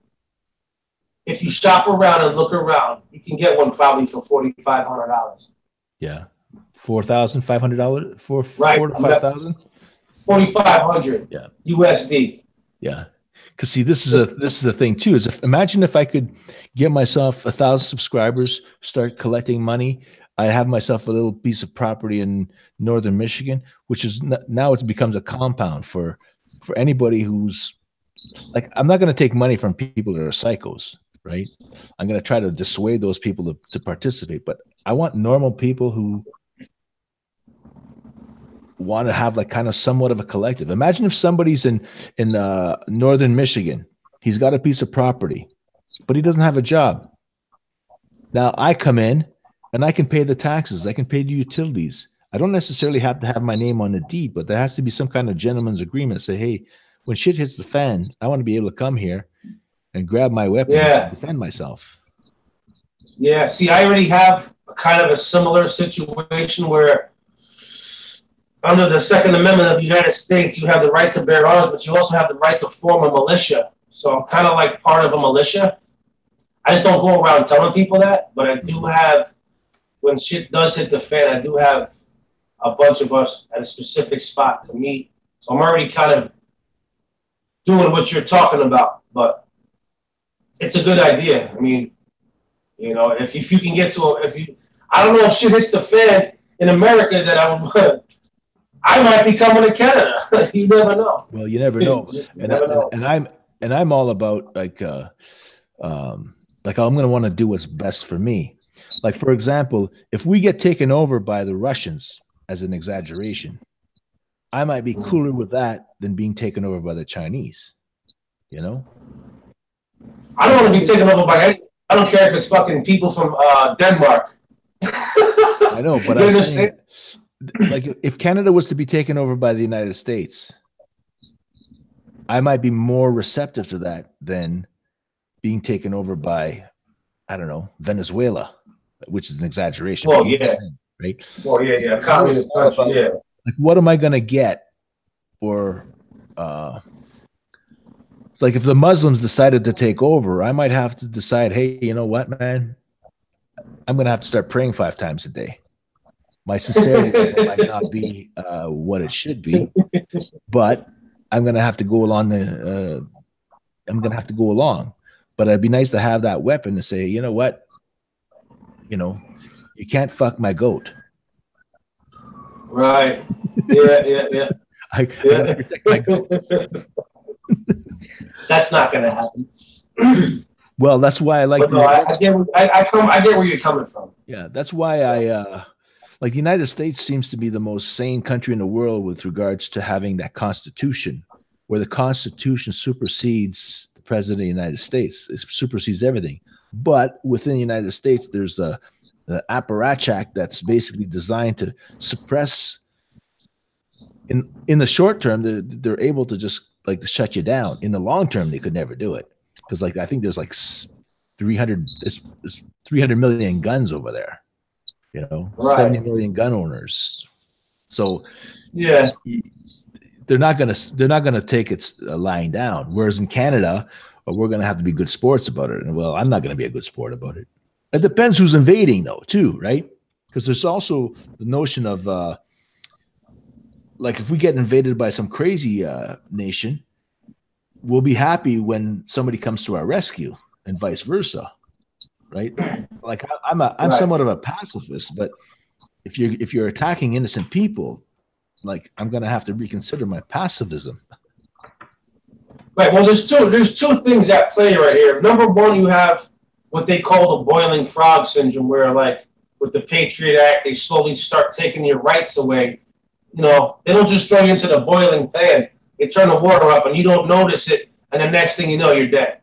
if you shop around and look around, you can get one probably for $4,500. Yeah. $4,500 for right. 4 to 5,000. 4,500. Yeah. USD. Yeah. Because see, this is the thing too. Is imagine if I could get myself 1,000 subscribers, start collecting money. I have myself a little piece of property in northern Michigan, which is now it becomes a compound for anybody who's like, I'm not going to take money from people that are psychos, right? I'm going to try to dissuade those people to participate, but I want normal people who want to have like kind of somewhat of a collective. Imagine if somebody's in northern Michigan, he's got a piece of property, but he doesn't have a job. Now I come in and I can pay the taxes, I can pay the utilities. I don't necessarily have to have my name on the deed, but there has to be some kind of gentleman's agreement. Say, hey, when shit hits the fan, I want to be able to come here and grab my weapons and defend myself. Yeah, see, I already have kind of a similar situation where under the Second Amendment of the United States, you have the right to bear arms, but you also have the right to form a militia. So I'm kind of like part of a militia. I just don't go around telling people that, but I do have, when shit does hit the fan, I do have a bunch of us at a specific spot to meet. So I'm already kind of doing what you're talking about, but it's a good idea. I mean, if you can get to I don't know if shit hits the fan in America that I might be coming to Canada. You never know. Well, you never know. And I'm all about like I'm going to want to do what's best for me. Like, for example, if we get taken over by the Russians, as an exaggeration, I might be cooler with that than being taken over by the Chinese, I don't want to be taken over by any. I don't care if it's fucking people from Denmark. I know, but You I'm understand? saying, like, if Canada was to be taken over by the United States, I might be more receptive to that than being taken over by, I don't know, Venezuela, which is an exaggeration. But Well, you know what yeah. I'm saying, right? Well, yeah, yeah. It's more Communist country, about, yeah. like, what am I going to get? Or, it's like, if the Muslims decided to take over, I might have to decide, hey, you know what, man? I'm going to have to start praying 5 times a day. My sincerity level might not be what it should be, but I'm going to have to go along. I'm going to have to go along. But it'd be nice to have that weapon to say, you know what? You know, you can't fuck my goat. Right. Yeah, yeah, yeah. I Yeah. got to protect my goats. That's not going to happen. Well, that's why I like But no, I get where you're coming from. yeah, that's why I like, the United States seems to be the most sane country in the world with regards to having that constitution, where the constitution supersedes the president of the United States. It supersedes everything. But within the United States, there's the apparatchik that's basically designed to suppress. In the short term, they're able to just, like, to shut you down. In the long term, they could never do it, because, like, I think there's like 300 there's 300 million guns over there. You know, Right. 70 million gun owners. So yeah, they're not gonna take it lying down. Whereas in Canada, we're gonna have to be good sports about it. And, well, I'm not gonna be a good sport about it. It depends who's invading, though, too, right? Because there's also the notion of like, if we get invaded by some crazy nation, we'll be happy when somebody comes to our rescue, and vice versa, right? Like, I'm right. somewhat of a pacifist, but if you're attacking innocent people, like, I'm gonna have to reconsider my pacifism. Right. Well, there's two things at play right here. Number one, you have what they call the boiling frog syndrome, where, like, with the Patriot Act, they slowly start taking your rights away. You know, they don't just throw you into the boiling pan. They turn the water up, and you don't notice it, and the next thing you know, you're dead.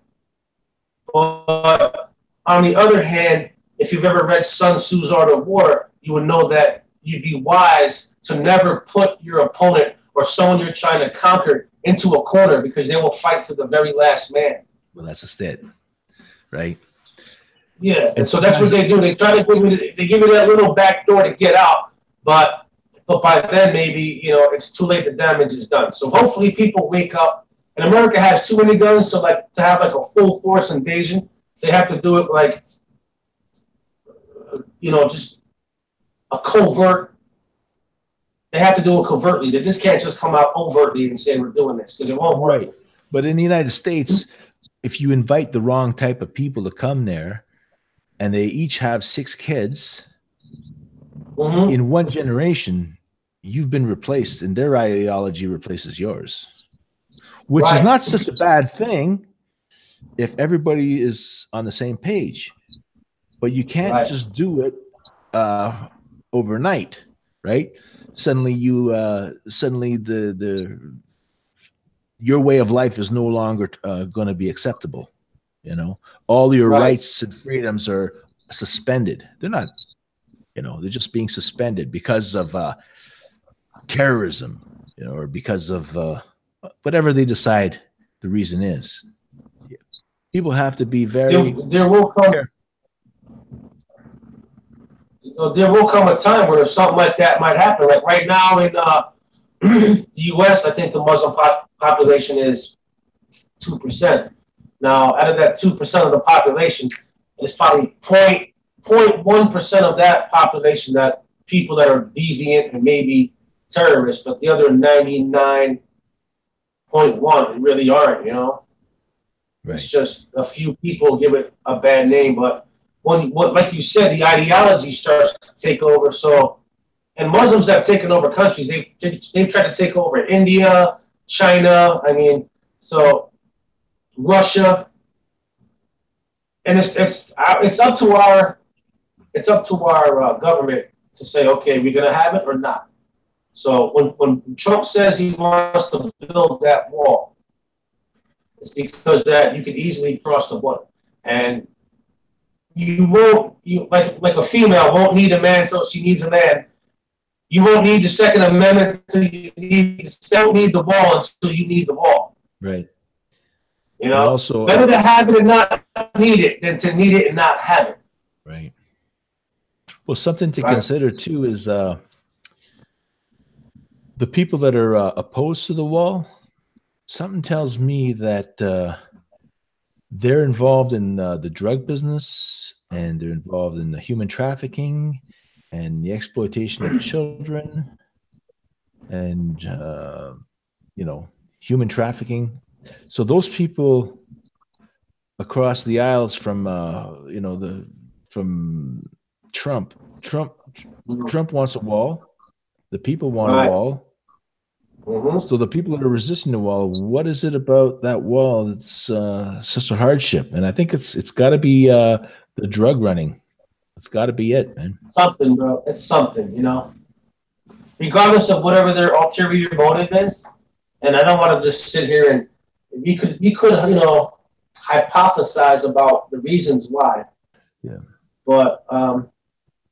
But on the other hand, if you've ever read Sun Tzu's Art of War, you would know that you'd be wise to never put your opponent or someone you're trying to conquer into a corner, because they will fight to the very last man. Well, that's just it, right? Yeah, and so that's what they do. They try to give you that little back door to get out, but by then, maybe, you know, it's too late. The damage is done. So hopefully people wake up. And America has too many guns, so, like, to have, like, a full force invasion, they have to do it, like, you know, just a covert. They have to do it covertly. They just can't just come out overtly and say we're doing this, because it won't work. Right. But in the United States, if you invite the wrong type of people to come there, and they each have 6 kids, in one generation, you've been replaced, and their ideology replaces yours, which is not such a bad thing if everybody is on the same page. But you can't just do it overnight, right? Suddenly your way of life is no longer going to be acceptable. You know, all your rights and freedoms are suspended. They're not, you know, they're just being suspended because of terrorism, you know, or because of whatever they decide the reason is. People have to be very there will come a time where something like that might happen. Like right now in the U.S., I think the Muslim population is 2%. Now, out of that 2% of the population, there's probably 0.1% of that population that people that are deviant and maybe terrorists, but the other 99.1 really aren't, you know? Right. It's just a few people give it a bad name, but like you said, the ideology starts to take over. So, and Muslims have taken over countries. They've tried to take over India, China. I mean, so Russia, and it's up to our government to say, okay, we're gonna have it or not. So when Trump says he wants to build that wall, It's because that you can easily cross the border, and you won't. You like a female won't need a man until she needs a man. You won't need the Second Amendment until you don't need the wall until you need the wall. Right. You know, also, better to have it and not need it than to need it and not have it. Right. Well, something to consider too is the people that are opposed to the wall. Something tells me that they're involved in the drug business, and they're involved in the human trafficking and the exploitation of children, and you know, human trafficking. So those people across the aisles from you know, from Trump wants a wall. The people want a wall. So the people that are resisting the wall, what is it about that wall that's such a hardship? And I think it's got to be the drug running. It's got to be it, man. Something, bro. It's something, you know. Regardless of whatever their ulterior motive is, and I don't want to just sit here and you could you know, hypothesize about the reasons why. Yeah. But then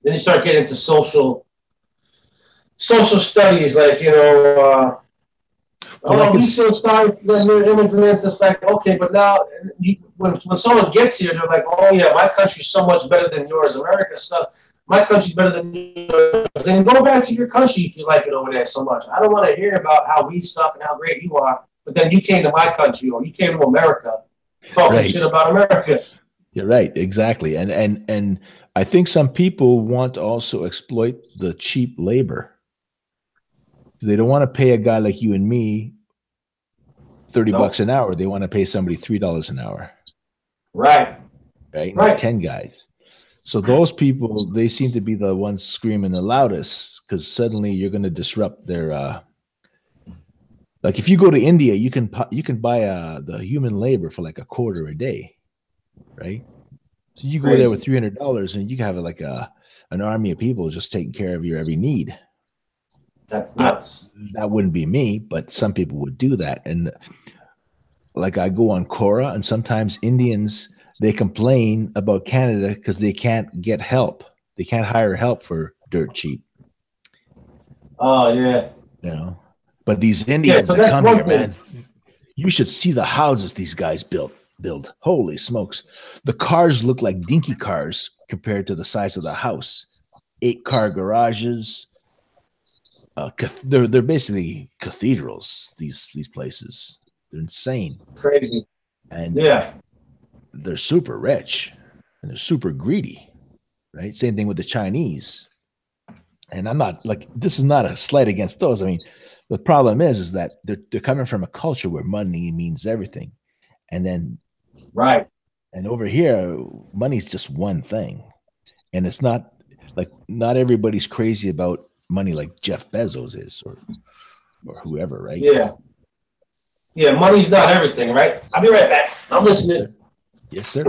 you start getting into social studies, like, you know, we feel sorry for the immigrants. It's like, okay, but now when someone gets here, they're like, oh yeah, my country's so much better than yours. America sucks. My country's better than yours. Then go back to your country if you like it over there so much. I don't want to hear about how we suck and how great you are, but then you came to my country or you came to America talking shit about America. You're right, exactly. And I think some people want to also exploit the cheap labor. They don't want to pay a guy like you and me $30 an hour. They want to pay somebody $3 an hour. Right. Like 10 guys. So those people, they seem to be the ones screaming the loudest, because suddenly you're going to disrupt their like if you go to India, you can buy the human labor for like $1/4 a day, right? So you go there with $300 and you can have like an army of people just taking care of your every need. That's nuts. That wouldn't be me, but some people would do that. And like I go on Quora, and sometimes Indians, they complain about Canada because they can't get help. They can't hire help for dirt cheap. Oh yeah. You know, but these Indians that come here, man, you should see the houses these guys build. Holy smokes. The cars look like dinky cars compared to the size of the house. 8-car garages. They're basically cathedrals, these places. They're insane. Crazy. And they're super rich and they're super greedy, right? Same thing with the Chinese. And I'm not like, this is not a slight against those. I mean, the problem is that they're coming from a culture where money means everything. And then and over here, money's just one thing. And it's not like, not everybody's crazy about money like Jeff Bezos is, or whoever, right? Yeah, money's not everything, right? I'll be right back. I'm listening. Yes, sir.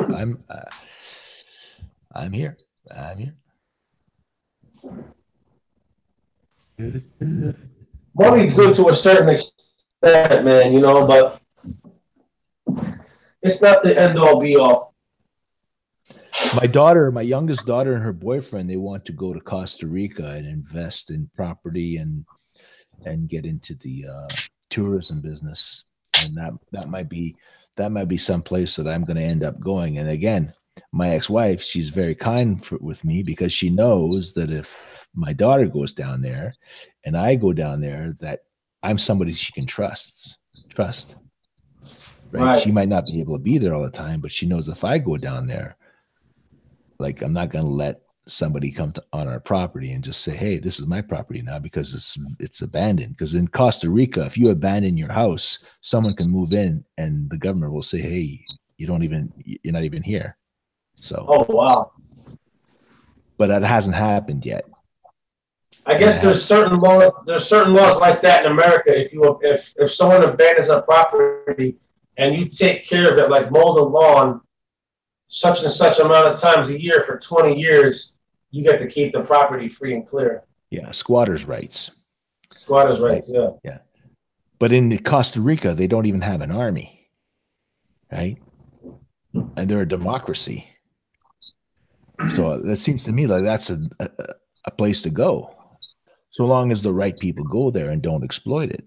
I'm here. Money's good to a certain extent, man, you know, but it's not the end all be all. My youngest daughter and her boyfriend, they want to go to Costa Rica and invest in property and get into the tourism business. And that might be some place that I'm going to end up going. And again, my ex-wife, she's very kind with me, because she knows that if my daughter goes down there and I go down there, that I'm somebody she can trust. Right? She might not be able to be there all the time, but she knows if I go down there, like, I'm not going to let somebody come on our property and just say, hey, this is my property now, because it's abandoned. Because in Costa Rica, if you abandon your house, someone can move in and the government will say, hey, you're not even here. So, oh wow. But that hasn't happened yet. I guess there's certain laws like that in America. If someone abandons a property and you take care of it, like mow the lawn such and such amount of times a year for 20 years, you get to keep the property free and clear. Yeah, squatters' rights. Squatters' rights, yeah. But in Costa Rica, they don't even have an army. right? And they're a democracy. So that seems to me like that's a place to go, so long as the right people go there and don't exploit it.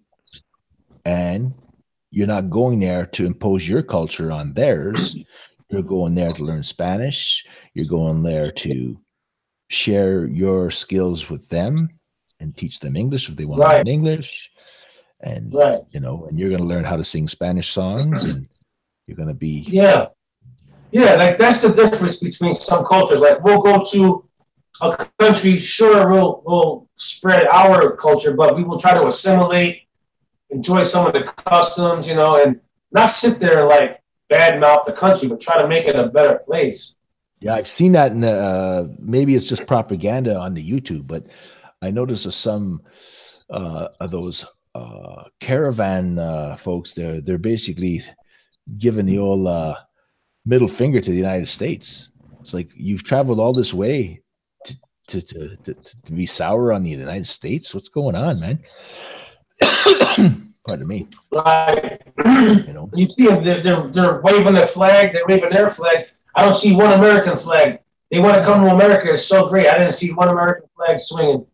And you're not going there to impose your culture on theirs. You're going there to learn Spanish. You're going there to share your skills with them and teach them English if they want to Right. learn English. And, Right. and you're going to learn how to sing Spanish songs, and you're going to be. Yeah. Yeah, like that's the difference between some cultures. Like we'll go to a country, sure, we'll spread our culture, but we will try to assimilate, enjoy some of the customs, and not sit there and like badmouth the country, but try to make it a better place. Yeah, I've seen that in the maybe it's just propaganda on the YouTube, but I noticed some of those caravan folks. They're basically giving the old middle finger to the United States. It's like, you've traveled all this way to be sour on the United States. What's going on, man? Pardon me. Like, you see them, they're waving their flag, they're waving their flag. I don't see one American flag. They want to come to America. It's so great. I didn't see one American flag swinging.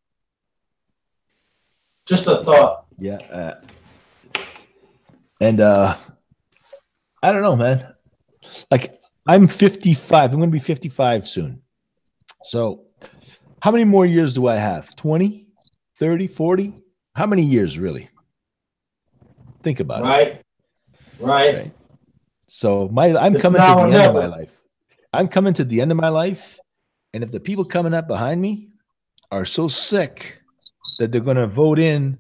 Just a thought. Yeah. And I don't know, man. Like, I'm 55. I'm going to be 55 soon. So how many more years do I have? 20, 30, 40? How many years, really? Think about it. Right. So I'm coming to the end of my life. I'm coming to the end of my life. And if the people coming up behind me are so sick that they're going to vote in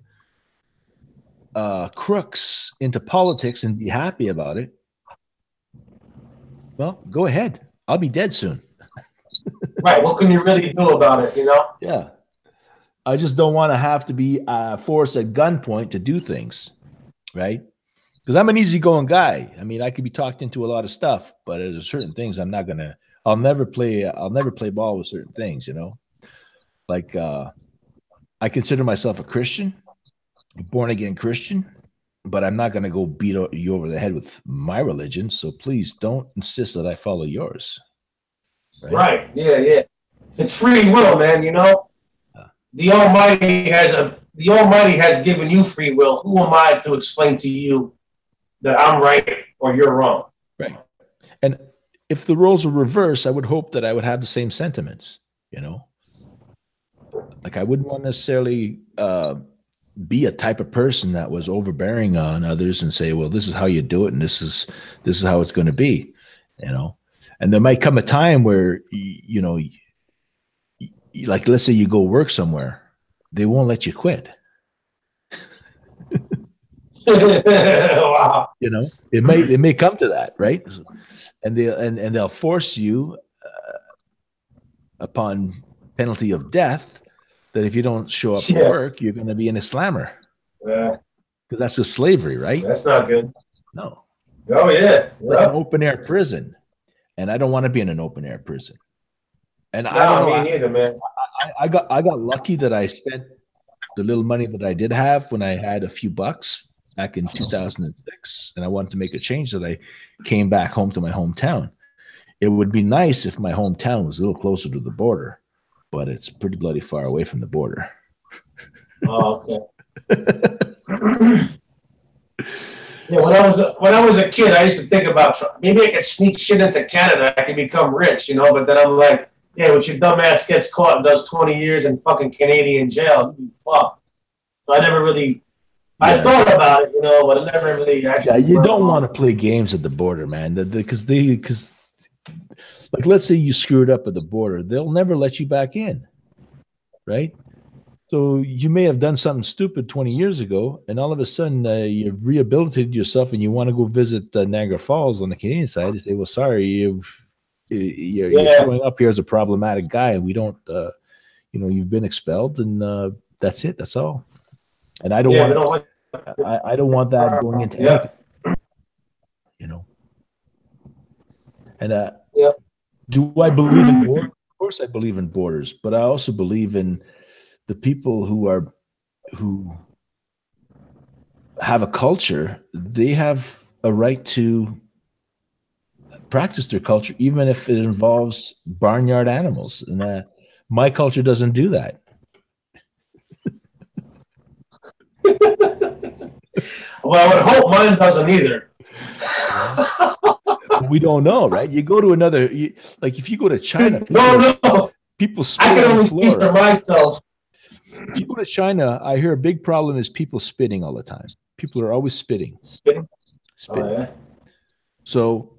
crooks into politics and be happy about it, well, go ahead. I'll be dead soon. Right. What can you really do about it, Yeah. I just don't want to have to be forced at gunpoint to do things, right? Because I'm an easygoing guy. I mean, I could be talked into a lot of stuff, but there's certain things I'll never play ball with certain things, Like I consider myself a Christian, a born-again Christian, but I'm not gonna go beat you over the head with my religion. So please don't insist that I follow yours. Right. Yeah. It's free will, man, The Almighty has given you free will. Who am I to explain to you that I'm right or you're wrong? Right. And if the roles were reversed, I would hope that I would have the same sentiments, Like, I wouldn't want to necessarily be a type of person that was overbearing on others and say, well, this is how you do it, and this is how it's going to be, And there might come a time where, like, let's say you go work somewhere, they won't let you quit. Wow. It may come to that, right? And they'll force you upon penalty of death that if you don't show up for work, you're going to be an Islammer. Yeah. Because that's just slavery, right? That's not good. No. Oh, yeah. Like an open air prison. And I don't want to be in an open air prison. And no, I don't know. Me neither, man. I got lucky that I spent the little money that I did have when I had a few bucks back in 2006, and I wanted to make a change, that I came back home to my hometown. It would be nice if my hometown was a little closer to the border, but it's pretty bloody far away from the border. Oh, okay. Yeah, when I was a kid, I used to think about maybe I could sneak shit into Canada. I could become rich, But then I'm like, yeah, when your dumb ass gets caught and does 20 years in fucking Canadian jail, you'd be fucked. So I never really. Yeah. I thought about it, but I never really. Yeah, you don't want to play games at the border, man, because like, let's say you screwed up at the border, they'll never let you back in, right? So you may have done something stupid 20 years ago, and all of a sudden you've rehabilitated yourself and you want to go visit Niagara Falls on the Canadian side. They say, well, sorry, you're showing up here as a problematic guy, and we don't, you've been expelled, and that's it. That's all. And I don't want I don't want that going into anything, And do I believe in borders? Of course I believe in borders, but I also believe in the people who have a culture. They have a right to practice their culture, even if it involves barnyard animals. And my culture doesn't do that. Well, I would hope mine doesn't either. We don't know, right? You go to like if you go to China, people spit I can on the only speak floor. for myself. If you go to China, I hear a big problem is people spitting all the time. People are always spitting. Spitting? Spitting. Oh, yeah. So,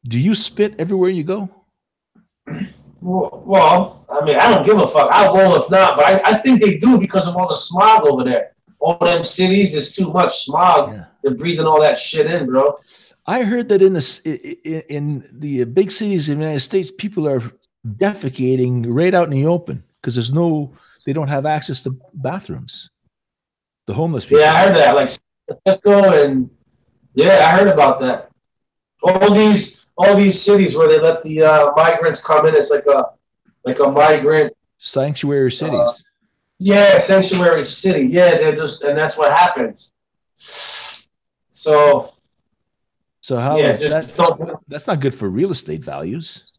do you spit everywhere you go? Well, I mean, I don't give a fuck. I will if not, but I think they do because of all the smog over there. All them cities, there's too much smog. Yeah. They're breathing all that shit in, bro. I heard that in the big cities in the United States, people are defecating right out in the open because they don't have access to bathrooms. The homeless people. Yeah, I heard that. Like, let's go and yeah, I heard about that. All these cities where they let the migrants come in, it's like a migrant sanctuary cities. Yeah, sanctuary city. Yeah, and that's what happens. So how is that? That's not good for real estate values.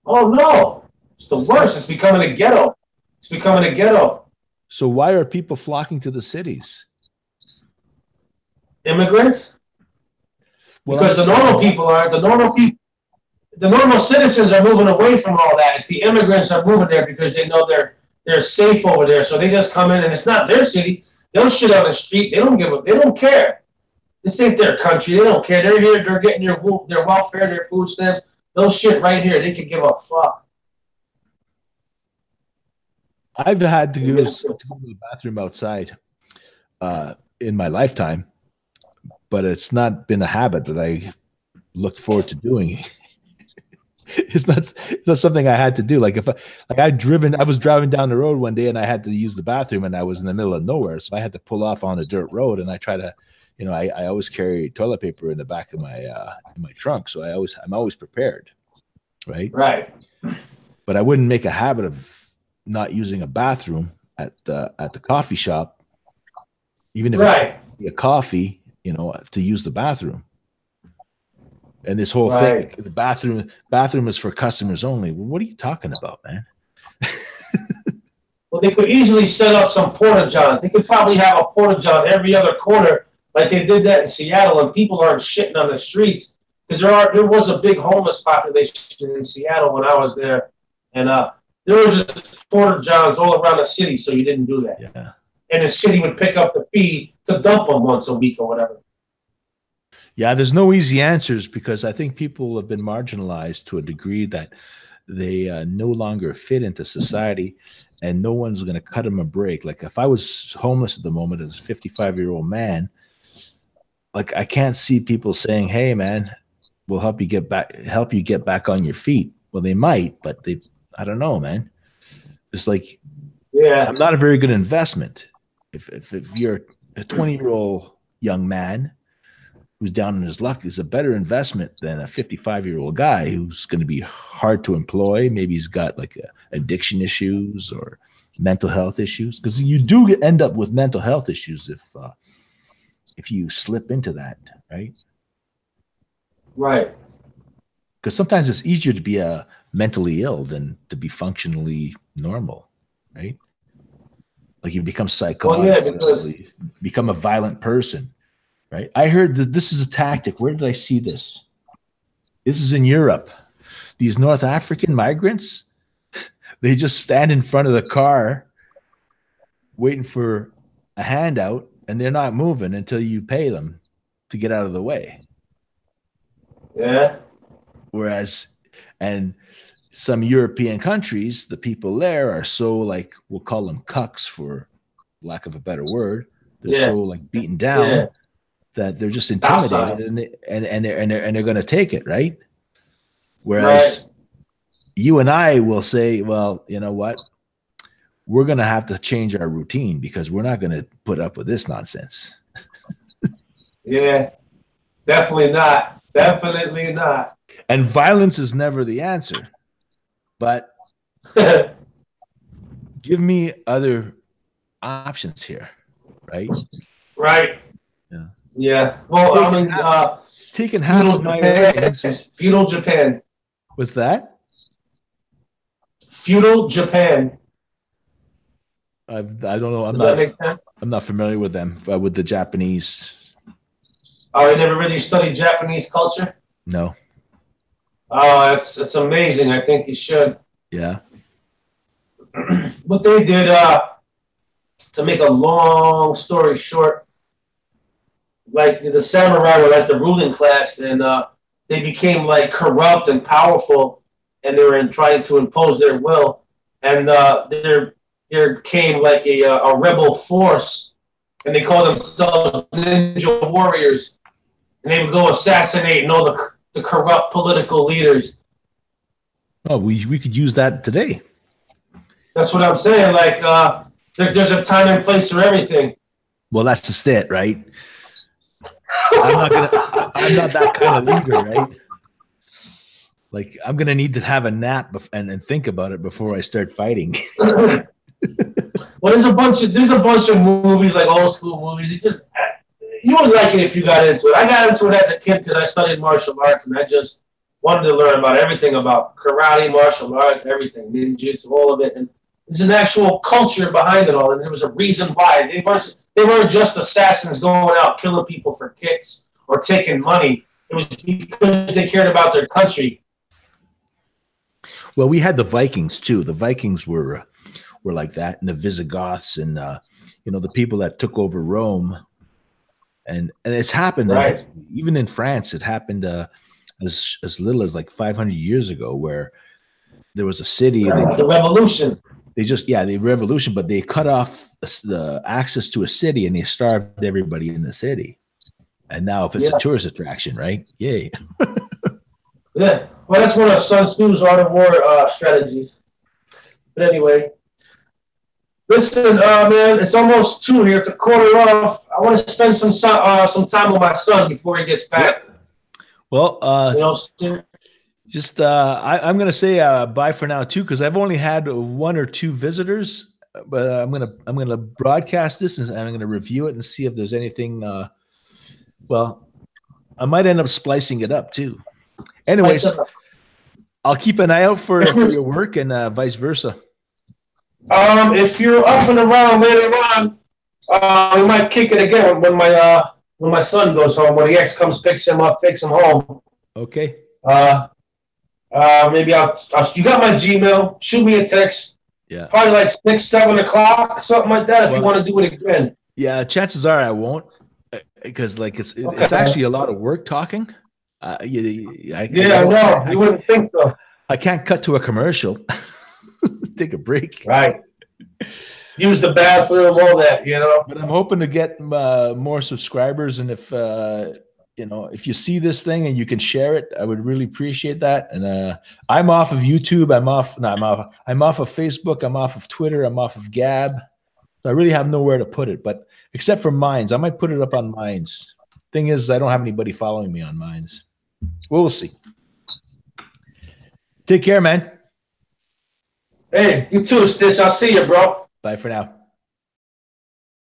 Oh no, it's the worst. It's becoming a ghetto. It's becoming a ghetto. So why are people flocking to the cities? Immigrants? Well, because the normal citizens are moving away from all that. It's the immigrants that are moving there because they know they're safe over there. So they just come in, and it's not their city. They'll shit on the street. They don't care. This ain't their country. They don't care. They're here. They're getting their welfare, their food stamps. Those shit right here. They can give a fuck. I've had to go to the bathroom outside in my lifetime, but it's not been a habit that I looked forward to doing. It's not something I had to do. Like I was driving down the road one day and I had to use the bathroom and I was in the middle of nowhere, so I had to pull off on a dirt road, and I try to, I always carry toilet paper in the back of my trunk, so I'm always prepared, right? Right. But I wouldn't make a habit of not using a bathroom at the coffee shop, even if it's a coffee, to use the bathroom. And this whole thing, the bathroom is for customers only. Well, what are you talking about, man? Well, they could easily set up some porta-johns. They could probably have a porta-john every other corner, like they did that in Seattle, and people aren't shitting on the streets because there was a big homeless population in Seattle when I was there, and there was just porta-johns all around the city, so you didn't do that. Yeah. And the city would pick up the fee to dump them once a week or whatever. Yeah, there's no easy answers because I think people have been marginalized to a degree that they no longer fit into society, and no one's going to cut them a break. Like if I was homeless at the moment as a 55-year-old man, like I can't see people saying, "Hey, man, we'll help you get back on your feet." Well, they might, but I don't know, man. It's like, yeah, I'm not a very good investment. If you're a 20-year-old young man who's down in his luck, is a better investment than a 55-year-old guy who's going to be hard to employ. Maybe he's got like addiction issues or mental health issues, because you do end up with mental health issues if you slip into that, right? Right. Because sometimes it's easier to be mentally ill than to be functionally normal, right? Like you become psychotic, you become a violent person. Right. I heard that this is a tactic. Where did I see this? This is in Europe. These North African migrants, they just stand in front of the car waiting for a handout, and they're not moving until you pay them to get out of the way. Yeah. Whereas, and some European countries, the people there are so like, we'll call them cucks for lack of a better word. They're so like beaten down. Yeah. That they're just intimidated and they're going to take it, right? Whereas you and I will say, well, you know what? We're going to have to change our routine because we're not going to put up with this nonsense. Yeah, definitely not. Definitely not. And violence is never the answer. But give me other options here, right? Right. Yeah. Yeah. Well, taken half Feudal of my Japan. earnings. Feudal Japan. What's that? Feudal Japan. I don't know. Does that make sense? I'm not familiar with them. With the Japanese. Oh, you never really studied Japanese culture? No. Oh, it's amazing. I think you should. Yeah. What they did, to make a long story short, like the samurai were like the ruling class, and they became like corrupt and powerful, and they were trying to impose their will, and there came like a rebel force, and they called themselves ninja warriors, and they would go assassinate and all the corrupt political leaders. Oh, we could use that today. That's what I'm saying. Like there's a time and place for everything. Well, that's just it, right? I'm not that kind of leader, right? Like, I'm gonna need to have a nap and then think about it before I start fighting. Well, there's a bunch of movies, like old school movies. It just, you would like it if you got into it. I got into it as a kid because I studied martial arts, and I just wanted to learn about everything, about karate, martial arts, everything, ninjutsu, all of it. And there's an actual culture behind it all, and there was a reason why. They weren't just assassins going out killing people for kicks or taking money. It was because they cared about their country. Well, we had the Vikings too. The Vikings were like that, and the Visigoths, and the people that took over Rome, and it's happened. Right. Even in France, it happened as little as like 500 years ago, where there was a city. The revolution. The revolution, but they cut off the access to a city, and they starved everybody in the city. And now, if it's a tourist attraction, right? Yay. Yeah. Well, that's one of Sun Tzu's art of war strategies. But anyway, listen, man, it's almost 2 here. It's a quarter off. I want to spend some time with my son before he gets back. Well, I'm going to say bye for now too, because I've only had 1 or 2 visitors. But I'm gonna broadcast this, and I'm gonna review it and see if there's anything. Well, I might end up splicing it up too. Anyways, I'll keep an eye out for your work, and vice versa. If you're up and around later on, we might kick it again when my son goes home. When the ex comes, picks him up, takes him home. Okay. Maybe you got my Gmail. Shoot me a text. Yeah. Probably like 6, 7 o'clock, something like that. If you want to do it again. Yeah, chances are I won't, because like it's actually a lot of work talking. I know. You wouldn't think so. I can't cut to a commercial. Take a break. Right. Use the bathroom, all that, But I'm hoping to get more subscribers, and if you see this thing and you can share it, I would really appreciate that. And I'm off of YouTube. I'm off of Facebook. I'm off of Twitter. I'm off of Gab. So I really have nowhere to put it, but except for Minds. I might put it up on Minds. Thing is, I don't have anybody following me on Minds. Well, we'll see. Take care, man. Hey, you too, Stitch. I'll see you, bro. Bye for now.